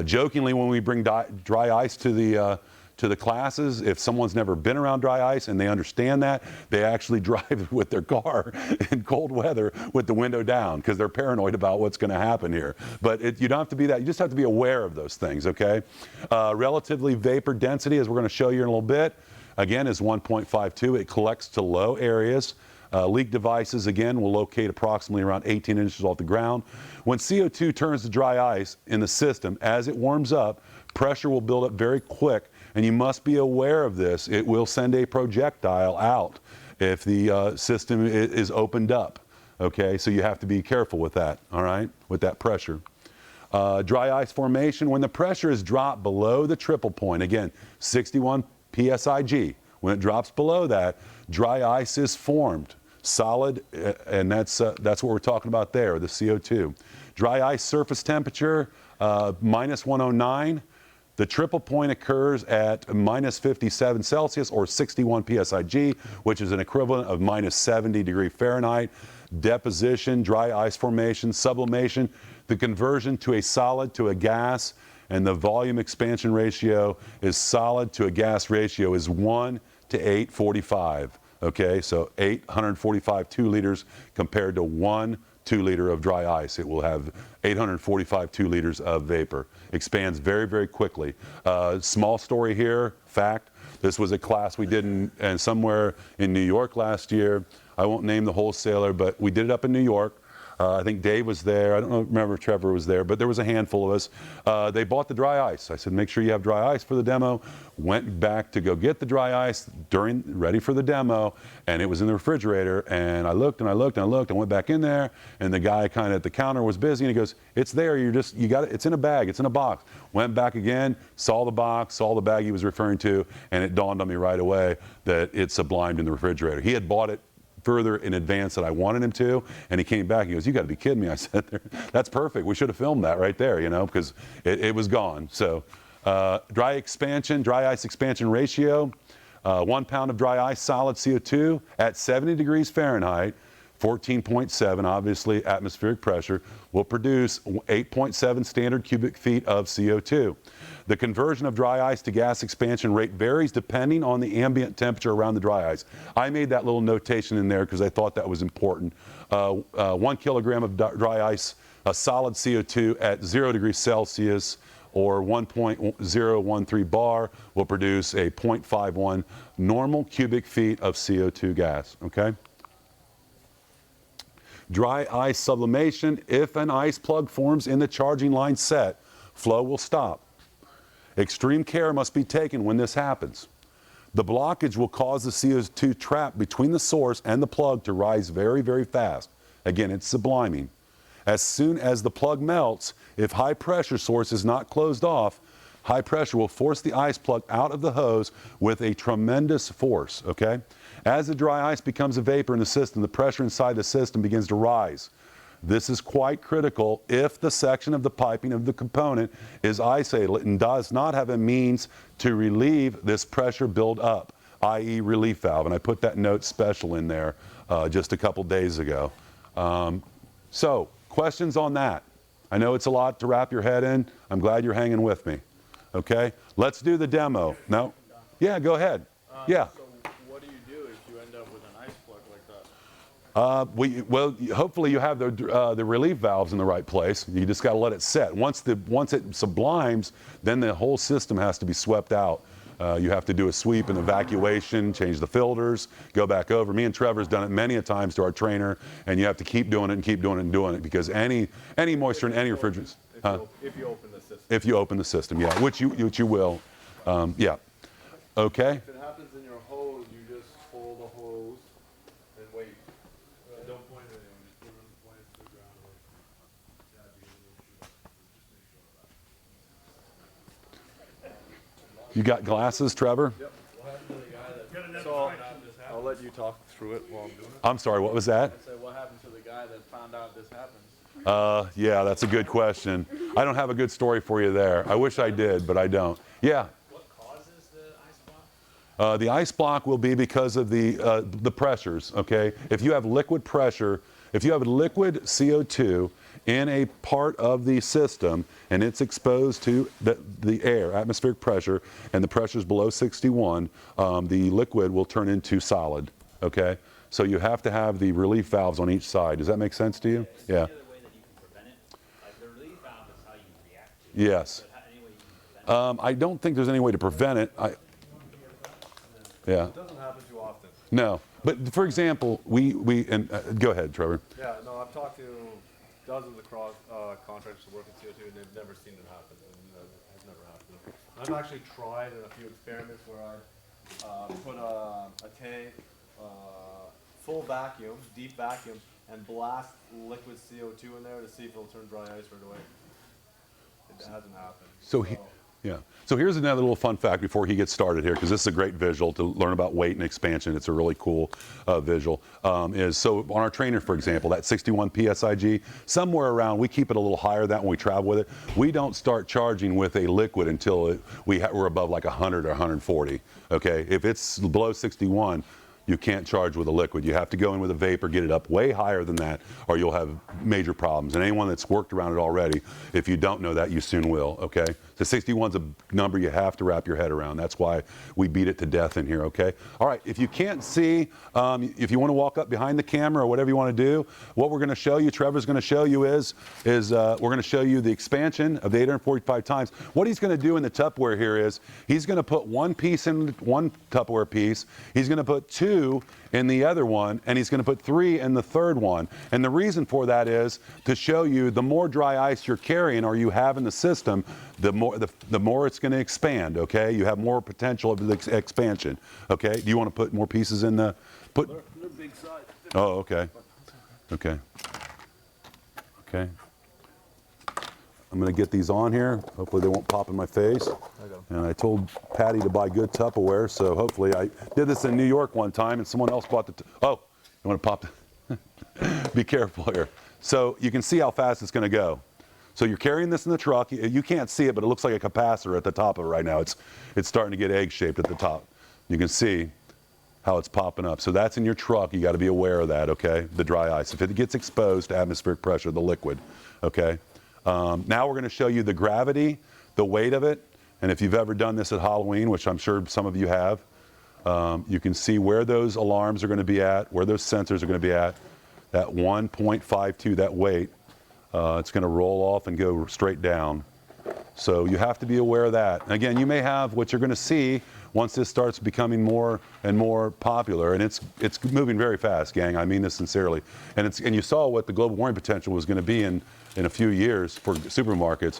Jokingly, when we bring dry ice to the classes, if someone's never been around dry ice and they understand that, they actually drive with their car in cold weather with the window down because they're paranoid about what's going to happen here. But you don't have to be that. You just have to be aware of those things, okay? Relatively vapor density, as we're going to show you in a little bit. again, is 1.52. It collects to low areas. Leak devices, again, will locate approximately around 18 inches off the ground. When CO2 turns to dry ice in the system, as it warms up, pressure will build up very quick, and you must be aware of this. It will send a projectile out if the system is opened up. Okay, so you have to be careful with that, all right, with that pressure. Dry ice formation, when the pressure is dropped below the triple point, again, 61 psig, when it drops below that, dry ice is formed, solid, and that's what we're talking about there, the CO2. Dry ice surface temperature, minus 109. The triple point occurs at minus 57 Celsius or 61 psig, which is an equivalent of minus 70 degree Fahrenheit. Deposition, dry ice formation, sublimation, the conversion to a solid to a gas, and the volume expansion ratio is solid to a gas ratio is 1 to 845. Okay, so 845 2 liters compared to 1 2 liter of dry ice. It will have 845 2 liters of vapor. Expands very, very quickly. Small story here, fact. This was a class we did in somewhere in New York last year. I won't name the wholesaler, but we did it up in New York. I think Dave was there. I don't remember if Trevor was there, but there was a handful of us. They bought the dry ice. I said, make sure you have dry ice for the demo. Went back to go get the dry ice ready for the demo, and it was in the refrigerator. And I looked and I looked and I looked. I went back in there, and the guy kind of at the counter was busy, and he goes, "It's there. You got it. It's in a bag. It's in a box." Went back again, saw the box, saw the bag he was referring to, and it dawned on me right away that it sublimed in the refrigerator. He had bought it further in advance that I wanted him to, and he came back, he goes, "You got to be kidding me." I said, "That's perfect. We should have filmed that right there, you know, because it was gone." So dry ice expansion ratio, 1 pound of dry ice solid CO2 at 70 degrees Fahrenheit, 14.7 obviously atmospheric pressure, will produce 8.7 standard cubic feet of CO2. The conversion of dry ice to gas expansion rate varies depending on the ambient temperature around the dry ice. I made that little notation in there because I thought that was important. 1 kilogram of dry ice, a solid CO2 at 0 degrees Celsius or 1.013 bar will produce a 0.51 normal cubic feet of CO2 gas, okay? Dry ice sublimation, if an ice plug forms in the charging line set, flow will stop. Extreme care must be taken when this happens. The blockage will cause the CO2 trap between the source and the plug to rise very, very fast. Again, it's subliming. As soon as the plug melts, if high pressure source is not closed off, high pressure will force the ice plug out of the hose with a tremendous force, okay? As the dry ice becomes a vapor in the system, the pressure inside the system begins to rise. This is quite critical if the section of the piping of the component is isolated and does not have a means to relieve this pressure build up, i.e. relief valve. And I put that note special in there just a couple days ago. So, questions on that? I know it's a lot to wrap your head in. I'm glad you're hanging with me. Okay, let's do the demo. No? Yeah, go ahead. Yeah. So what do you do if you end up with an ice plug like that? Well, hopefully you have the relief valves in the right place. You just got to let it set. Once it sublimes, then the whole system has to be swept out. You have to do a sweep and evacuation, change the filters, go back over. Me and Trevor's done it many a times to our trainer, and you have to keep doing it and keep doing it and doing it because any moisture in any refrigerants. If you open the system. If you open the system, yeah, which you will, yeah. Okay. If it happens in your hose, you just hold the hose and wait. Don't point it anywhere, just put it point it to the ground. Like, yeah, be a little just make sure of that. You got glasses, Trevor? Yep. What happened to the guy that? Got enough So directions. I'll let you talk through it while I'm doing it. I'm sorry, what was that? I said, what happened to the guy that found out this happens? Yeah, that's a good question. I don't have a good story for you there. I wish I did, but I don't. Yeah. What causes the ice block? The ice block will be because of the pressures, okay? If you have liquid pressure, if you have liquid CO2 in a part of the system and it's exposed to the air, atmospheric pressure, and the pressure is below 61, the liquid will turn into solid, okay? So you have to have the relief valves on each side. Does that make sense to you? Yeah. Yes. I don't think there's any way to prevent it. Yeah. It doesn't happen too often. No. But for example, go ahead, Trevor. Yeah, no, I've talked to dozens of contractors who work in CO2, and they've never seen it happen. And it has never happened. I've actually tried in a few experiments where I put a tank, full vacuum, deep vacuum, and blast liquid CO2 in there to see if it'll turn dry ice right away. It hasn't happened. So here's another little fun fact before he gets started here, because this is a great visual to learn about weight and expansion. It's a really cool visual. So on our trainer, for example, that 61 PSIG, somewhere around, we keep it a little higher than that when we travel with it. We don't start charging with a liquid until we're above like 100 or 140. Okay, if it's below 61, you can't charge with a liquid. You have to go in with a vapor, get it up way higher than that, or you'll have major problems. And anyone that's worked around it already, if you don't know that, you soon will, okay? So 61's a number you have to wrap your head around. That's why we beat it to death in here, okay? All right, if you can't see, if you want to walk up behind the camera or whatever you want to do, what we're going to show you, Trevor's going to show you is we're going to show you the expansion of the 845 times. What he's going to do in the Tupperware here is he's going to put one piece in one Tupperware piece, he's going to put two in the other one, and he's going to put 3 in the third one. And the reason for that is to show you the more dry ice you're carrying or you have in the system, the more it's going to expand, okay? You have more potential of the expansion, okay? Do you want to put more pieces in the... They're big size. Oh, okay. Okay. Okay. I'm going to get these on here. Hopefully they won't pop in my face. And I told Patty to buy good Tupperware, so hopefully I did this in New York one time and someone else bought oh, you want to pop Be careful here. So you can see how fast it's going to go. So you're carrying this in the truck. You can't see it, but it looks like a capacitor at the top of it right now. It's starting to get egg-shaped at the top. You can see how it's popping up. So that's in your truck. You got to be aware of that, okay? The dry ice. If it gets exposed to atmospheric pressure, the liquid, okay? Now we're going to show you the gravity, the weight of it, and if you've ever done this at Halloween, which I'm sure some of you have, you can see where those alarms are going to be at, where those sensors are going to be at, that 1.52, that weight. It's going to roll off and go straight down. So you have to be aware of that. And again, you may have what you're going to see once this starts becoming more and more popular, and it's moving very fast, gang. I mean this sincerely. And you saw what the global warming potential was going to be in a few years for supermarkets.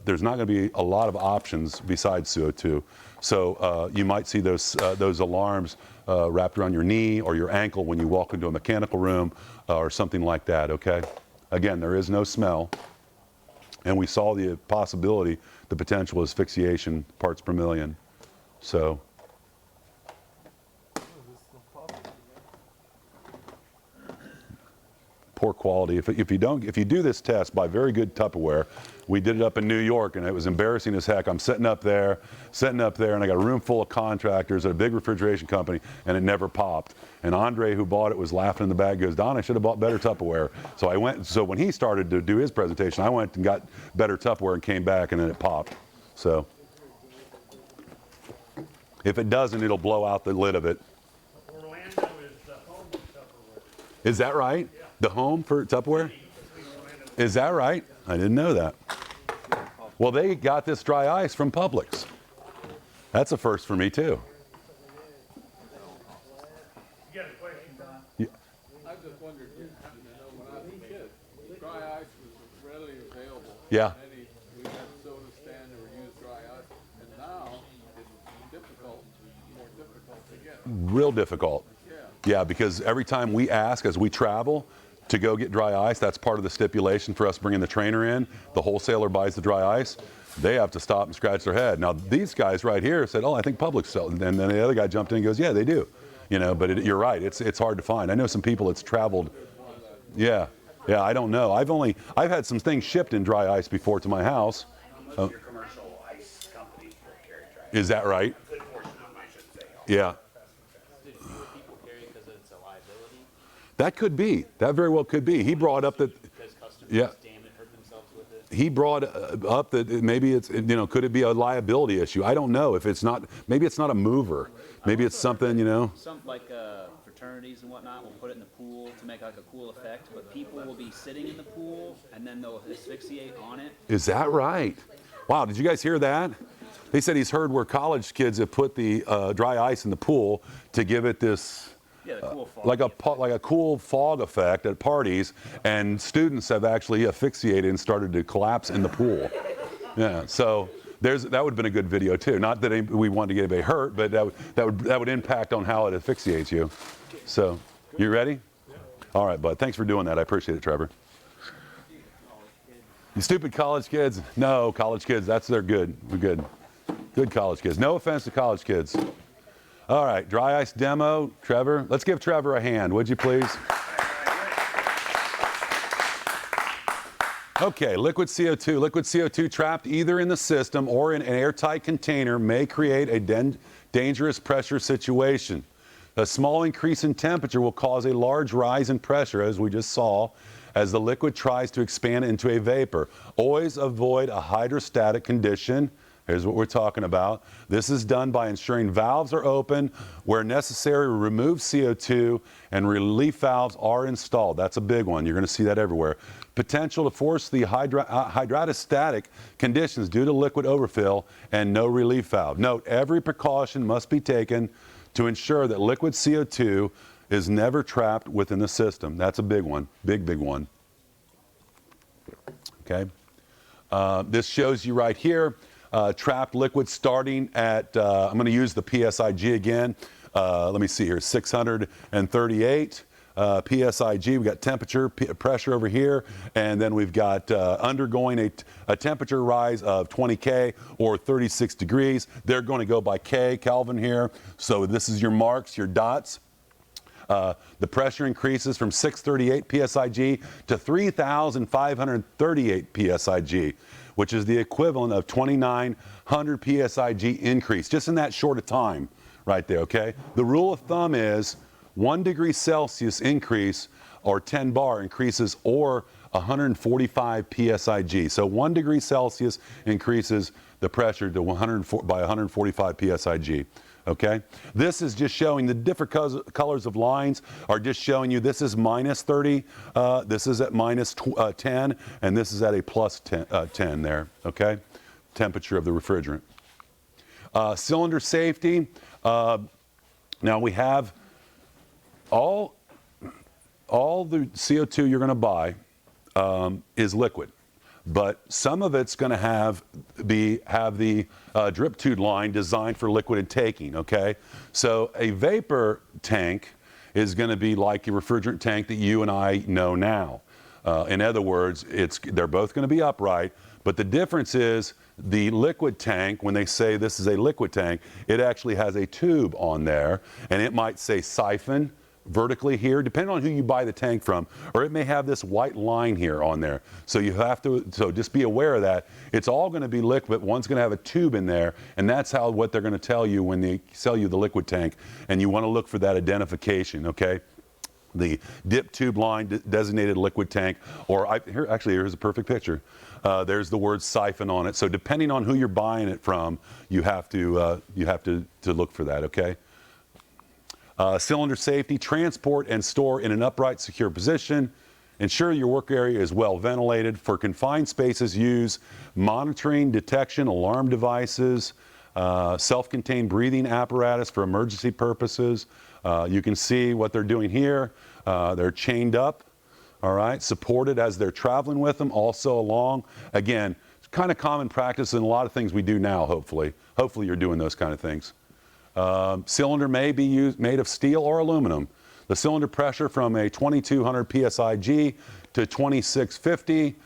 There's not going to be a lot of options besides CO2. So you might see those alarms wrapped around your knee or your ankle when you walk into a mechanical room or something like that, okay? Again, there is no smell. And we saw the possibility, the potential asphyxiation parts per million. So. Poor quality. If you do this test by very good Tupperware, we did it up in New York, and it was embarrassing as heck. I'm sitting up there, and I got a room full of contractors at a big refrigeration company, and it never popped. And Andre, who bought it, was laughing in the back, goes, "Don, I should have bought better Tupperware." So when he started to do his presentation, I went and got better Tupperware and came back, and then it popped. So if it doesn't, it'll blow out the lid of it. Orlando is the home of Tupperware. Is that right? Yeah. The home for Tupperware? Is that right? I didn't know that. Well, they got this dry ice from Publix. That's a first for me, too. You got a question, Don? Yeah. I just wondered, when I was a kid, dry ice was readily available. Yeah. We had soda stand or use dry ice, and now it's more difficult to get. Real difficult. Yeah, because every time we ask as we travel to go get dry ice, that's part of the stipulation for us bringing the trainer in. The wholesaler buys the dry ice. They have to stop and scratch their head. Now, these guys right here said, "Oh, I think Publix sells." And then the other guy jumped in and goes, "Yeah, they do." But you're right. It's hard to find. I know some people that's traveled. Yeah, I don't know. I've had some things shipped in dry ice before to my house. Most of your commercial ice companies will carry dry ice. Is that right? A good portion of them, I should say. Yeah. Did fewer people carry because it's a liability? That could be. That very well could be. He brought up that. Because customers Yeah. hurt themselves with it? He brought up that maybe it's, could it be a liability issue? I don't know. If it's not, maybe it's not a mover. Maybe it's something, Some like fraternities and whatnot will put it in the pool to make like a cool effect, but people will be sitting in the pool and then they'll asphyxiate on it. Is that right? Wow, did you guys hear that? He said he's heard where college kids have put the dry ice in the pool to give it this, Yeah, the cool fog. like a cool fog effect at parties, and students have actually asphyxiated and started to collapse in the pool. Yeah, so that would have been a good video too. Not that we wanted to get anybody hurt, but that would impact on how it asphyxiates you. So, you ready? All right, bud. Thanks for doing that. I appreciate it, Trevor. You stupid college kids? No, college kids. They're good. We're good. Good college kids. No offense to college kids. All right, dry ice demo. Trevor, let's give Trevor a hand, would you please? Okay, liquid CO2. Liquid CO2 trapped either in the system or in an airtight container may create a dangerous pressure situation. A small increase in temperature will cause a large rise in pressure, as we just saw, as the liquid tries to expand into a vapor. Always avoid a hydrostatic condition. Here's what we're talking about. This is done by ensuring valves are open. Where necessary, remove CO2 and relief valves are installed. That's a big one. You're going to see that everywhere. Potential to force the hydrostatic conditions due to liquid overfill and no relief valve. Note, every precaution must be taken to ensure that liquid CO2 is never trapped within the system. That's a big one, big one. Okay. This shows you right here, trapped liquid starting at, I'm going to use the PSIG again. Let me see here, 638 PSIG. We've got temperature, pressure over here, and then we've got undergoing a temperature rise of 20 K or 36 degrees. They're going to go by K, Kelvin here. So this is your marks, your dots. The pressure increases from 638 PSIG to 3,538 PSIG, which is the equivalent of 2,900 PSIG increase, just in that short a time right there, okay? The rule of thumb is 1 degree Celsius increase or 10 bar increases or 145 PSIG. So 1 degree Celsius increases the pressure to by 145 PSIG. Okay, this is just showing the different colors of lines are just showing you this is minus 30, this is at minus 10, and this is at a plus 10 there, okay? Temperature of the refrigerant. Cylinder safety, now we have all the CO2 you're going to buy is liquid. But some of it's going to have the drip tube line designed for liquid taking, okay? So a vapor tank is going to be like a refrigerant tank that you and I know now. In other words, they're both going to be upright, but the difference is the liquid tank, when they say this is a liquid tank, it actually has a tube on there, and it might say siphon vertically here, depending on who you buy the tank from, or it may have this white line here on there. So you have to, so just be aware of that. It's all going to be liquid. One's going to have a tube in there, and that's what they're going to tell you when they sell you the liquid tank, and you want to look for that identification, okay? The dip tube line designated liquid tank, or here's a perfect picture. There's the word siphon on it. So depending on who you're buying it from, you have to look for that, okay? Cylinder safety, transport and store in an upright, secure position. Ensure your work area is well ventilated. For confined spaces, use monitoring, detection, alarm devices, self-contained breathing apparatus for emergency purposes. You can see what they're doing here. They're chained up, all right, supported as they're traveling with them, also along. Again, it's kind of common practice in a lot of things we do now, hopefully. Hopefully you're doing those kind of things. Cylinder may be made of steel or aluminum. The cylinder pressure from a 2200 PSIG to 2650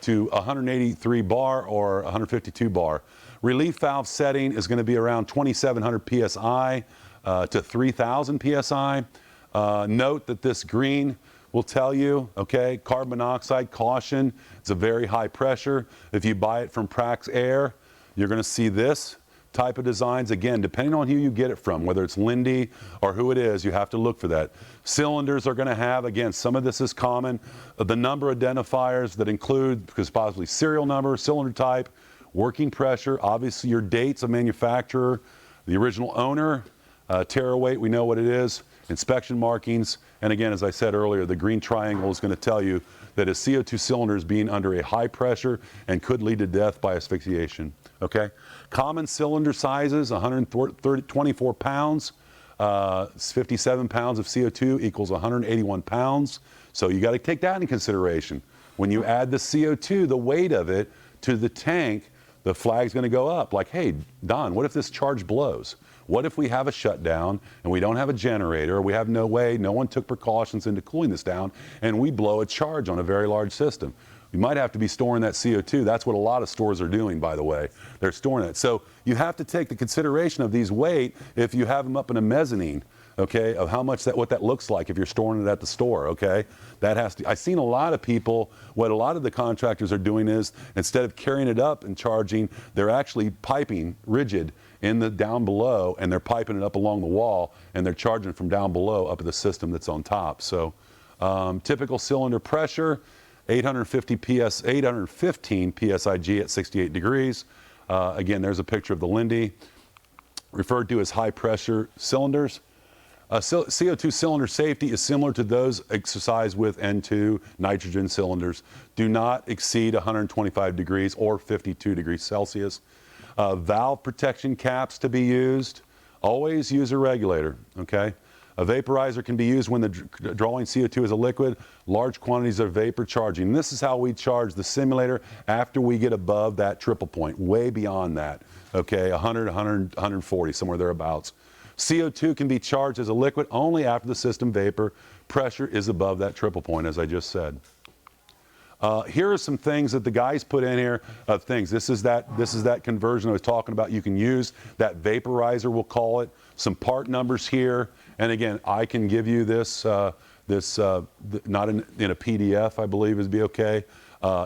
to 183 bar or 152 bar. Relief valve setting is going to be around 2700 PSI to 3000 PSI. Note that this green will tell you, okay, carbon monoxide, caution, it's a very high pressure. If you buy it from Prax Air, you're going to see this type of designs. Again, depending on who you get it from, whether it's Lindy or who it is, you have to look for that. Cylinders are going to have, again, some of this is common, the number identifiers that include, because possibly serial number, cylinder type, working pressure, obviously your dates of manufacturer, the original owner, tera weight, we know what it is, inspection markings, And again, as I said earlier, the green triangle is going to tell you that a CO2 cylinder is being under a high pressure and could lead to death by asphyxiation. Okay? Common cylinder sizes, 124 pounds. 57 pounds of CO2 equals 181 pounds. So you got to take that into consideration. When you add the CO2, the weight of it, to the tank, the flag's going to go up. Like, hey, Don, what if this charge blows? What if we have a shutdown and we don't have a generator, or we have no way, no one took precautions into cooling this down, and we blow a charge on a very large system? You might have to be storing that CO2. That's what a lot of stores are doing, by the way. They're storing it. So you have to take the consideration of these weight if you have them up in a mezzanine, okay, of how much that, what that looks like if you're storing it at the store, okay? That has to, I've seen a lot of people, what a lot of the contractors are doing is, instead of carrying it up and charging, they're actually piping rigid in the down below, and they're piping it up along the wall, and they're charging from down below up at the system that's on top. So typical cylinder pressure, 815 PSIG at 68 degrees. Again, there's a picture of the Lindy, referred to as high pressure cylinders. CO2 cylinder safety is similar to those exercised with N2 nitrogen cylinders. Do not exceed 125 degrees or 52 degrees Celsius. Valve protection caps to be used. Always use a regulator, okay? A vaporizer can be used when drawing CO2 as a liquid, large quantities of vapor charging. This is how we charge the simulator after we get above that triple point, way beyond that, okay? 100, 140, somewhere thereabouts. CO2 can be charged as a liquid only after the system vapor pressure is above that triple point, as I just said. Here are some things that the guys put in here of things. This is that conversion I was talking about. You can use that vaporizer, we'll call it. Some part numbers here. And again, I can give you this, not in a PDF, I believe is be okay.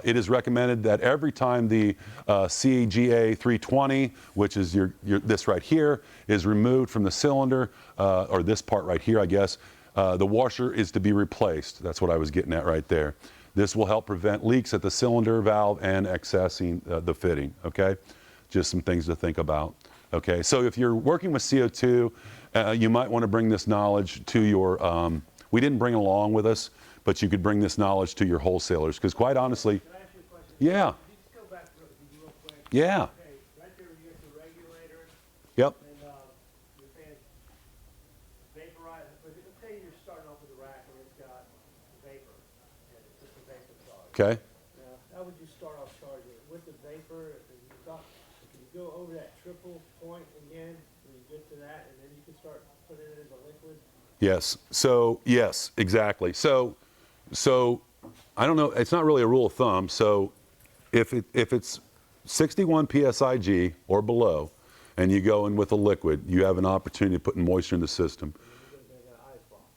It is recommended that every time the CGA 320, which is this right here, is removed from the cylinder, or this part right here, I guess, the washer is to be replaced. That's what I was getting at right there. This will help prevent leaks at the cylinder valve and accessing the fitting, okay? Just some things to think about, okay? So if you're working with CO2, you might want to bring this knowledge to your, we didn't bring it along with us, but you could bring this knowledge to your wholesalers, because quite honestly, Can I ask you a question? yeah, Can you just go back real quick? yeah, Okay, right there, you get the regulator, yep, and you're saying vaporize, but let's say you're starting off with a rack and it's got vapor, and it's just a vapor charge. okay. Now, how would you start off charging it? With the vapor, and can you go over that triple point again, when you get to that, and then you can start putting it as a liquid? Yes. So yes, exactly. So I don't know. It's not really a rule of thumb. So if it's 61 psig or below, and you go in with a liquid, you have an opportunity to put moisture in the system.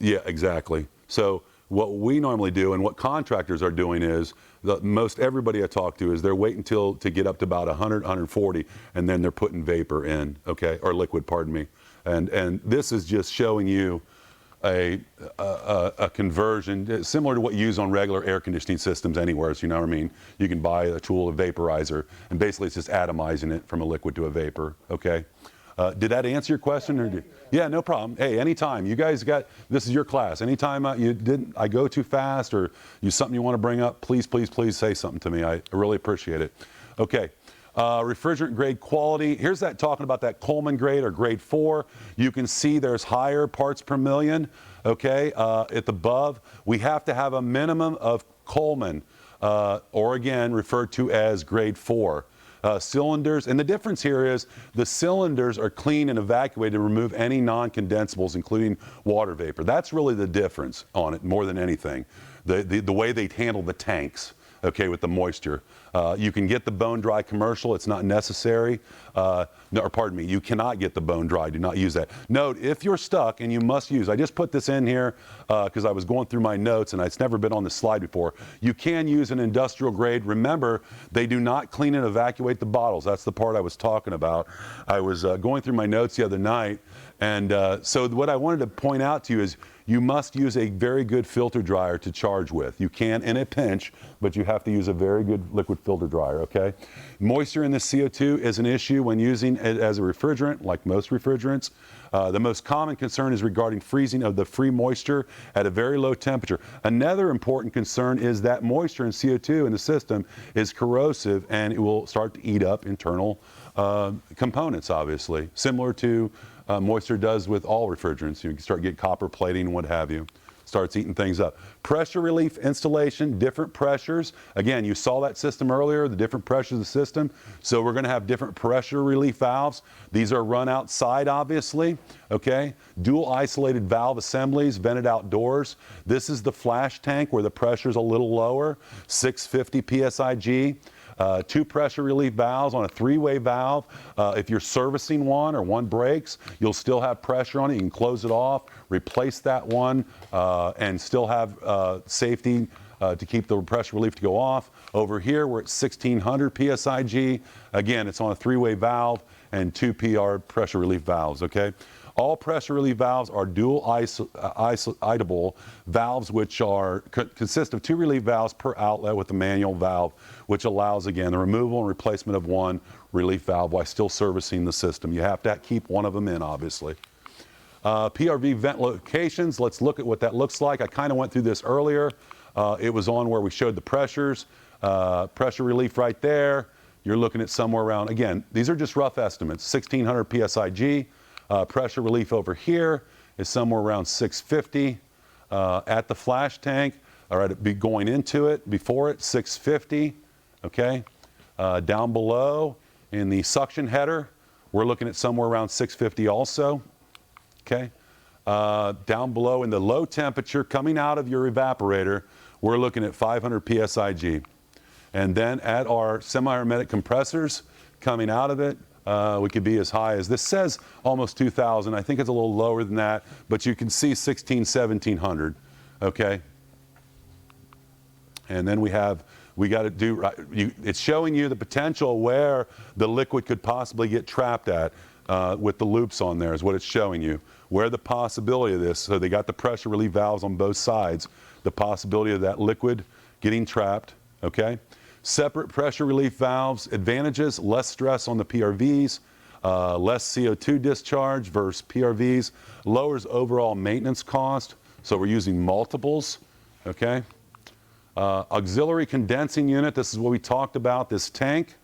Yeah, exactly. So what we normally do, and what contractors are doing, is most everybody I talk to is they're waiting to get up to about 100, 140, and then they're putting vapor in, okay, or liquid, pardon me. And this is just showing you a conversion similar to what you use on regular air conditioning systems anywhere. So you know what I mean? You can buy a tool, a vaporizer, and basically it's just atomizing it from a liquid to a vapor, okay? Did that answer your question? Or yeah, no problem. Hey, anytime. You guys this is your class. Anytime I go too fast or something you want to bring up, please, please, please say something to me. I really appreciate it. Okay. Refrigerant grade quality. Here's that talking about that Coleman grade or grade 4. You can see there's higher parts per million, okay, at the above. We have to have a minimum of Coleman, or again, referred to as grade 4. Cylinders, and the difference here is the cylinders are clean and evacuated to remove any non-condensables, including water vapor. That's really the difference on it more than anything. The way they handle the tanks, okay, with the moisture. You can get the bone dry commercial, it's not necessary. Or pardon me, you cannot get the bone dry, do not use that. Note, if you're stuck, and you must use, I just put this in here because I was going through my notes and it's never been on the slide before. You can use an industrial grade. Remember, they do not clean and evacuate the bottles. That's the part I was talking about. I was going through my notes the other night, and so what I wanted to point out to you is you must use a very good filter dryer to charge with. You can in a pinch, but you have to use a very good liquid filter dryer, okay? Moisture in the CO2 is an issue when using it as a refrigerant, like most refrigerants. The most common concern is regarding freezing of the free moisture at a very low temperature. Another important concern is that moisture in CO2 in the system is corrosive and it will start to eat up internal components, obviously, similar to moisture does with all refrigerants. You can start getting copper plating and what have you. Starts eating things up. Pressure relief installation, different pressures. Again, you saw that system earlier, the different pressures of the system. So we're going to have different pressure relief valves. These are run outside, obviously, okay? Dual isolated valve assemblies, vented outdoors. This is the flash tank where the pressure is a little lower, 650 PSIG. 2 pressure relief valves on a 3-way valve. If you're servicing one or one breaks, you'll still have pressure on it. You can close it off, replace that one, and still have safety to keep the pressure relief to go off. Over here, we're at 1600 PSIG. Again, it's on a 3-way valve and 2 PR pressure relief valves, okay? All pressure relief valves are dual isolable valves, which consist of 2 relief valves per outlet with a manual valve, which allows, again, the removal and replacement of one relief valve while still servicing the system. You have to keep one of them in, obviously. PRV vent locations, let's look at what that looks like. I kind of went through this earlier. It was on where we showed the pressures. Pressure relief right there. You're looking at somewhere around, again, these are just rough estimates, 1600 PSIG. Pressure relief over here is somewhere around 650 at the flash tank, or at be going into it, before it, 650, okay? Down below in the suction header, we're looking at somewhere around 650 also, okay? Down below in the low temperature coming out of your evaporator, we're looking at 500 PSIG. And then at our semi-hermetic compressors coming out of it, we could be as high as, this says almost 2,000. I think it's a little lower than that, but you can see 1700, okay? And then we got to do, it's showing you the potential where the liquid could possibly get trapped at with the loops on there is what it's showing you. Where the possibility of this, so they got the pressure relief valves on both sides, the possibility of that liquid getting trapped, okay? Separate pressure relief valves, advantages, less stress on the PRVs, less CO2 discharge versus PRVs, lowers overall maintenance cost, so we're using multiples, okay? Auxiliary condensing unit, this is what we talked about, this tank.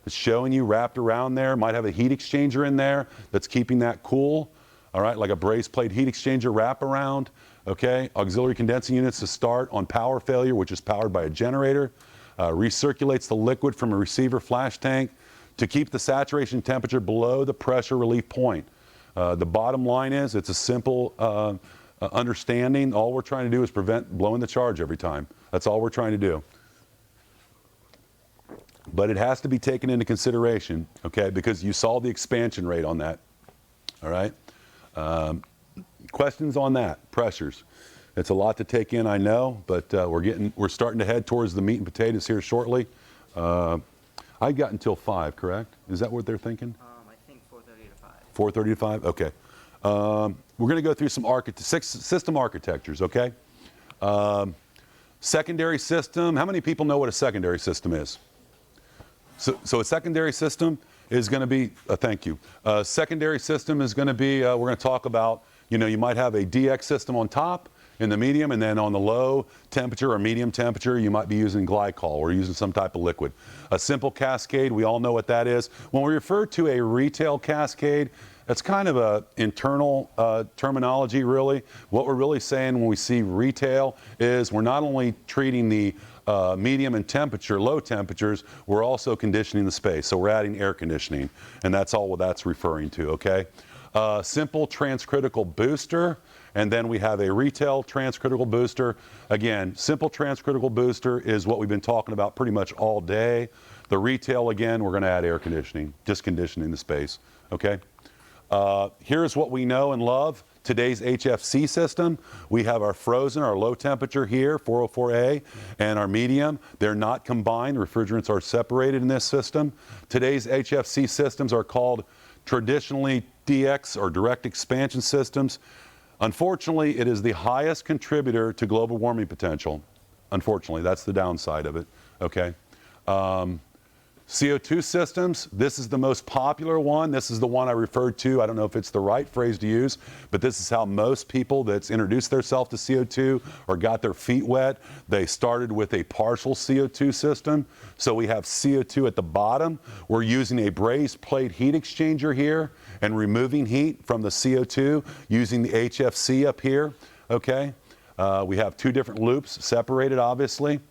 It's showing you wrapped around there, might have a heat exchanger in there that's keeping that cool, all right, like a braze plate heat exchanger wrap around, okay? Auxiliary condensing units to start on power failure, which is powered by a generator. Recirculates the liquid from a receiver flash tank to keep the saturation temperature below the pressure relief point. The bottom line is it's a simple understanding. All we're trying to do is prevent blowing the charge every time. That's all we're trying to do. But it has to be taken into consideration, okay, because you saw the expansion rate on that, all right? Questions on that, pressures? It's a lot to take in, I know, but we're starting to head towards the meat and potatoes here shortly. I've got until 5, correct? Is that what they're thinking? I think 4:30 to 5. 4:30 to 5? Okay. We're going to go through some system architectures, okay? Secondary system. How many people know what a secondary system is? So a secondary system is going to be, thank you. Secondary system is going to be, we're going to talk about, you might have a DX system on top, in the medium, and then on the low temperature or medium temperature, you might be using glycol or using some type of liquid. A simple cascade, we all know what that is. When we refer to a retail cascade, that's kind of a internal terminology, really. What we're really saying when we see retail is we're not only treating the medium and low temperatures, we're also conditioning the space. So we're adding air conditioning, and that's all what that's referring to, okay? Simple transcritical booster. And then we have a retail transcritical booster. Again, simple transcritical booster is what we've been talking about pretty much all day. The retail, again, we're going to add air conditioning, just conditioning the space, okay? Here's what we know and love. Today's HFC system, we have our frozen, our low temperature here, 404A, and our medium. They're not combined. Refrigerants are separated in this system. Today's HFC systems are called traditionally DX or direct expansion systems. Unfortunately, it is the highest contributor to global warming potential. Unfortunately, that's the downside of it, okay? CO2 systems, this is the most popular one. This is the one I referred to. I don't know if it's the right phrase to use, but this is how most people that's introduced themselves to CO2 or got their feet wet, they started with a partial CO2 system. So we have CO2 at the bottom. We're using a brazed plate heat exchanger here and removing heat from the CO2 using the HFC up here, okay? We have two different loops separated, obviously.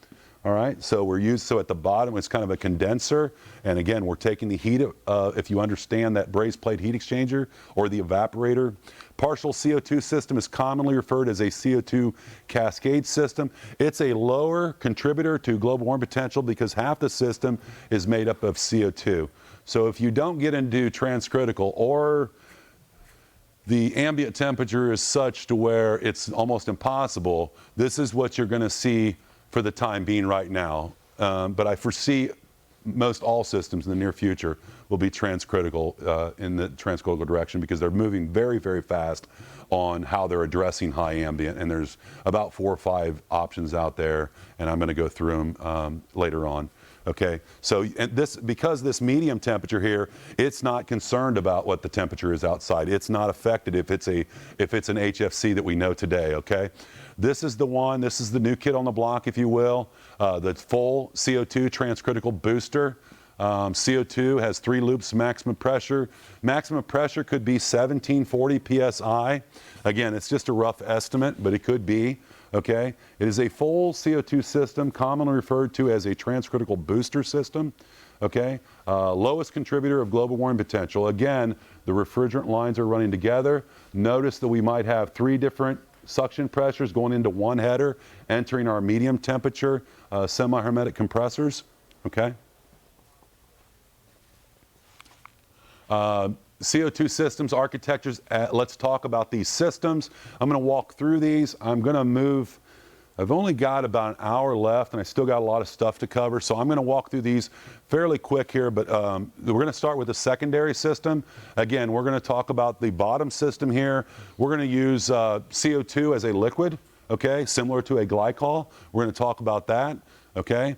All right, so at the bottom it's kind of a condenser, and again we're taking the heat, if you understand that brazed plate heat exchanger or the evaporator. Partial CO2 system is commonly referred as a CO2 cascade system. It's a lower contributor to global warming potential because half the system is made up of CO2. So if you don't get into transcritical or the ambient temperature is such to where it's almost impossible, this is what you're going to see for the time being right now. But I foresee most all systems in the near future will be transcritical in the transcritical direction because they're moving very, very fast on how they're addressing high ambient. And there's about 4 or 5 options out there, and I'm going to go through them later on. Okay, so because this medium temperature here, it's not concerned about what the temperature is outside. It's not affected if it's an HFC that we know today. Okay, this is the one. This is the new kid on the block, if you will. The full CO2 transcritical booster. CO2 has 3 loops, maximum pressure. Maximum pressure could be 1740 psi. Again, it's just a rough estimate, but it could be. Okay, it is a full CO2 system, commonly referred to as a transcritical booster system. Okay, lowest contributor of global warming potential. Again, the refrigerant lines are running together. Notice that we might have 3 different suction pressures going into one header, entering our medium temperature semi-hermetic compressors. Okay. CO2 systems, architectures, let's talk about these systems. I'm going to walk through these. I'm going to move, I've only got about an hour left and I still got a lot of stuff to cover, so I'm going to walk through these fairly quick here, but we're going to start with the secondary system. Again, we're going to talk about the bottom system here. We're going to use CO2 as a liquid, okay, similar to a glycol. We're going to talk about that, okay.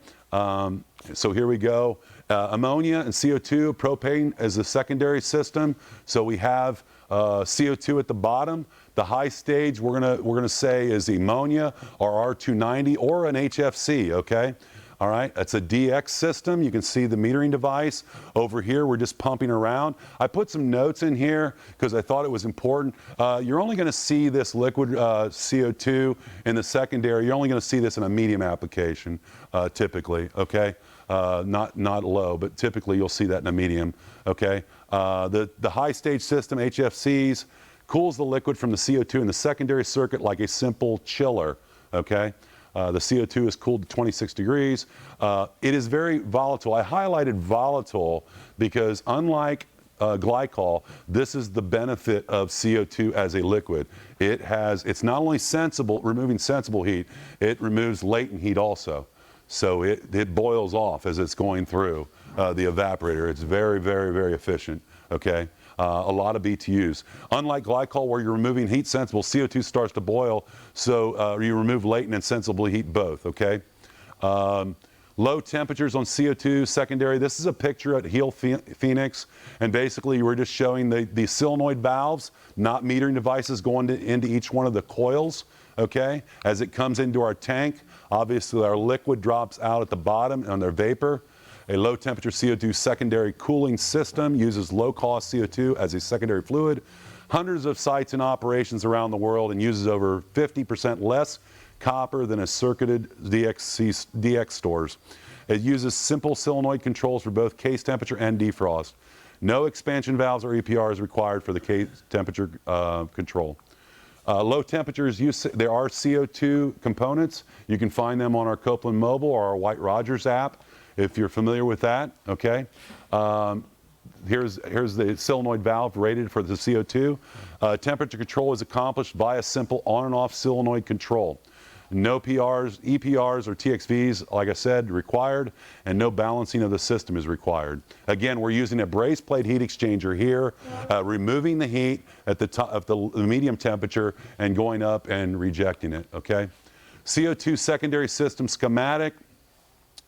So here we go. Ammonia and CO2, propane as the secondary system. So we have CO2 at the bottom. The high stage we're gonna say is ammonia or R290 or an HFC. Okay, all right. That's a DX system. You can see the metering device over here. We're just pumping around. I put some notes in here because I thought it was important. You're only going to see this liquid CO2 in the secondary. You're only going to see this in a medium application, typically. Okay. Not low, but typically you'll see that in a medium, okay? The high stage system, HFCs, cools the liquid from the CO2 in the secondary circuit like a simple chiller, okay? The CO2 is cooled to 26 degrees. It is very volatile. I highlighted volatile because unlike glycol, this is the benefit of CO2 as a liquid. It's not only removing sensible heat, it removes latent heat also. So it boils off as it's going through the evaporator. It's very, very, very efficient, okay? A lot of BTUs. Unlike glycol where you're removing heat sensible, CO2 starts to boil, so you remove latent and sensible heat both, okay? Low temperatures on CO2 secondary. This is a picture at Heel Phoenix, and basically we're just showing the solenoid valves, not metering devices going into each one of the coils, okay? As it comes into our tank, obviously our liquid drops out at the bottom on their vapor. A low temperature CO2 secondary cooling system uses low cost CO2 as a secondary fluid. Hundreds of sites and operations around the world and uses over 50% less copper than a circuited DX stores. It uses simple solenoid controls for both case temperature and defrost. No expansion valves or EPRs required for the case temperature control. Low temperatures, there are CO2 components. You can find them on our Copeland Mobile or our White Rogers app, if you're familiar with that, okay? Here's the solenoid valve rated for the CO2. Temperature control is accomplished by a simple on and off solenoid control. No PRs, EPRs, or TXVs, like I said, required, and no balancing of the system is required. Again, we're using a braze plate heat exchanger here, removing the heat at the top of the medium temperature and going up and rejecting it, okay? CO2 secondary system schematic.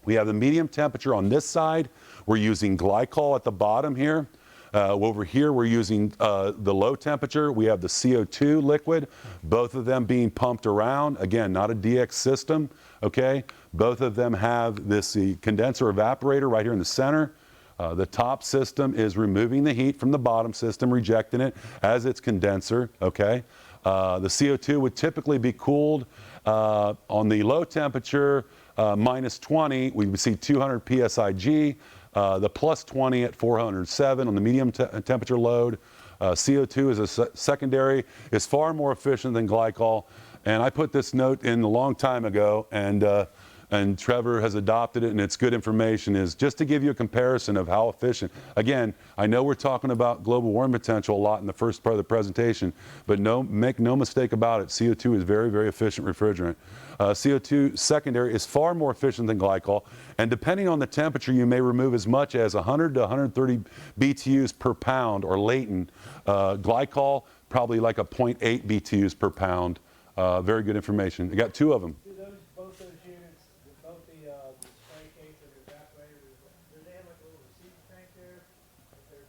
We have the medium temperature on this side. We're using glycol at the bottom here. Over here, we're using the low temperature. We have the CO2 liquid, both of them being pumped around. Again, not a DX system, okay? Both of them have this condenser evaporator right here in the center. The top system is removing the heat from the bottom system, rejecting it as its condenser, okay? The CO2 would typically be cooled on the low temperature, -20, we would see 200 PSIG. The +20 at 407 on the medium temperature load. CO2 as a secondary is far more efficient than glycol. And I put this note in a long time ago, and Trevor has adopted it, and it's good information, is just to give you a comparison of how efficient. Again, I know we're talking about global warming potential a lot in the first part of the presentation, but make no mistake about it, CO2 is very, very efficient refrigerant. CO2 secondary is far more efficient than glycol, and depending on the temperature, you may remove as much as 100 to 130 BTUs per pound or latent. Glycol, probably like a 0.8 BTUs per pound. Very good information. I got two of them. Do both those units, both the spray case and the evaporator, do they have like a little receiver tank there if they're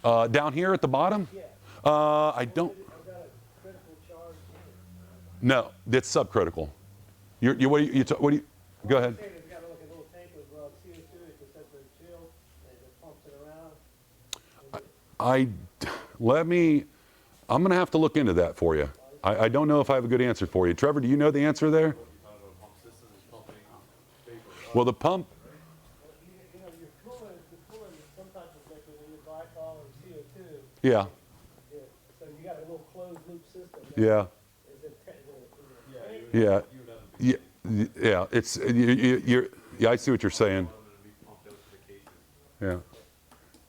chilling? Down here at the bottom? Yeah. I don't. I've got a critical charge unit. No, it's subcritical. What do you? Go ahead. It's got like a little tank with CO2. It just sets there chill and it pumps it around. I'm going to have to look into that for you. I don't know if I have a good answer for you. Trevor, do you know the answer there? Well, the pump. You know, you're cooling some type of liquid, either glycol or CO2. Yeah. Yeah. So you got a little closed loop system. Yeah. Is it Yeah. Yeah. It's yeah. I see what you're saying. Yeah.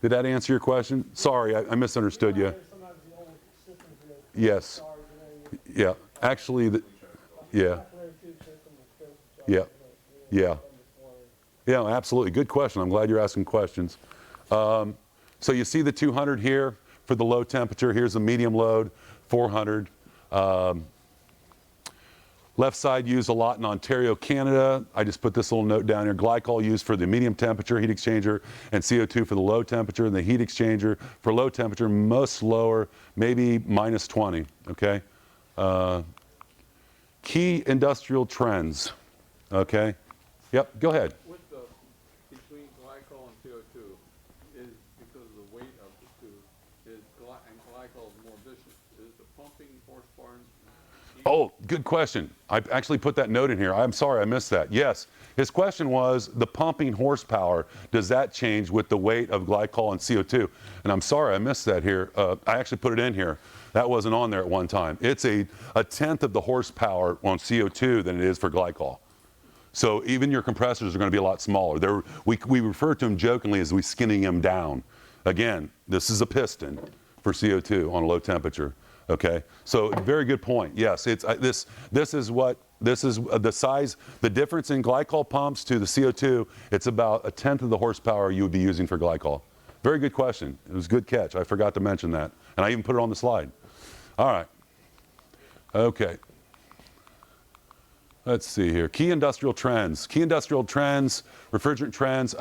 Did that answer your question? Sorry, I misunderstood you. sometimes the old systems that Yes. charge, Yeah. Actually, yeah. Yeah. Yeah. Yeah, absolutely. Good question. I'm glad you're asking questions. So you see the 200 here for the low temperature. Here's the medium load, 400. Left side used a lot in Ontario, Canada. I just put this little note down here. Glycol used for the medium temperature heat exchanger, and CO2 for the low temperature. And the heat exchanger for low temperature, most lower, maybe -20, okay? Key industrial trends, okay? Yep, go ahead. With between glycol and CO2 is because of the weight of the two, and glycol is more vicious. Is the pumping horsepower? Oh, good question. I actually put that note in here. I'm sorry, I missed that. Yes, his question was the pumping horsepower, does that change with the weight of glycol and CO2? And I'm sorry, I missed that here. I actually put it in here. That wasn't on there at one time. It's a tenth of the horsepower on CO2 than it is for glycol. So even your compressors are going to be a lot smaller. We refer to them jokingly as we skinning them down. Again, this is a piston for CO2 on a low temperature. Okay, so very good point. Yes, it's this is the size, the difference in glycol pumps to the CO2. It's about a tenth of the horsepower you would be using for glycol. Very good question. It was a good catch. I forgot to mention that, and I even put it on the slide. All right. Okay. Let's see here. Key industrial trends. Key industrial trends, refrigerant trends.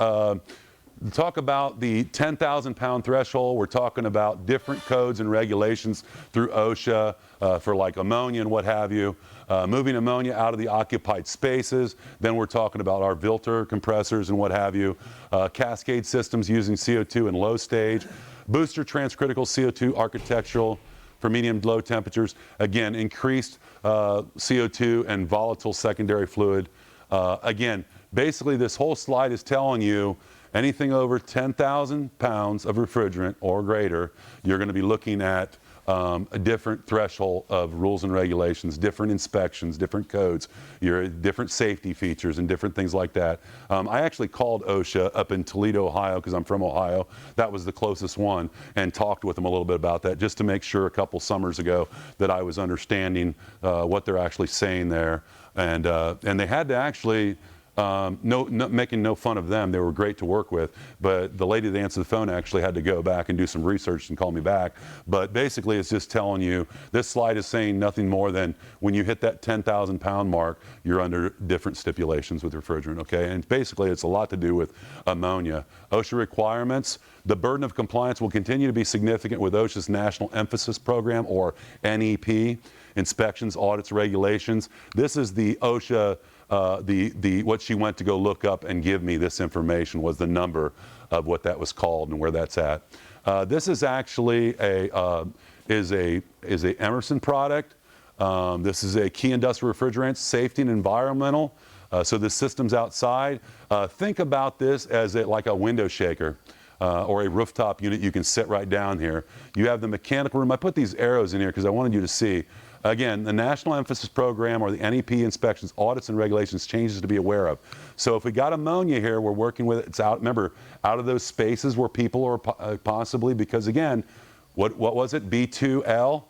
Talk about the 10,000 pound threshold. We're talking about different codes and regulations through OSHA for like ammonia and what have you. Moving ammonia out of the occupied spaces. Then we're talking about our filter compressors and what have you. Cascade systems using CO2 in low stage. Booster transcritical CO2 architectural for medium low temperatures. Again, increased CO2 and volatile secondary fluid. Again, basically this whole slide is telling you anything over 10,000 pounds of refrigerant or greater, you're going to be looking at a different threshold of rules and regulations, different inspections, different codes, your different safety features and different things like that. I actually called OSHA up in Toledo, Ohio, because I'm from Ohio. That was the closest one, and talked with them a little bit about that, just to make sure a couple summers ago that I was understanding what they're actually saying there. And they had to actually, making no fun of them, they were great to work with, but the lady that answered the phone actually had to go back and do some research and call me back. But basically it's just telling you, this slide is saying nothing more than when you hit that 10,000 pound mark, you're under different stipulations with refrigerant, okay? And basically it's a lot to do with ammonia. OSHA requirements, the burden of compliance will continue to be significant with OSHA's National Emphasis Program, or NEP, inspections, audits, regulations. This is the OSHA, what she went to go look up and give me this information was the number of what that was called and where that's at. This is actually a Emerson product. This is a key industrial refrigerant, safety and environmental. So the system's outside. Think about this as like a window shaker. Or a rooftop unit. You can sit right down here. You have the mechanical room. I put these arrows in here because I wanted you to see. Again, the National Emphasis Program, or the NEP inspections, audits, and regulations, changes to be aware of. So if we got ammonia here, we're working with it. It's out, remember, out of those spaces where people are possibly, because again, what was it, B2L?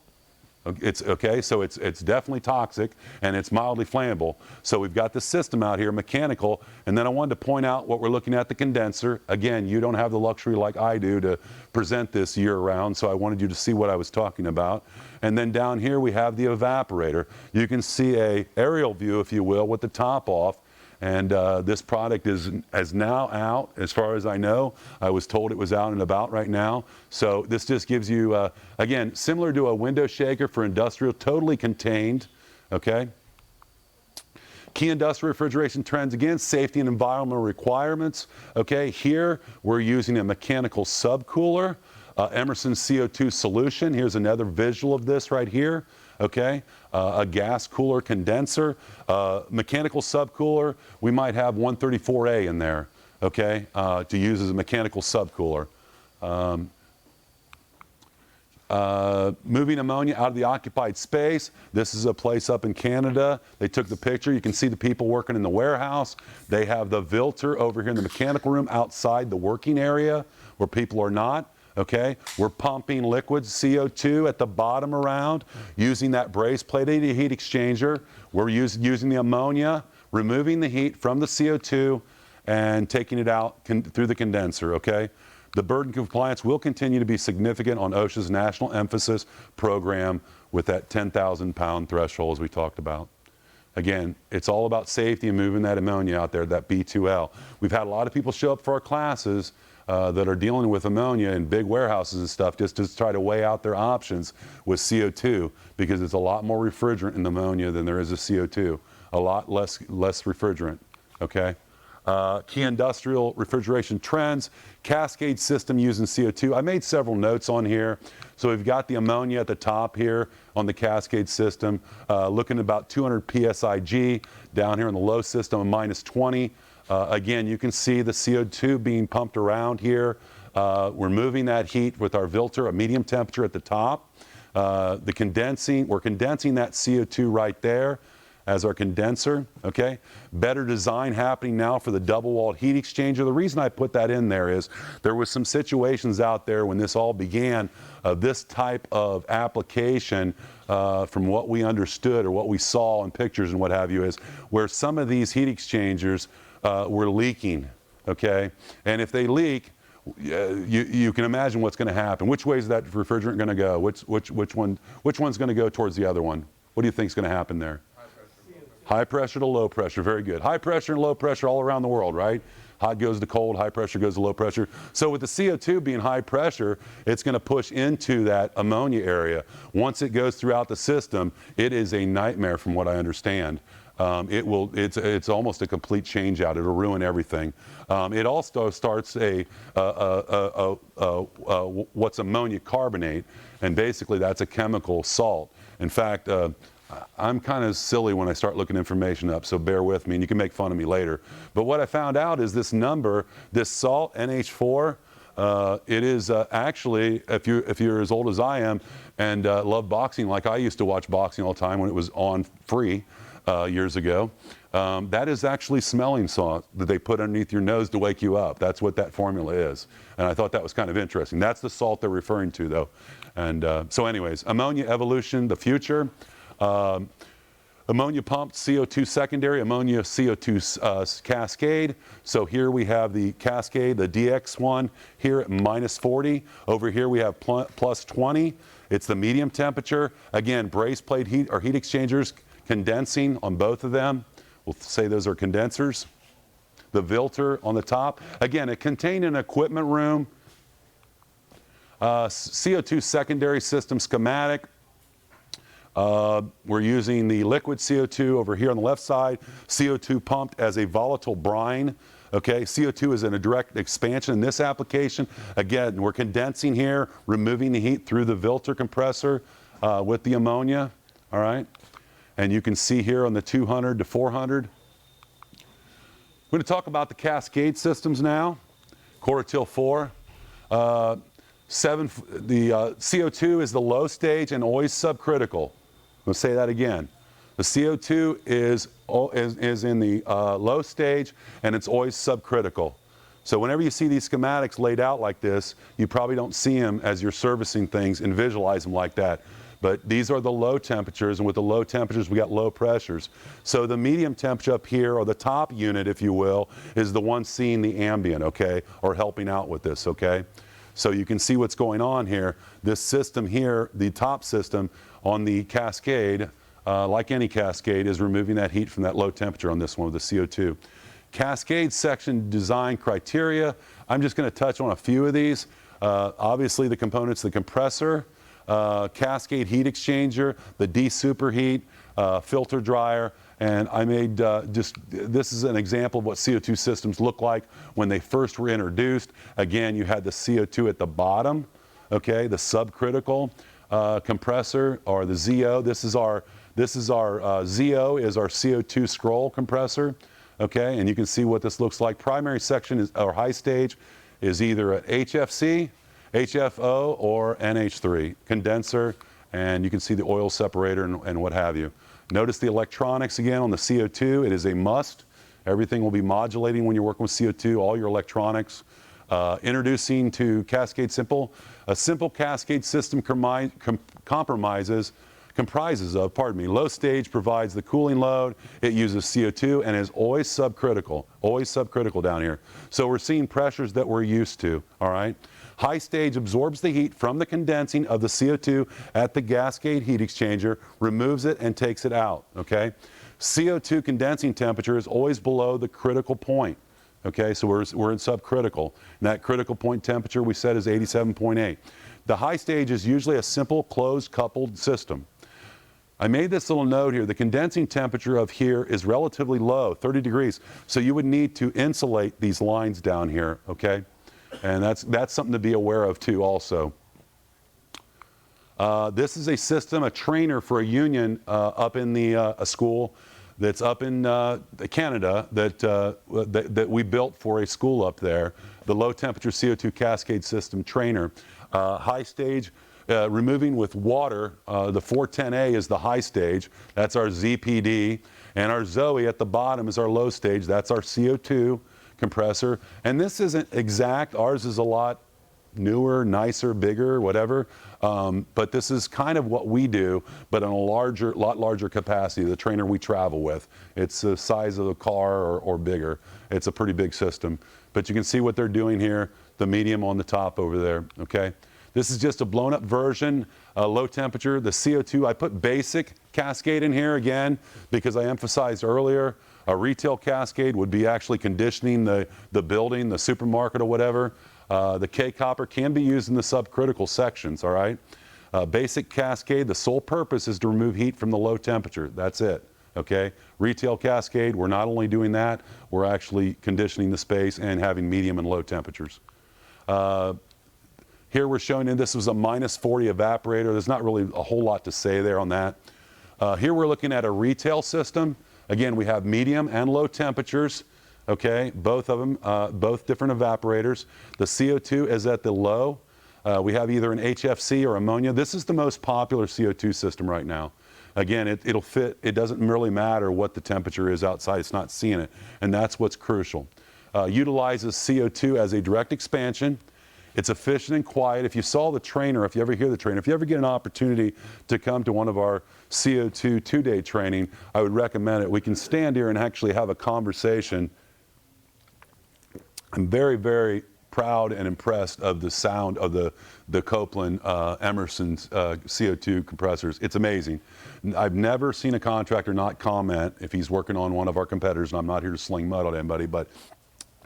It's okay, so it's definitely toxic and it's mildly flammable. So we've got the system out here, mechanical, and then I wanted to point out what we're looking at, the condenser. Again, you don't have the luxury like I do to present this year round, so I wanted you to see what I was talking about. And then down here we have the evaporator. You can see a aerial view, if you will, with the top off. And this product is now out, as far as I know. I was told it was out and about right now. So this just gives you, again, similar to a window shaker for industrial, totally contained, okay? Key industrial refrigeration trends, again, safety and environmental requirements, okay? Here, we're using a mechanical subcooler, Emerson CO2 solution. Here's another visual of this right here. Okay, a gas cooler condenser, mechanical subcooler, we might have 134A in there, okay, to use as a mechanical subcooler. Moving ammonia out of the occupied space. This is a place up in Canada. They took the picture. You can see the people working in the warehouse. They have the filter over here in the mechanical room outside the working area where people are not. Okay, we're pumping liquid CO2 at the bottom around, using that brace plated heat exchanger. We're using the ammonia, removing the heat from the CO2 and taking it out through the condenser, okay? The burden compliance will continue to be significant on OSHA's National Emphasis Program with that 10,000 pound threshold as we talked about. Again, it's all about safety and moving that ammonia out there, that B2L. We've had a lot of people show up for our classes that are dealing with ammonia in big warehouses and stuff, just to try to weigh out their options with CO2, because it's a lot more refrigerant in ammonia than there is a CO2, a lot less refrigerant, okay? Key industrial refrigeration trends, cascade system using CO2. I made several notes on here. So we've got the ammonia at the top here on the cascade system, looking at about 200 PSIG, down here in the low system, a minus 20. Again, you can see the CO2 being pumped around here. We're moving that heat with our filter, a medium temperature at the top. We're condensing that CO2 right there as our condenser, okay? Better design happening now for the double-walled heat exchanger. The reason I put that in there is there was some situations out there when this all began of this type of application, from what we understood or what we saw in pictures and what have you, is where some of these heat exchangers were leaking, okay? And if they leak, you can imagine what's going to happen. Which way is that refrigerant going to go? Which one's going to go towards the other one? What do you think is going to happen there? High pressure to low pressure, very good. High pressure and low pressure all around the world, right? Hot goes to cold, high pressure goes to low pressure. So with the CO2 being high pressure, it's going to push into that ammonia area. Once it goes throughout the system, it is a nightmare from what I understand. It's almost a complete change out. It'll ruin everything. It also starts what's ammonia carbonate, and basically that's a chemical salt. In fact, I'm kind of silly when I start looking information up, so bear with me, and you can make fun of me later. But what I found out is this number, this salt, NH4, It is actually, if you're as old as I am and love boxing, like I used to watch boxing all the time when it was on free years ago, that is actually smelling salt that they put underneath your nose to wake you up. That's what that formula is. And I thought that was kind of interesting. That's the salt they're referring to, though. And so anyways, ammonia evolution, the future. Ammonia pumped, CO2 secondary, ammonia CO2 cascade. So here we have the cascade, the DX one here at -40. Over here we have +20. It's the medium temperature. Again, braze plate heat or heat exchangers condensing on both of them. We'll say those are condensers. The filter on the top. Again, it contained an equipment room. CO2 secondary system schematic. We're using the liquid CO2 over here on the left side, CO2 pumped as a volatile brine. Okay, CO2 is in a direct expansion in this application. Again, we're condensing here, removing the heat through the filter compressor with the ammonia. All right, and you can see here on the 200 to 400. We're going to talk about the cascade systems now. Coratil 4. The CO2 is the low stage and always subcritical. I'll say that again. The CO2 is in the low stage and it's always subcritical. So whenever you see these schematics laid out like this, you probably don't see them as you're servicing things and visualize them like that. But these are the low temperatures, and with the low temperatures, we got low pressures. So the medium temperature up here, or the top unit, if you will, is the one seeing the ambient, okay, or helping out with this, okay? So you can see what's going on here. This system here, the top system on the cascade, like any cascade, is removing that heat from that low temperature on this one with the CO2. Cascade section design criteria. I'm just going to touch on a few of these. Obviously the components, the compressor, cascade heat exchanger, the de-superheat, filter dryer, and I made this is an example of what CO2 systems look like when they first were introduced. Again, you had the CO2 at the bottom, okay, the subcritical compressor, or the ZO. This is our ZO is our CO2 scroll compressor, okay, and you can see what this looks like. Primary section is, or high stage, is either at HFC, HFO, or NH3 condenser, and you can see the oil separator and what have you. Notice the electronics again on the CO2. It is a must. Everything will be modulating when you're working with CO2, all your electronics. Introducing to Cascade Simple. A simple cascade system comprises of, low stage provides the cooling load, it uses CO2, and is always subcritical down here. So we're seeing pressures that we're used to, all right? High stage absorbs the heat from the condensing of the CO2 at the cascade heat exchanger, removes it and takes it out, okay? CO2 condensing temperature is always below the critical point, okay? So we're in subcritical. And that critical point temperature we said is 87.8. The high stage is usually a simple closed coupled system. I made this little note here. The condensing temperature of here is relatively low, 30 degrees. So you would need to insulate these lines down here, okay? And that's something to be aware of too also. This is a system, a trainer for a union up in a school that's up in Canada that we built for a school up there. The low temperature CO2 cascade system trainer. High stage, removing with water. The 410A is the high stage. That's our ZPD. And our Zoe at the bottom is our low stage. That's our CO2 compressor. And this isn't exact. Ours is a lot newer, nicer, bigger, whatever. But this is kind of what we do, but in a lot larger capacity, the trainer we travel with. It's the size of a car or bigger. It's a pretty big system. But you can see what they're doing here, the medium on the top over there, okay? This is just a blown up version, low temperature. The CO2, I put basic cascade in here again, because I emphasized earlier, a retail cascade would be actually conditioning the building, the supermarket or whatever. The K-copper can be used in the subcritical sections, all right? Basic cascade, the sole purpose is to remove heat from the low temperature. That's it, okay? Retail cascade, we're not only doing that, we're actually conditioning the space and having medium and low temperatures. Here we're showing you this was a -40 evaporator. There's not really a whole lot to say there on that. Here we're looking at a retail system. Again, we have medium and low temperatures. okay? Both of them, both different evaporators. The CO2 is at the low. We have either an HFC or ammonia. This is the most popular CO2 system right now. Again, it'll fit, it doesn't really matter what the temperature is outside, it's not seeing it, and that's what's crucial. Utilizes CO2 as a direct expansion. It's efficient and quiet. If you saw the trainer, if you ever hear the trainer, if you ever get an opportunity to come to one of our CO2 two-day training, I would recommend it. We can stand here and actually have a conversation. I'm very, very proud and impressed of the sound of the Copeland Emerson's CO2 compressors. It's amazing. I've never seen a contractor not comment if he's working on one of our competitors, and I'm not here to sling mud on anybody, but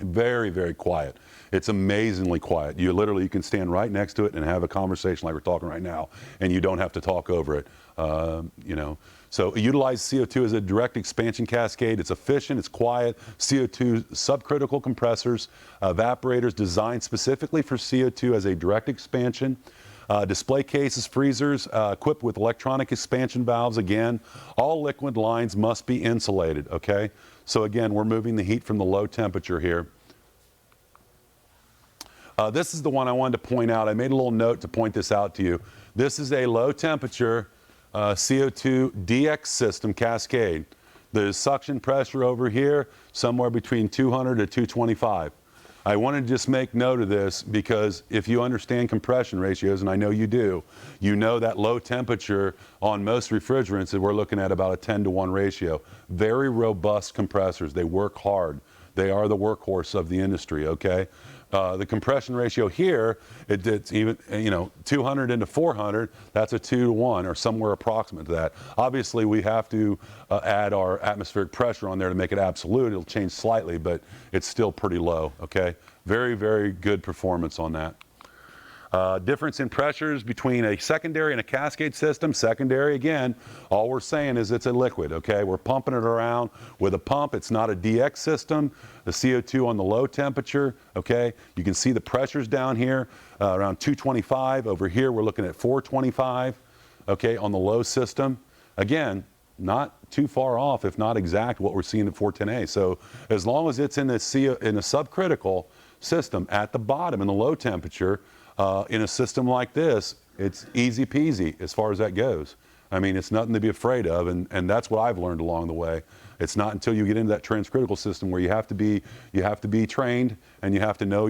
very, very quiet. It's amazingly quiet. You can stand right next to it and have a conversation like we're talking right now, and you don't have to talk over it. You know, so utilize CO2 as a direct expansion cascade. It's efficient, it's quiet. CO2 subcritical compressors, evaporators designed specifically for CO2 as a direct expansion. Display cases, freezers, equipped with electronic expansion valves. Again, all liquid lines must be insulated, okay? So again, we're moving the heat from the low temperature here. This is the one I wanted to point out. I made a little note to point this out to you. This is a low temperature CO2 DX system cascade. The suction pressure over here, somewhere between 200 to 225. I wanted to just make note of this because if you understand compression ratios, and I know you do, you know that low temperature on most refrigerants, we're looking at about a 10-to-1 ratio. Very robust compressors. They work hard. They are the workhorse of the industry, okay? The compression ratio here, it's even, 200 into 400, that's a 2-to-1 or somewhere approximate to that. Obviously, we have to add our atmospheric pressure on there to make it absolute. It'll change slightly, but it's still pretty low, okay? Very, very good performance on that. Difference in pressures between a secondary and a cascade system. Secondary, again, all we're saying is it's a liquid, okay? We're pumping it around with a pump. It's not a DX system. The CO2 on the low temperature, okay? You can see the pressures down here, around 225. Over here, we're looking at 425, okay, on the low system. Again, not too far off, if not exact, what we're seeing at 410A. So as long as it's in the subcritical system at the bottom in the low temperature, in a system like this, it's easy peasy as far as that goes. I mean, it's nothing to be afraid of, and that's what I've learned along the way. It's not until you get into that transcritical system where you have to be trained and you have to know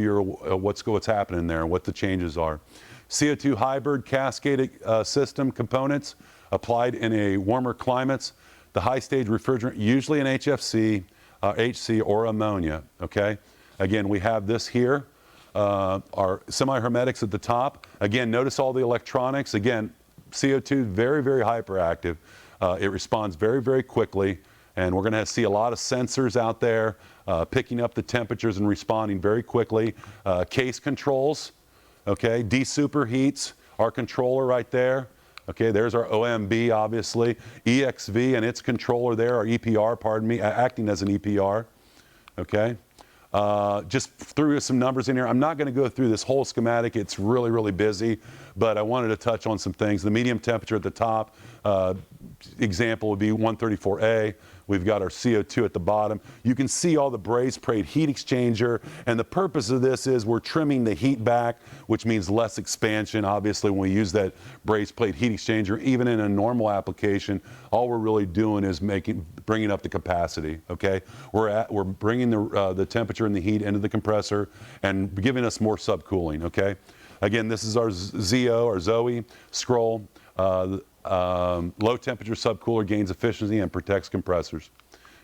what's happening there and what the changes are. CO2 hybrid cascaded system components applied in a warmer climates. The high stage refrigerant, usually an HFC, HC, or ammonia. Okay. Again, we have this here. Our semi-hermetics at the top. Again, notice all the electronics. Again, CO2, very, very hyperactive. It responds very, very quickly, and we're going to see a lot of sensors out there picking up the temperatures and responding very quickly. Case controls, okay, de-superheats, our controller right there. Okay, there's our OMB, obviously. EXV and its controller there, our EPR, pardon me, acting as an EPR, okay. Just threw some numbers in here. I'm not going to go through this whole schematic. It's really, really busy, but I wanted to touch on some things. The medium temperature at the top, example would be 134A. We've got our CO2 at the bottom. You can see all the brazed plate heat exchanger, and the purpose of this is we're trimming the heat back, which means less expansion. Obviously, when we use that brazed plate heat exchanger, even in a normal application, all we're really doing is bringing up the capacity. Okay, we're bringing the temperature and the heat into the compressor and giving us more subcooling. Okay, again, this is our Zoe scroll. Low temperature subcooler gains efficiency and protects compressors.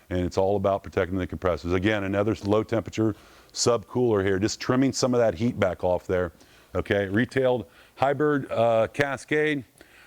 And it's all about protecting the compressors. Again, another low temperature subcooler here, just trimming some of that heat back off there. Okay, retailed hybrid cascade.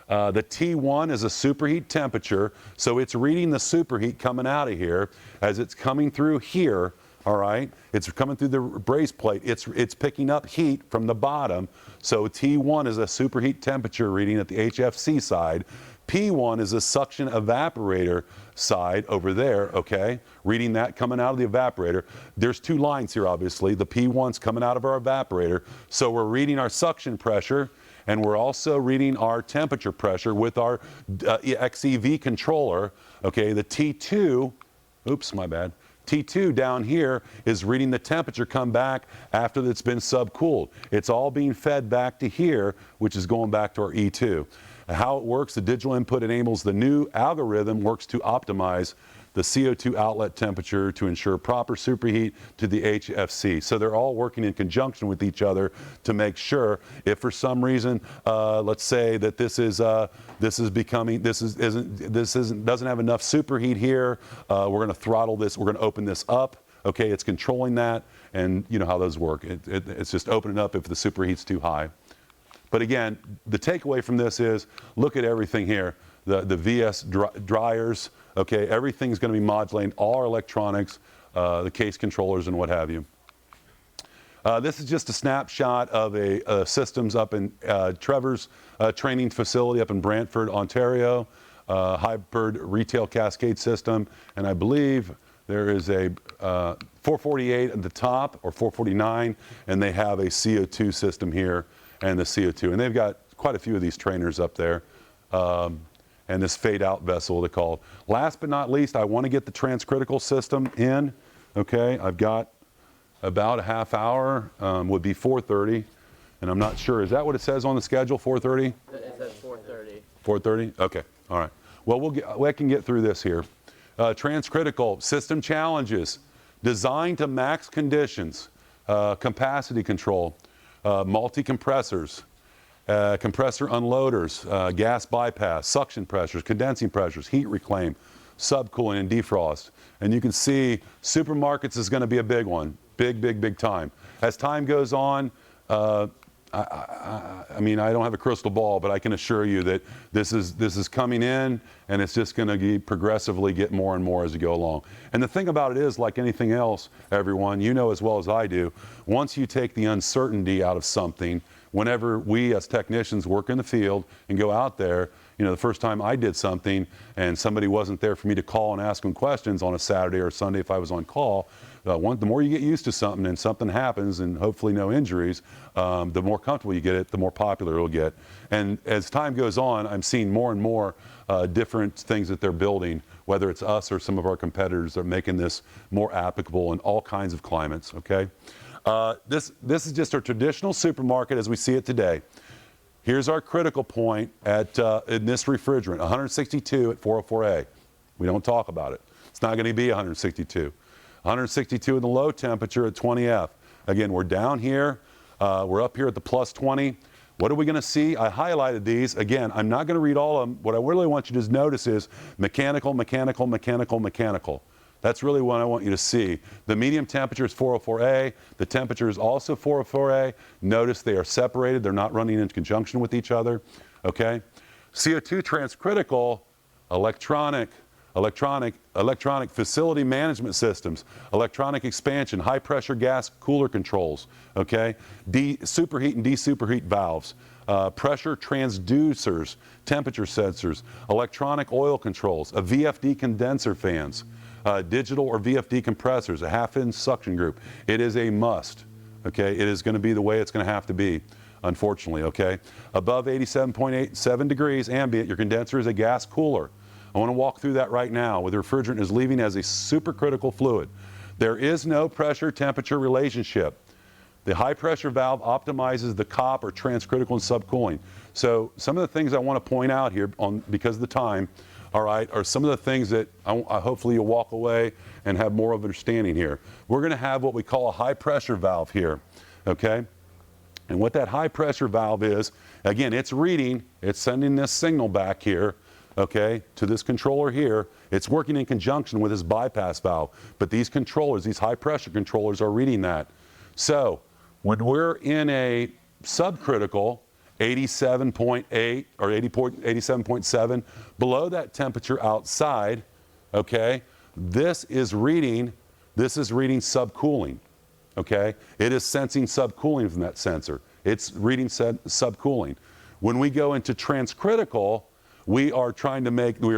The T1 is a superheat temperature, so it's reading the superheat coming out of here as it's coming through here. All right, it's coming through the braze plate. It's picking up heat from the bottom. So T1 is a superheat temperature reading at the HFC side. P1 is a suction evaporator side over there, okay? Reading that coming out of the evaporator. There's two lines here, obviously. The P1's coming out of our evaporator. So we're reading our suction pressure, and we're also reading our temperature pressure with our XEV controller, okay? The T2, oops, my bad. T2 down here is reading the temperature come back after it's been subcooled. It's all being fed back to here, which is going back to our E2. How it works, the digital input enables the new algorithm works to optimize the CO2 outlet temperature to ensure proper superheat to the HFC. So they're all working in conjunction with each other to make sure if for some reason, let's say that doesn't have enough superheat here, we're going to throttle this, we're going to open this up. Okay, it's controlling that, and you know how those work. It's just opening up if the superheat's too high. But again, the takeaway from this is look at everything here. The VS dryers, okay, everything's going to be modulating, all our electronics, the case controllers and what have you. This is just a snapshot of a systems up in Trevor's training facility up in Brantford, Ontario, hybrid retail cascade system, and I believe there is a 448 at the top, or 449, and they have a CO2 system here, and the CO2. And they've got quite a few of these trainers up there. And this fade-out vessel, they call it. Last but not least, I want to get the transcritical system in. Okay, I've got about a half hour, would be 4:30, and I'm not sure. Is that what it says on the schedule, 4:30? It says 4:30. 4:30? Okay, all right. Well, we can get through this here. Transcritical system challenges, designed to max conditions, capacity control, multi-compressors, compressor unloaders, gas bypass, suction pressures, condensing pressures, heat reclaim, subcooling, and defrost. And you can see supermarkets is going to be a big one, big time. As time goes on, I mean, I don't have a crystal ball, but I can assure you that this is coming in, and it's just going to progressively get more and more as we go along. And the thing about it is, like anything else, everyone, you know as well as I do, once you take the uncertainty out of something, whenever we as technicians work in the field and go out there, you know, the first time I did something and somebody wasn't there for me to call and ask them questions on a Saturday or Sunday if I was on call, the more you get used to something and something happens and hopefully no injuries, the more comfortable you get it, the more popular it'll get. And as time goes on, I'm seeing more and more different things that they're building, whether it's us or some of our competitors are making this more applicable in all kinds of climates, okay? This is just our traditional supermarket as we see it today. Here's our critical point in this refrigerant, 162 at 404A. We don't talk about it. It's not going to be 162. 162 in the low temperature at 20F. Again, we're down here. We're up here at the plus 20. What are we going to see? I highlighted these. Again, I'm not going to read all of them. What I really want you to notice is mechanical, mechanical, mechanical, mechanical. That's really what I want you to see. The medium temperature is 404A. The temperature is also 404A. Notice they are separated. They're not running in conjunction with each other. Okay? CO2 transcritical, electronic facility management systems, electronic expansion, high pressure gas cooler controls, okay? Superheat and desuperheat valves, pressure transducers, temperature sensors, electronic oil controls, a VFD condenser fans, digital or VFD compressors, a half-inch suction group. It is a must, okay? It is going to be the way it's going to have to be, unfortunately, okay? Above 87.87 degrees ambient, your condenser is a gas cooler. I want to walk through that right now, where the refrigerant is leaving as a supercritical fluid. There is no pressure-temperature relationship. The high-pressure valve optimizes the COP, or transcritical and subcooling. So some of the things I want to point out here, because of the time, all right, are some of the things that hopefully you'll walk away and have more of an understanding here. We're going to have what we call a high-pressure valve here, okay? And what that high-pressure valve is, again, it's reading, it's sending this signal back here, okay, to this controller here. It's working in conjunction with this bypass valve. But these controllers, these high pressure controllers, are reading that. So when we're in a subcritical, 87.8 or 87.7, below that temperature outside, okay, this is reading subcooling, okay? It is sensing subcooling from that sensor. It's reading subcooling. When we go into transcritical, we are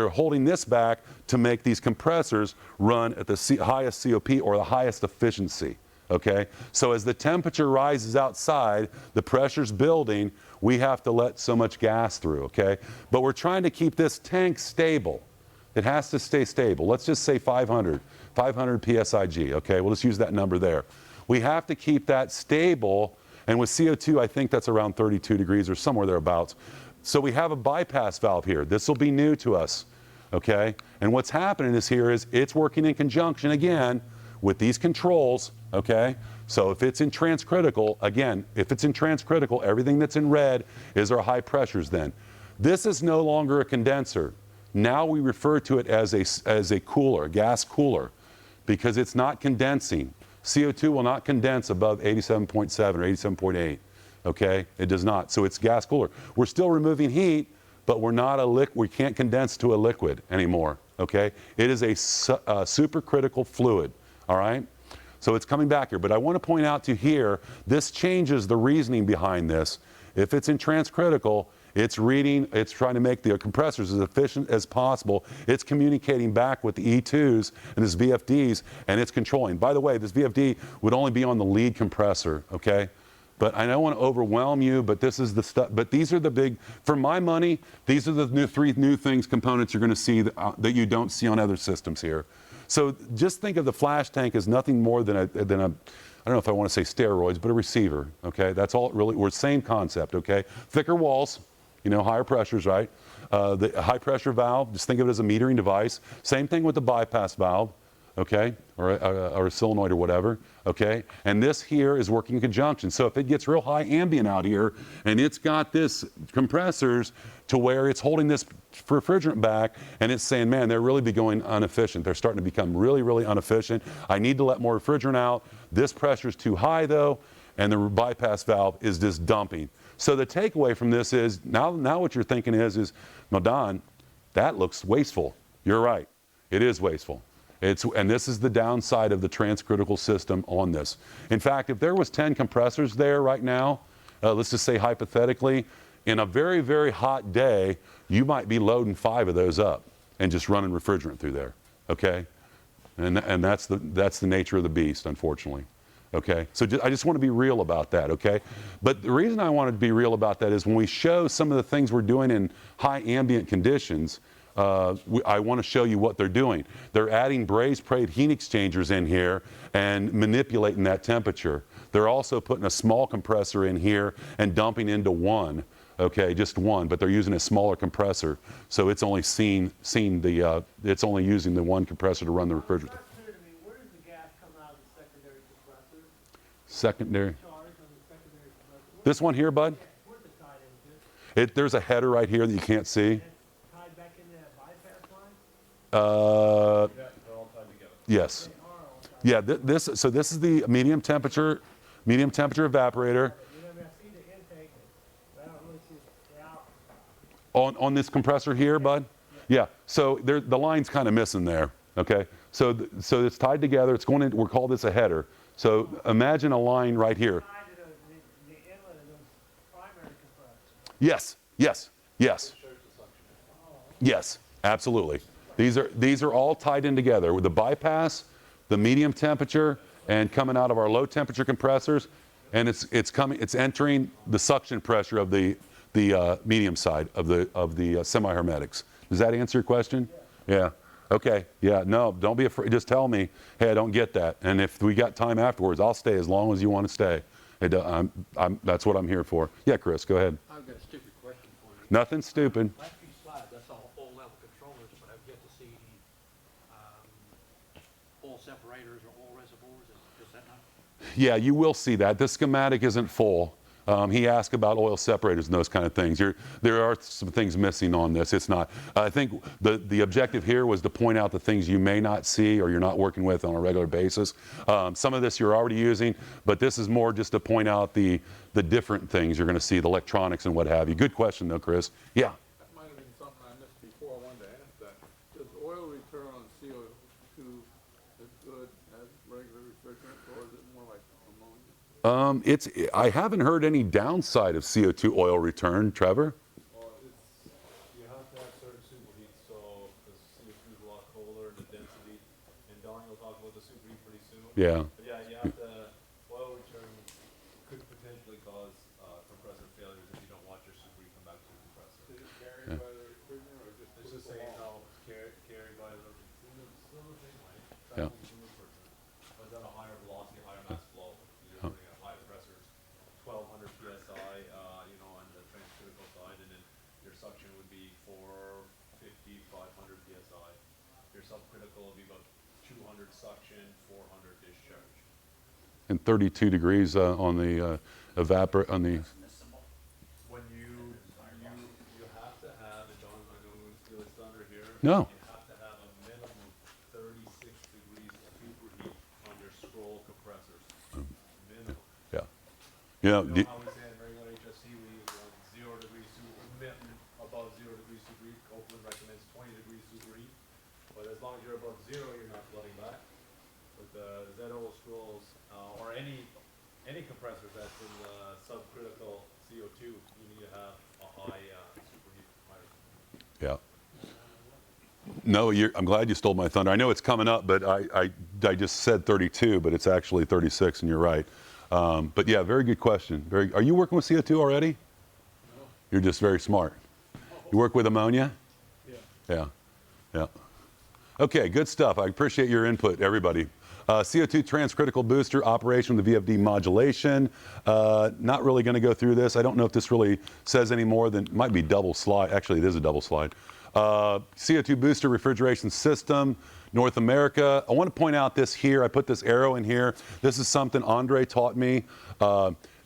holding this back to make these compressors run at the highest COP, or the highest efficiency, okay? So as the temperature rises outside, the pressure's building, we have to let so much gas through, okay? But we're trying to keep this tank stable. It has to stay stable. Let's just say 500. 500 psig, okay? We'll just use that number there. We have to keep that stable, and with CO2, I think that's around 32 degrees or somewhere thereabouts. So we have a bypass valve here. This will be new to us, okay? And what's happening is it's working in conjunction again with these controls, okay? So if it's in transcritical, again, if it's in transcritical, everything that's in red is our high pressures then. This is no longer a condenser. Now we refer to it as a cooler, a gas cooler, because it's not condensing. CO2 will not condense above 87.7 or 87.8, okay? It does not, so it's gas cooler. We're still removing heat, but we're not we can't condense to a liquid anymore, okay? It is a supercritical fluid, all right? So it's coming back here, but I want to point out to here, this changes the reasoning behind this. If it's in transcritical, it's trying to make the compressors as efficient as possible. It's communicating back with the E2s and its VFDs, and it's controlling. By the way, this VFD would only be on the lead compressor, okay? But I don't want to overwhelm you, but this is the stuff, but these are the big, for my money, these are the three new components you're going to see that you don't see on other systems here. So just think of the flash tank as nothing more than a I don't know if I want to say steroids, but a receiver, okay? That's all it really, we're same concept, okay? Thicker walls, you know, higher pressures, right? The high pressure valve, just think of it as a metering device. Same thing with the bypass valve, okay? Or a solenoid or whatever, okay? And this here is working in conjunction. So if it gets real high ambient out here and it's got this compressors to where it's holding this refrigerant back and it's saying, man, they're really becoming inefficient. They're starting to become really, really inefficient. I need to let more refrigerant out. This pressure is too high though, and the bypass valve is just dumping. So the takeaway from this is, now what you're thinking is, no, Don, that looks wasteful. You're right, it is wasteful. And this is the downside of the transcritical system on this. In fact, if there was 10 compressors there right now, let's just say hypothetically, in a very, very hot day, you might be loading 5 of those up and just running refrigerant through there, okay? And that's the nature of the beast, unfortunately. Okay, so I just want to be real about that, okay? But the reason I wanted to be real about that is when we show some of the things we're doing in high ambient conditions, I want to show you what they're doing. They're adding brazed plate heat exchangers in here and manipulating that temperature. They're also putting a small compressor in here and dumping into one, okay, just one, but they're using a smaller compressor, so it's only it's only using the one compressor to run the refrigerator. Where does the gas come out of the secondary compressor? Secondary. Charge on the secondary compressor? This one here, bud? Where's it tied into? There's a header right here that you can't see. It's tied back into that bypass line? They're all tied together. Yes. They are all tied. Yeah. So this is the medium temperature evaporator. You know, I see the intake, but I don't really see the out. On this compressor here, bud? Yeah. So the line's kind of missing there. Okay. So it's tied together. It's going in. We'll call this a header. So imagine a line right here. Tied to the inlet of those primary compressors. Yes. Yes. Yes. Yes. Absolutely. These are all tied in together with the bypass, the medium temperature, and coming out of our low temperature compressors, and it's entering the suction pressure of the medium side of the semi-hermetics. Does that answer your question? Yeah. Okay. Yeah. No, don't be afraid. Just tell me, hey, I don't get that. And if we got time afterwards, I'll stay as long as you want to stay. That's what I'm here for. Yeah, Chris, go ahead. I've got a stupid question for you. Nothing stupid. Last few slides, that's all level controllers, but I've yet to see oil separators or oil reservoirs. Is that not? Yeah, you will see that. This schematic isn't full. He asked about oil separators and those kind of things. There are some things missing on this. It's not. I think the objective here was to point out the things you may not see or you're not working with on a regular basis. Some of this you're already using, but this is more just to point out the different things you're going to see, the electronics and what have you. Good question, though, Chris. Yeah. That might have been something I missed before. I wanted to ask that. Does oil return on CO2 as good as regular refrigerant, or is it more like ammonia? I haven't heard any downside of CO2 oil return, Trevor. Well, you have to have certain superheats, so the CO2 is a lot colder, the density, and Don will talk about the superheat pretty soon. Yeah. But yeah, you have to, oil return could potentially cause compressor failures if you don't watch your superheat come back to the compressor. Is it carried by the refrigerant or just It's just saying how it's carried by the, similar thing, right? Yeah. subcritical will be about 200 suction, 400 discharge. And 32 degrees on the on the. When you have to have, and Don, I know it's still thunder here. No. You have to have a minimum 36 degrees superheat on your scroll compressors. Minimum. Yeah. You Yeah. know how we say in regular HFC we want 0 degrees super, above 0 degrees superheat. Copeland recommends 20 degrees superheat. But as long as you're above 0, you're not flooding back. With the ZO scrolls or any compressors that's in subcritical CO2, you need to have a high superheat requirement. Yeah. No, I'm glad you stole my thunder. I know it's coming up, but I just said 32, but it's actually 36, and you're right. But yeah, very good question. Are you working with CO2 already? No. You're just very smart. You work with ammonia? Yeah. Yeah. Yeah. Okay, good stuff. I appreciate your input, everybody. CO2 transcritical booster operation with the VFD modulation. Not really going to go through this. I don't know if this really says any more than, might be double slide. Actually, it is a double slide. CO2 booster refrigeration system, North America. I want to point out this here. I put this arrow in here. This is something Andre taught me.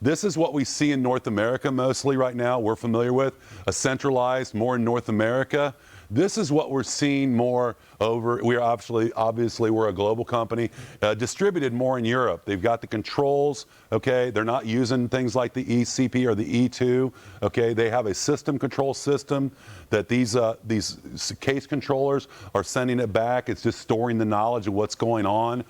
This is what we see in North America mostly right now. We're familiar with a centralized, more in North America. This is what we're seeing more over. We are obviously we're a global company, distributed more in Europe. They've got the controls. Okay, they're not using things like the ECP or the E2. Okay, they have a system control system that these case controllers are sending it back. It's just storing the knowledge of what's going on.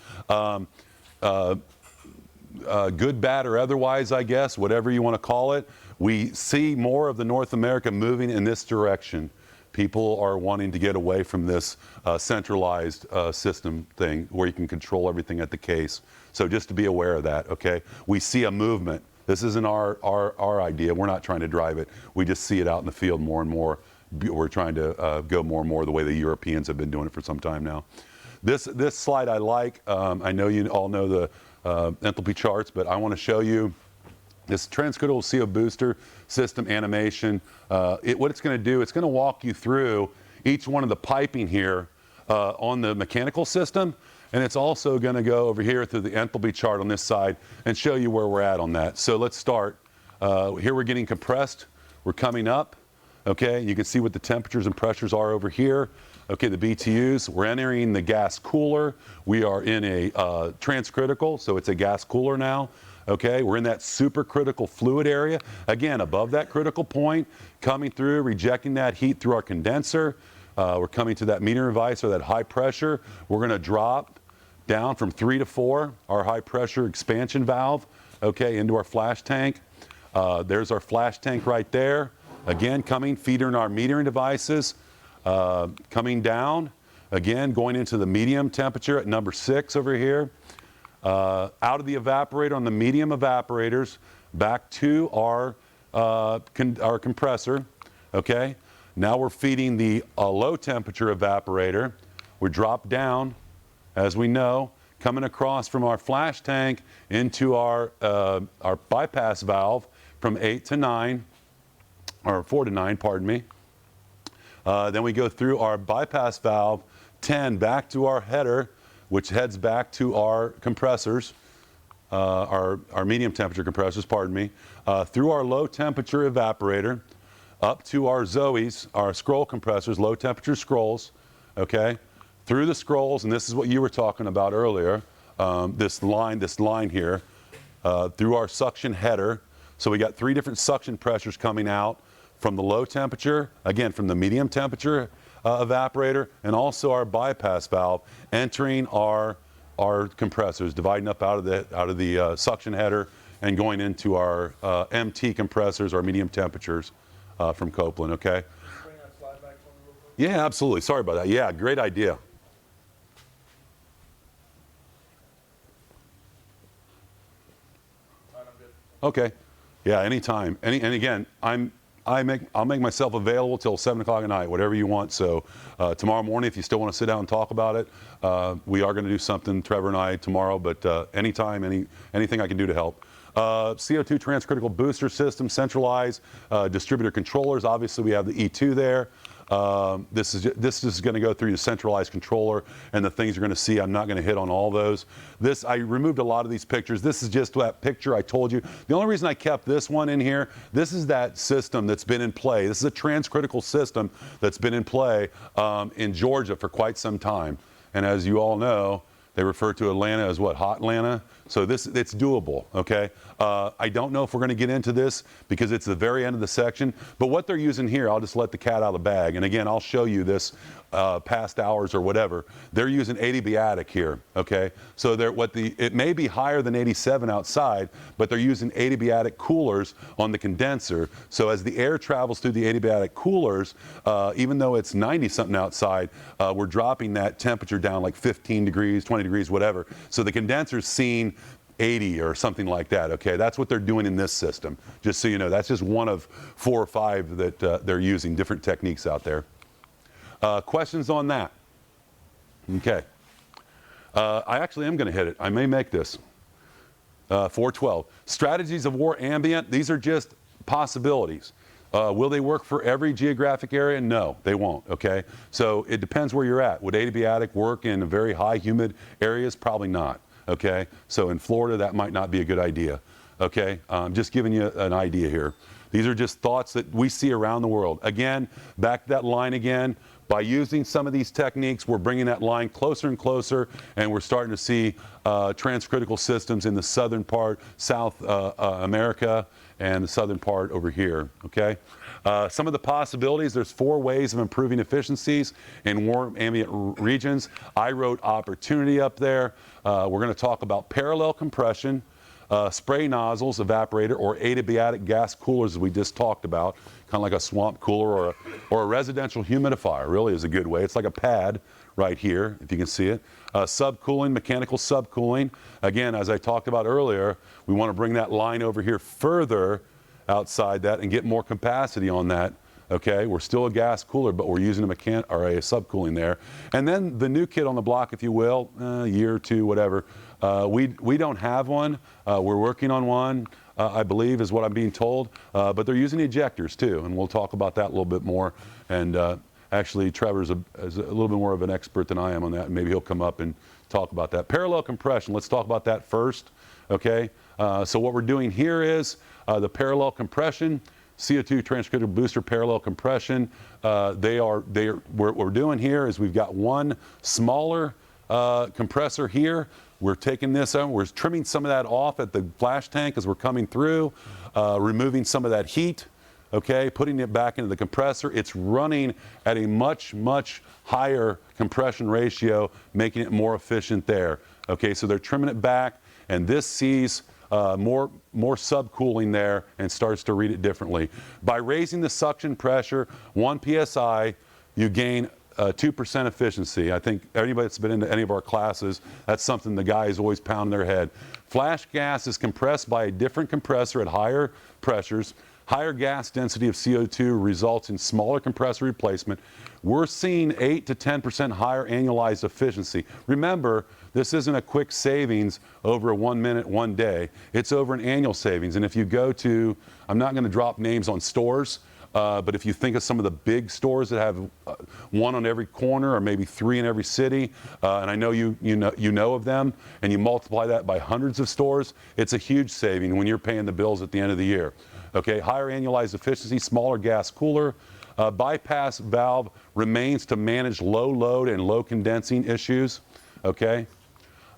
Good, bad, or otherwise, I guess, whatever you want to call it. We see more of the North America moving in this direction. People are wanting to get away from this centralized system thing where you can control everything at the case. So just to be aware of that, okay? We see a movement. This isn't our idea. We're not trying to drive it. We just see it out in the field more and more. We're trying to go more and more the way the Europeans have been doing it for some time now. This slide I like. I know you all know the enthalpy charts, but I want to show you this transcritical CO booster system animation. What it's going to do, it's going to walk you through each one of the piping here on the mechanical system, and it's also going to go over here through the enthalpy chart on this side and show you where we're at on that. So let's start. Here we're getting compressed. We're coming up. Okay, you can see what the temperatures and pressures are over here. Okay, the BTUs. We're entering the gas cooler. We are in a transcritical, so it's a gas cooler now. Okay, we're in that supercritical fluid area. Again, above that critical point, coming through, rejecting that heat through our condenser. We're coming to that metering device or that high pressure. We're going to drop down from 3 to 4, our high pressure expansion valve, okay, into our flash tank. There's our flash tank right there. Again, feeding our metering devices. Coming down, again, going into the medium temperature at number 6 over here. Out of the evaporator on the medium evaporators, back to our compressor, okay? Now we're feeding the low temperature evaporator. We drop down, as we know, coming across from our flash tank into our bypass valve from 8 to 9, or 4 to 9, pardon me. Then we go through our bypass valve 10 back to our header, which heads back to our compressors, our medium temperature compressors, pardon me, through our low temperature evaporator, up to our Zoes, our scroll compressors, low temperature scrolls, okay, through the scrolls, and this is what you were talking about earlier, this line here, through our suction header. So we got 3 different suction pressures coming out from the low temperature, again, from the medium temperature evaporator, and also our bypass valve entering our compressors, dividing up out of the suction header and going into our MT compressors, our medium temperatures from Copeland, okay? Bring that slide back for me real quick. Yeah, absolutely. Sorry about that. Yeah, great idea. All right, I'm good. Okay. Yeah, anytime. And again, I'll make myself available till 7 o'clock at night, whatever you want. So tomorrow morning, if you still want to sit down and talk about it, we are going to do something, Trevor and I, tomorrow. But anytime, anything I can do to help. CO2 transcritical booster system, centralized distributor controllers. Obviously, we have the E2 there. This is going to go through the centralized controller, and the things you're going to see, I'm not going to hit on all those. I removed a lot of these pictures. This is just that picture I told you. The only reason I kept this one in here, this is that system that's been in play. This is a transcritical system that's been in play in Georgia for quite some time. And as you all know, they refer to Atlanta as what, hot Atlanta? So it's doable, okay? I don't know if we're gonna get into this because it's the very end of the section, but what they're using here, I'll just let the cat out of the bag. And again, I'll show you this past hours or whatever. They're using adiabatic here, okay? So it may be higher than 87 outside, but they're using adiabatic coolers on the condenser. So as the air travels through the adiabatic coolers, even though it's 90 something outside, we're dropping that temperature down like 15 degrees, 20 degrees, whatever. So the condenser's seeing 80 or something like that, okay? That's what they're doing in this system. Just so you know, that's just one of 4 or 5 that they're using, different techniques out there. Questions on that? Okay. I actually am going to hit it. I may make this. 412. Strategies of war ambient. These are just possibilities. Will they work for every geographic area? No, they won't, okay? So it depends where you're at. Would adiabatic work in very high humid areas? Probably not, okay? So in Florida, that might not be a good idea, okay? Just giving you an idea here. These are just thoughts that we see around the world. Again, back to that line again. By using some of these techniques, we're bringing that line closer and closer, and we're starting to see transcritical systems in the southern part, South America, and the southern part over here, okay? Some of the possibilities, there's 4 ways of improving efficiencies in warm ambient regions. I wrote opportunity up there. We're going to talk about parallel compression, spray nozzles, evaporator, or adiabatic gas coolers, as we just talked about, kind of like a swamp cooler or a residential humidifier. Really is a good way. It's like a pad right here, if you can see it. Subcooling, mechanical subcooling. Again, as I talked about earlier, we want to bring that line over here further outside that and get more capacity on that. Okay, we're still a gas cooler, but we're using a subcooling there. And then the new kid on the block, if you will, a year or two, whatever. We don't have one. We're working on one, I believe, is what I'm being told. But they're using ejectors too, and we'll talk about that a little bit more. And actually, Trevor's is a little bit more of an expert than I am on that, and maybe he'll come up and talk about that. Parallel compression, let's talk about that first. Okay, so what we're doing here is the parallel compression. CO2 transcritical booster parallel compression. What we're doing here is we've got one smaller compressor here. We're taking this out, we're trimming some of that off at the flash tank as we're coming through, removing some of that heat, okay, putting it back into the compressor. It's running at a much, much higher compression ratio, making it more efficient there. Okay, so they're trimming it back, and this sees more subcooling there and starts to read it differently. By raising the suction pressure 1 psi, you gain 2% efficiency. I think anybody that's been into any of our classes, that's something the guys always pound their head. Flash gas is compressed by a different compressor at higher pressures. Higher gas density of CO2 results in smaller compressor replacement. We're seeing 8 to 10% higher annualized efficiency. Remember, this isn't a quick savings over a 1 minute, 1 day. It's over an annual savings. And if you go to, I'm not going to drop names on stores, but if you think of some of the big stores that have 1 on every corner or maybe 3 in every city, and I know you know of them, and you multiply that by hundreds of stores, it's a huge saving when you're paying the bills at the end of the year. Okay, higher annualized efficiency, smaller gas cooler. Bypass valve remains to manage low load and low condensing issues. Okay.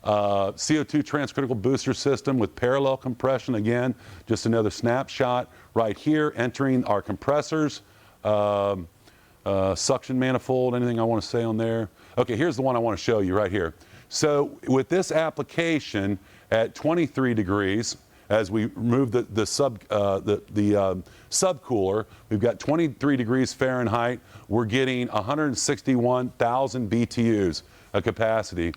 CO2 transcritical booster system with parallel compression. Again, just another snapshot right here, entering our compressors. Suction manifold, anything I want to say on there? Okay, here's the one I want to show you right here. So with this application at 23 degrees, as we remove the subcooler, we've got 23 degrees Fahrenheit. We're getting 161,000 BTUs of capacity.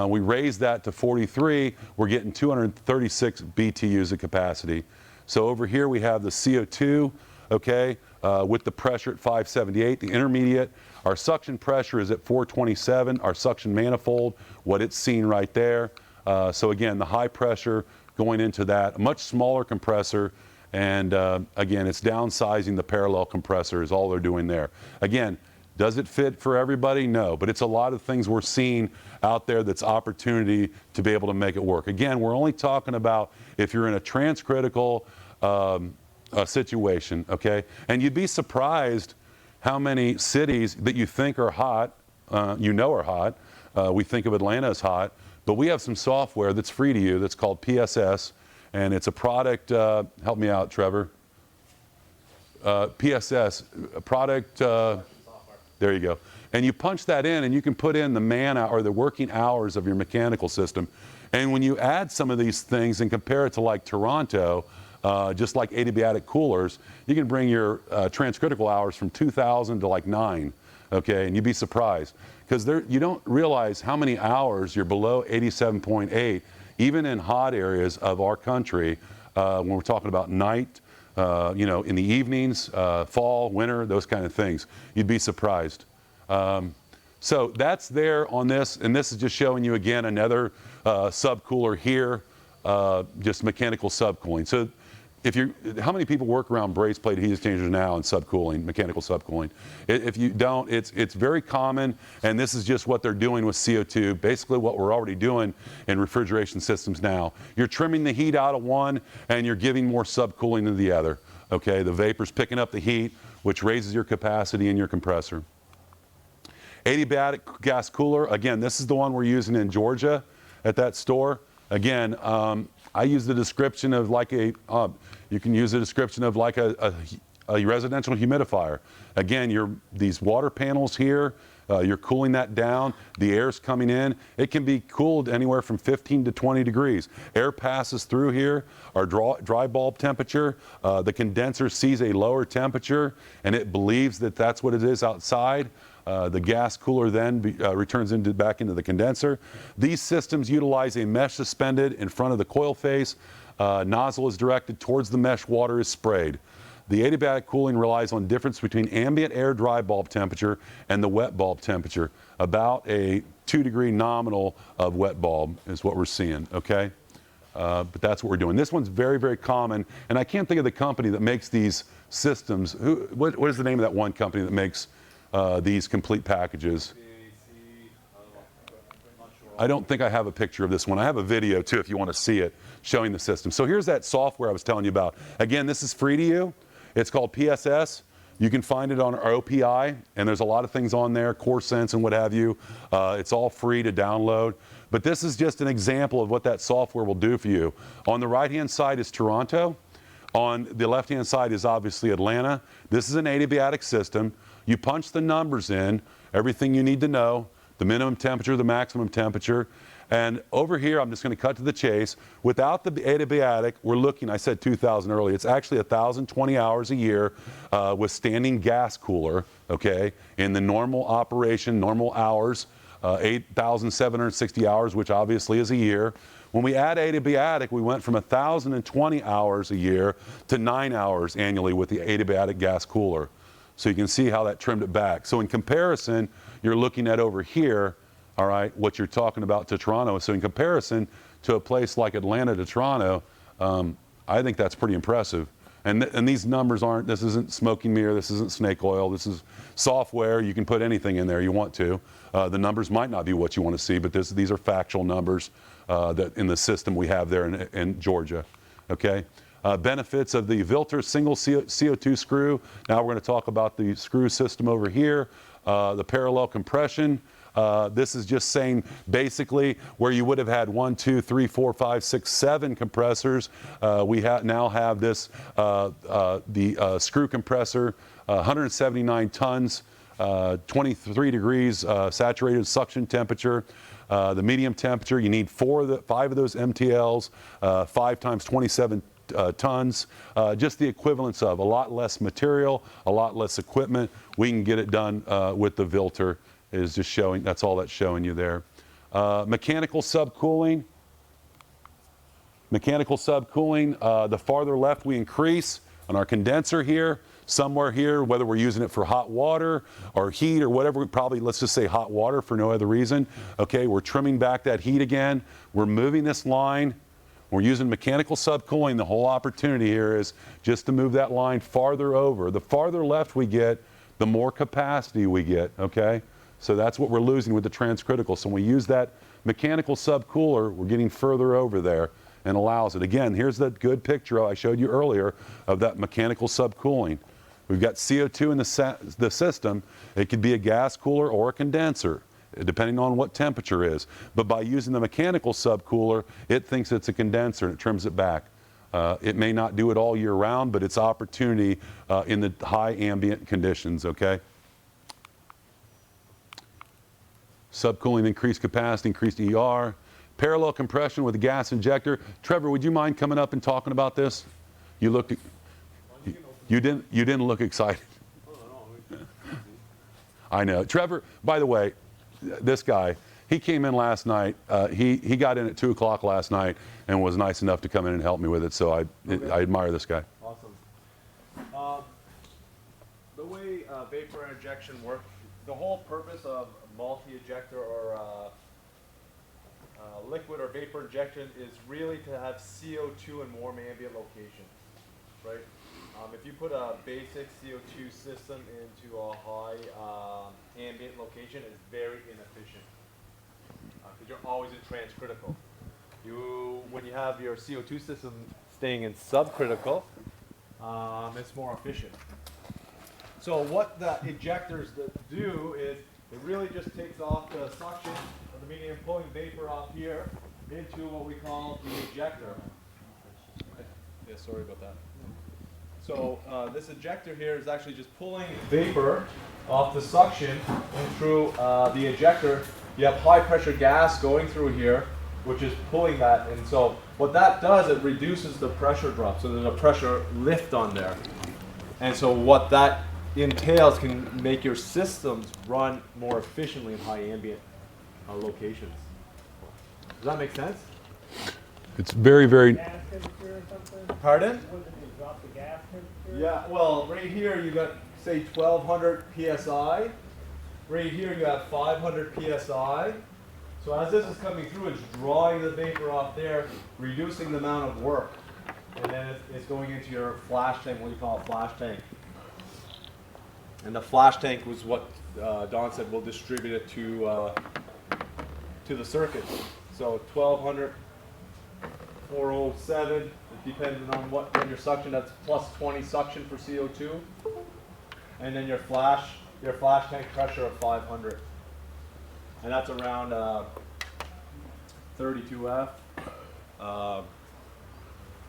We raise that to 43, we're getting 236 BTUs of capacity. So over here we have the CO2, okay, with the pressure at 578, the intermediate. Our suction pressure is at 427, our suction manifold, what it's seeing right there. So again, the high pressure going into that, a much smaller compressor, and again, it's downsizing the parallel compressor is all they're doing there. Again, Does it fit for everybody? No, but it's a lot of things we're seeing out there that's opportunity to be able to make it work. Again, we're only talking about if you're in a transcritical situation, okay? And you'd be surprised how many cities that you think are hot, are hot. We think of Atlanta as hot, but we have some software that's free to you that's called PSS, and it's a product, help me out, Trevor. PSS, a product, there you go. And you punch that in and you can put in the or the working hours of your mechanical system. And when you add some of these things and compare it to like Toronto, just like adiabatic coolers, you can bring your transcritical hours from 2,000 to like 9, okay? And you'd be surprised. Because you don't realize how many hours you're below 87.8, even in hot areas of our country, when we're talking about night, in the evenings, fall, winter, those kind of things. You'd be surprised. So that's there on this, and this is just showing you again another subcooler here, just mechanical subcooling. So how many people work around braze plate heat exchangers now in subcooling, mechanical subcooling? If you don't, it's very common, and this is just what they're doing with CO2, basically what we're already doing in refrigeration systems now. You're trimming the heat out of one, and you're giving more subcooling to the other, okay? The vapor's picking up the heat, which raises your capacity in your compressor. Adiabatic gas cooler, again, this is the one we're using in Georgia at that store. Again, I use the description of like you can use the description of like a residential humidifier. Again, these water panels here, you're cooling that down, the air's coming in. It can be cooled anywhere from 15 to 20 degrees. Air passes through here, our dry bulb temperature, the condenser sees a lower temperature and it believes that that's what it is outside. The gas cooler then returns back into the condenser. These systems utilize a mesh suspended in front of the coil face. Nozzle is directed towards the mesh, water is sprayed. The adiabatic cooling relies on difference between ambient air dry bulb temperature and the wet bulb temperature. About a 2-degree nominal of wet bulb is what we're seeing, okay? But that's what we're doing. This one's very, very common, and I can't think of the company that makes these systems. What is the name of that one company that makes these complete packages? I don't think I have a picture of this one. I have a video too if you want to see it showing the system. So here's that software I was telling you about. Again, this is free to you. It's called PSS. You can find it on our OPI, and there's a lot of things on there, CoreSense and what have you. It's all free to download. But this is just an example of what that software will do for you. On the right-hand side is Toronto. On the left-hand side is obviously Atlanta. This is an adiabatic system. You punch the numbers in, everything you need to know, the minimum temperature, the maximum temperature. And over here, I'm just going to cut to the chase. Without the adiabatic, we're looking, I said 2,000 earlier, it's actually 1,020 hours a year with standing gas cooler, okay, in the normal operation, normal hours, 8,760 hours, which obviously is a year. When we add adiabatic, we went from 1,020 hours a year to 9 hours annually with the adiabatic gas cooler. So you can see how that trimmed it back. So in comparison, you're looking at over here, all right, what you're talking about to Toronto. So in comparison to a place like Atlanta to Toronto, I think that's pretty impressive. And these numbers this isn't smoke and mirror, this isn't snake oil, this is software. You can put anything in there you want to. The numbers might not be what you want to see, but these are factual numbers that in the system we have there in Georgia, okay? Benefits of the Vilter single CO2 screw. Now we're going to talk about the screw system over here, the parallel compression. This is just saying basically where you would have had 1, 2, 3, 4, 5, 6, 7 compressors, we now have this, the screw compressor, 179 tons, 23 degrees saturated suction temperature. The medium temperature, you need 5 of those MTLs, 5 times 27 tons, just the equivalence of a lot less material, a lot less equipment. We can get it done with the Vilter. Is just showing, that's all that's showing you there. Mechanical subcooling. Mechanical subcooling, the farther left we increase on our condenser here, somewhere here, whether we're using it for hot water or heat or whatever, probably let's just say hot water for no other reason. Okay, we're trimming back that heat again. We're moving this line. We're using mechanical subcooling. The whole opportunity here is just to move that line farther over. The farther left we get, the more capacity we get, okay? So that's what we're losing with the transcritical. So when we use that mechanical subcooler, we're getting further over there and allows it. Again, here's that good picture I showed you earlier of that mechanical subcooling. We've got CO2 in the system. It could be a gas cooler or a condenser, depending on what temperature is. But by using the mechanical subcooler, it thinks it's a condenser and it trims it back. It may not do it all year round, but it's opportunity in the high ambient conditions, okay? Subcooling, increased capacity, increased ER. Parallel compression with a gas injector. Trevor, would you mind coming up and talking about this? You looked, you didn't look excited. I know. Trevor, by the way, this guy, he came in last night. He got in at 2 o'clock last night and was nice enough to come in and help me with it. So I admire this guy. Awesome. The way vapor injection works, the whole purpose of multi-ejector or liquid or vapor injection is really to have CO2 in warm ambient locations, right? If you put a basic CO2 system into a high ambient location, it's very inefficient because you're always in transcritical. When you have your CO2 system staying in subcritical, it's more efficient. So what the ejectors do is it really just takes off the suction of the medium, pulling vapor off here into what we call the ejector. Yeah, sorry about that. So this ejector here is actually just pulling vapor off the suction and through the ejector. You have high pressure gas going through here, which is pulling that. And so what that does, it reduces the pressure drop. So there's a pressure lift on there. And so what that entails can make your systems run more efficiently in high ambient locations. Does that make sense? It's very, very... Gas temperature or something? Pardon? What, did you drop the gas temperature? Yeah, well, right here you got, say, 1200 psi. Right here you have 500 psi. So as this is coming through, it's drawing the vapor off there, reducing the amount of work. And then it's going into your flash tank, what do you call it, flash tank. And the flash tank was what Don said, we'll distribute it to the circuit. So 1200, 407, it depends on what your suction, that's plus 20 suction for CO2. And then your flash tank pressure of 500. And that's around 32F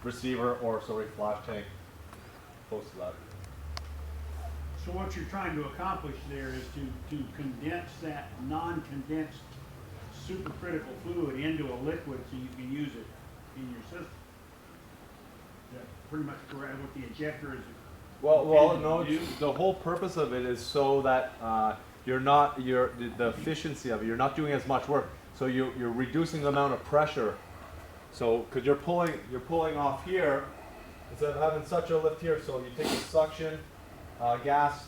receiver, or sorry, flash tank, close to that. So what you're trying to accomplish there is to condense that non-condensed supercritical fluid into a liquid so you can use it in your system. That's pretty much correct what the ejector is. Well, no, the whole purpose of it is so that the efficiency of it, you're not doing as much work, so you're reducing the amount of pressure. So, because you're pulling off here, instead of having such a lift here, so you take the suction, gas,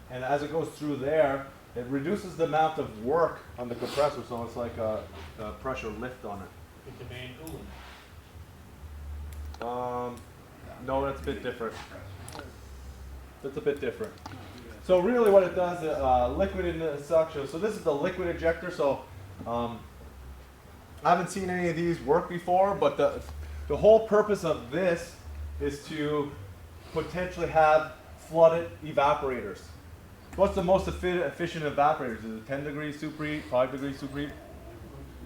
and as it goes through there, it reduces the amount of work on the compressor, so it's like a pressure lift on it. With the main coolant. No, that's a bit different. That's a bit different. So really what it does, liquid in the suction. So this is the liquid ejector. So I haven't seen any of these work before, but the whole purpose of this is to potentially have flooded evaporators. What's the most efficient evaporators? Is it 10 degrees superheat, 5 degrees superheat?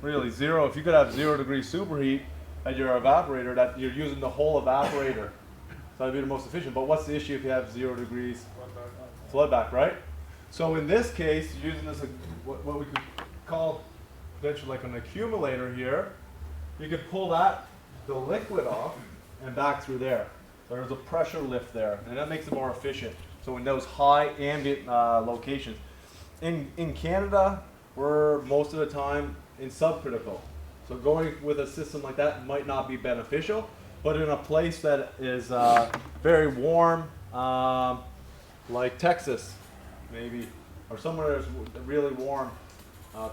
Really, 0. If you could have 0 degrees superheat at your evaporator, that you're using the whole evaporator. So that'd be the most efficient. But what's the issue if you have 0 degrees flood back, right? So in this case, using this, what we could call potentially like an accumulator here, you could pull the liquid off and back through there. So there's a pressure lift there, and that makes it more efficient. So in those high ambient locations. In Canada, we're most of the time in subcritical. So going with a system like that might not be beneficial, but in a place that is very warm, like Texas, maybe, or somewhere there's really warm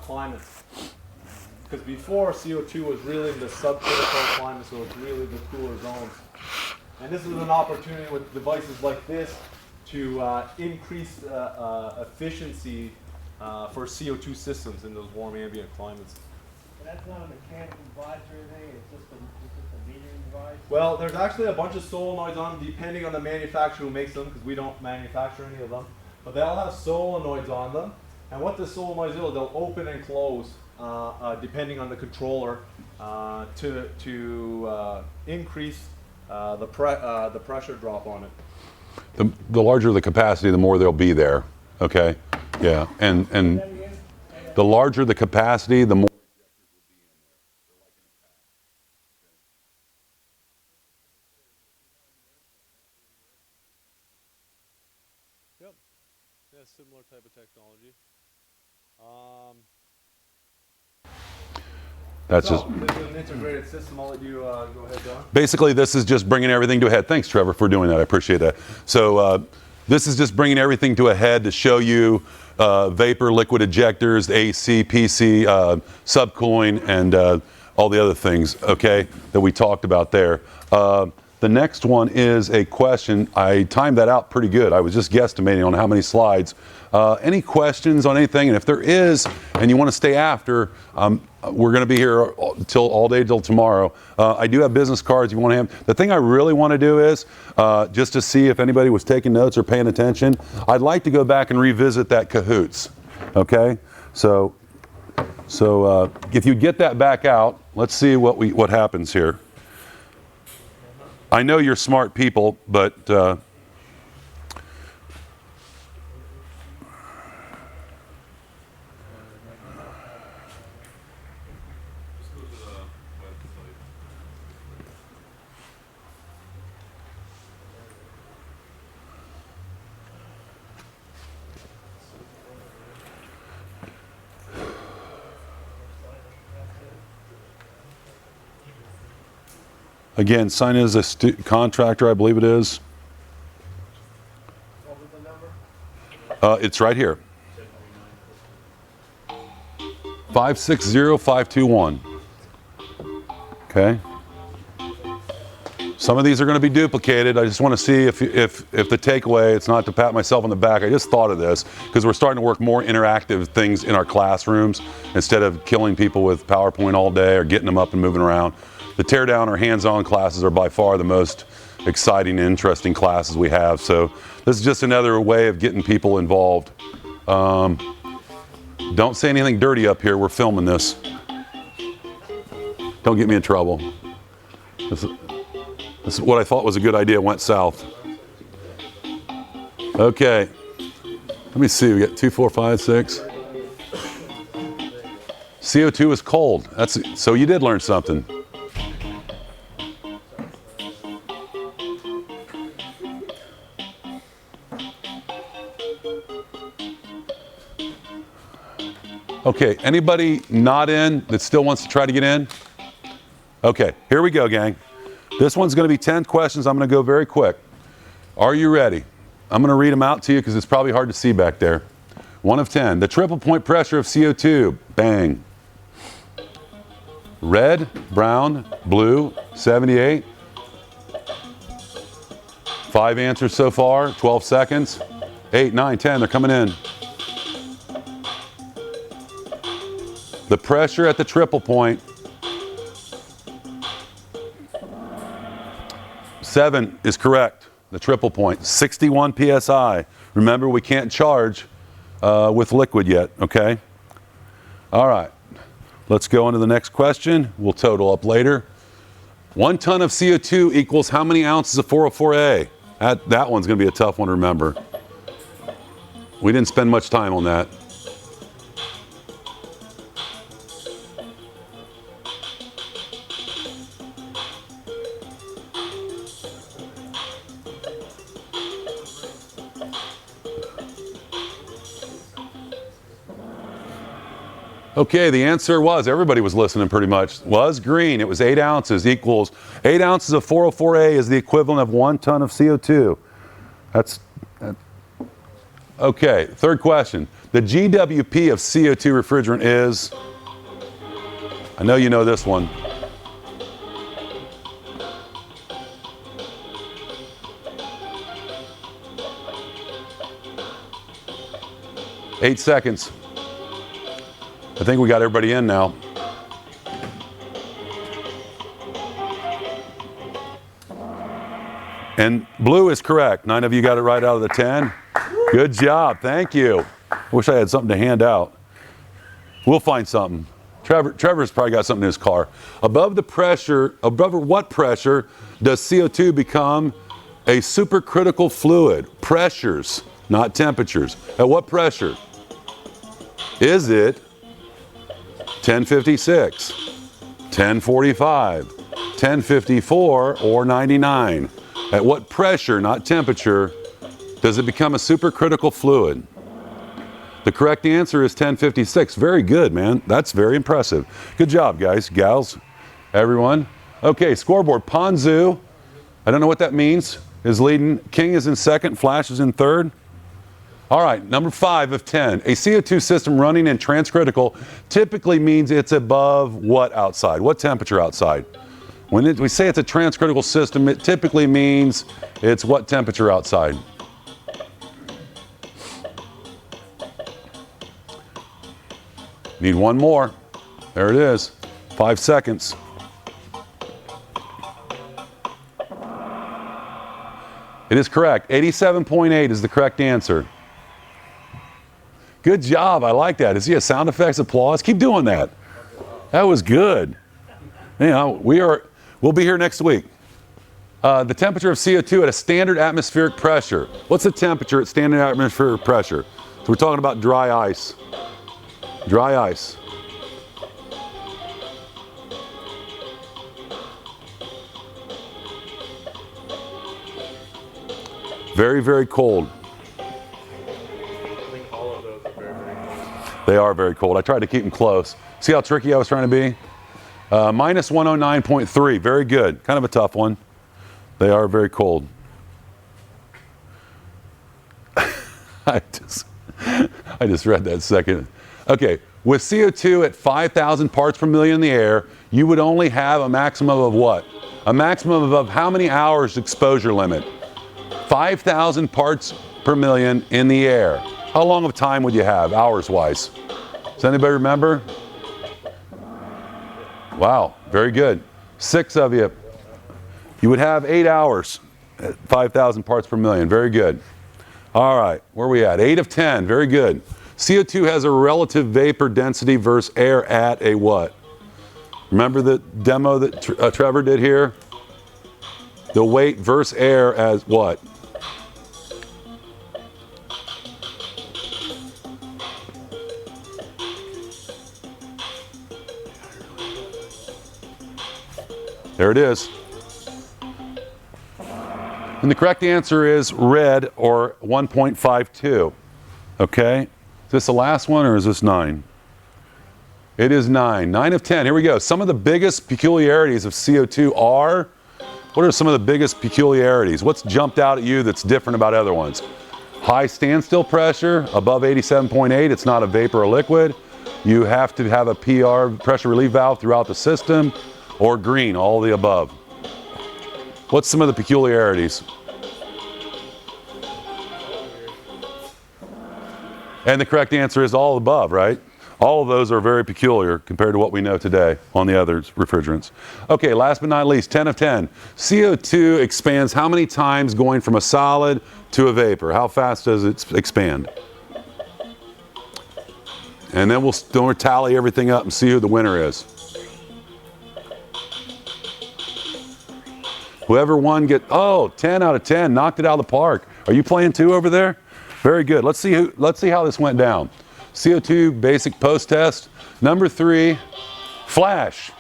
climates. Because before, CO2 was really in the subcritical climate, so it's really the cooler zones. And this is an opportunity with devices like this to increase efficiency for CO2 systems in those warm ambient climates. But that's not a mechanical device or anything, it's just a metering device? Well, there's actually a bunch of solenoids on them, depending on the manufacturer who makes them, because we don't manufacture any of them. But they'll have solenoids on them, and what the solenoids do, they'll open and close depending on the controller to increase the pressure drop on it. The larger the capacity, the more they'll be there. Okay, yeah, and the larger the capacity, the more. Yep, yeah, similar type of technology. That's so, just this is an integrated system. I'll let you go ahead, Don. basically, this is just bringing everything to a head. Thanks, Trevor, for doing that. I appreciate that. So this is just bringing everything to a head to show you vapor, liquid ejectors, AC, PC, subcooling, and all the other things, okay, that we talked about there. The next one is a question. I timed that out pretty good. I was just guesstimating on how many slides. Any questions on anything? And if there is, and you want to stay after, we're going to be here all day till tomorrow. I do have business cards you want to have. The thing I really want to do is, just to see if anybody was taking notes or paying attention, I'd like to go back and revisit that Kahoots. Okay? So if you get that back out, let's see what happens here. I know you're smart people, but again, sign as a contractor, I believe it is. What was the number? It's right here. 560521. Okay. Some of these are going to be duplicated. I just want to see if the takeaway, it's not to pat myself on the back. I just thought of this because we're starting to work more interactive things in our classrooms instead of killing people with PowerPoint all day or getting them up and moving around. The teardown or hands-on classes are by far the most exciting and interesting classes we have. So this is just another way of getting people involved. Don't say anything dirty up here. We're filming this. Don't get me in trouble. This is what I thought was a good idea went south. Okay. Let me see. We got 2, 4, 5, 6. CO2 is cold. So you did learn something. Okay, anybody not in that still wants to try to get in? Okay, here we go, gang. This one's going to be 10 questions. I'm going to go very quick. Are you ready? I'm going to read them out to you because it's probably hard to see back there. 1 of 10. The triple point pressure of CO2. Bang. Red, brown, blue, 78. 5 answers so far, 12 seconds. 8, 9, 10, they're coming in. The pressure at the triple point. 7 is correct. The triple point, 61 PSI. Remember, we can't charge with liquid yet, okay? All right, let's go on to the next question. We'll total up later. 1 ton of CO2 equals how many ounces of 404A? That one's gonna be a tough one to remember. We didn't spend much time on that. Okay, the answer was, everybody was listening pretty much, was green. It was 8 ounces equals, 8 ounces of 404A is the equivalent of 1 ton of CO2. Okay, third question. The GWP of CO2 refrigerant is, I know you know this one. 8 seconds. I think we got everybody in now. And blue is correct. 9 of you got it right out of the 10. Good job. Thank you. I wish I had something to hand out. We'll find something. Trevor's probably got something in his car. Above what pressure does CO2 become a supercritical fluid? Pressures, not temperatures. At what pressure? Is it 1056, 1045, 1054, or 99? At what pressure, not temperature, does it become a supercritical fluid? The correct answer is 1056. Very good, man. That's very impressive. Good job, guys, gals, everyone. Okay, scoreboard. Ponzu, I don't know what that means, is leading. King is in second. Flash is in third. All right, number 5 of 10. A CO2 system running in transcritical typically means it's above what outside? What temperature outside? When we say it's a transcritical system, it typically means it's what temperature outside? Need one more. There it is. 5 seconds. It is correct. 87.8 is the correct answer. Good job. I like that. Is he a sound effects applause? Keep doing that. That was good. You know, we'll be here next week. The temperature of CO2 at a standard atmospheric pressure. What's the temperature at standard atmospheric pressure? So we're talking about dry ice. Dry ice. Very, very cold. I think all of those are very, very cold. They are very cold. I tried to keep them close. See how tricky I was trying to be? Minus 109.3. Very good. Kind of a tough one. They are very cold. I just read that second. Okay, with CO2 at 5,000 parts per million in the air, you would only have a maximum of what? A maximum of how many hours exposure limit? 5,000 parts per million in the air. How long of time would you have, hours-wise? Does anybody remember? Wow, very good. 6 of you. You would have 8 hours at 5,000 parts per million. Very good. All right, where are we at? 8 of 10, very good. CO2 has a relative vapor density versus air at a what? Remember the demo that Trevor did here? The weight versus air as what? There it is. And the correct answer is red, or 1.52. Okay? Is this the last one, or is this 9? It is 9. 9 of 10. Here we go. Some of the biggest peculiarities of CO2 are, what are some of the biggest peculiarities? What's jumped out at you that's different about other ones? High standstill pressure, above 87.8. It's not a vapor or liquid. You have to have a PR, pressure relief valve, throughout the system, or green, all the above. What's some of the peculiarities? And the correct answer is all above, right? All of those are very peculiar compared to what we know today on the other refrigerants. Okay, last but not least, 10 of 10. CO2 expands how many times going from a solid to a vapor? How fast does it expand? And then we'll tally everything up and see who the winner is. Whoever won 10 out of 10, knocked it out of the park. Are you playing too over there? Very good. Let's see how this went down. CO2 basic post test. Number 3, Flash.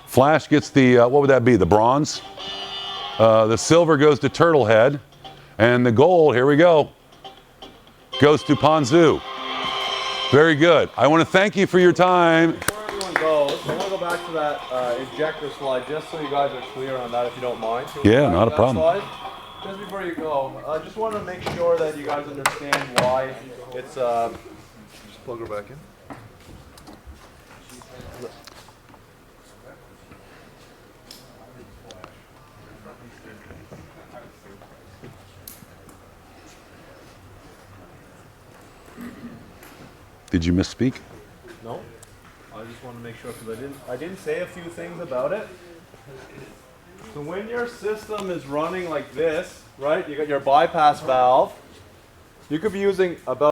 Flash gets the, what would that be, the bronze? The silver goes to Turtlehead. And the gold, here we go, goes to Ponzu. Very good. I want to thank you for your time. Before everyone goes, I want to go back to that ejector slide, just so you guys are clear on that, if you don't mind. Yeah, not a problem. Slide. Just before you go, I just want to make sure that you guys understand why it's, just plug her back in. Did you misspeak? No, I just want to make sure because I didn't say a few things about it. So when your system is running like this, right? You got your bypass valve. You could be using about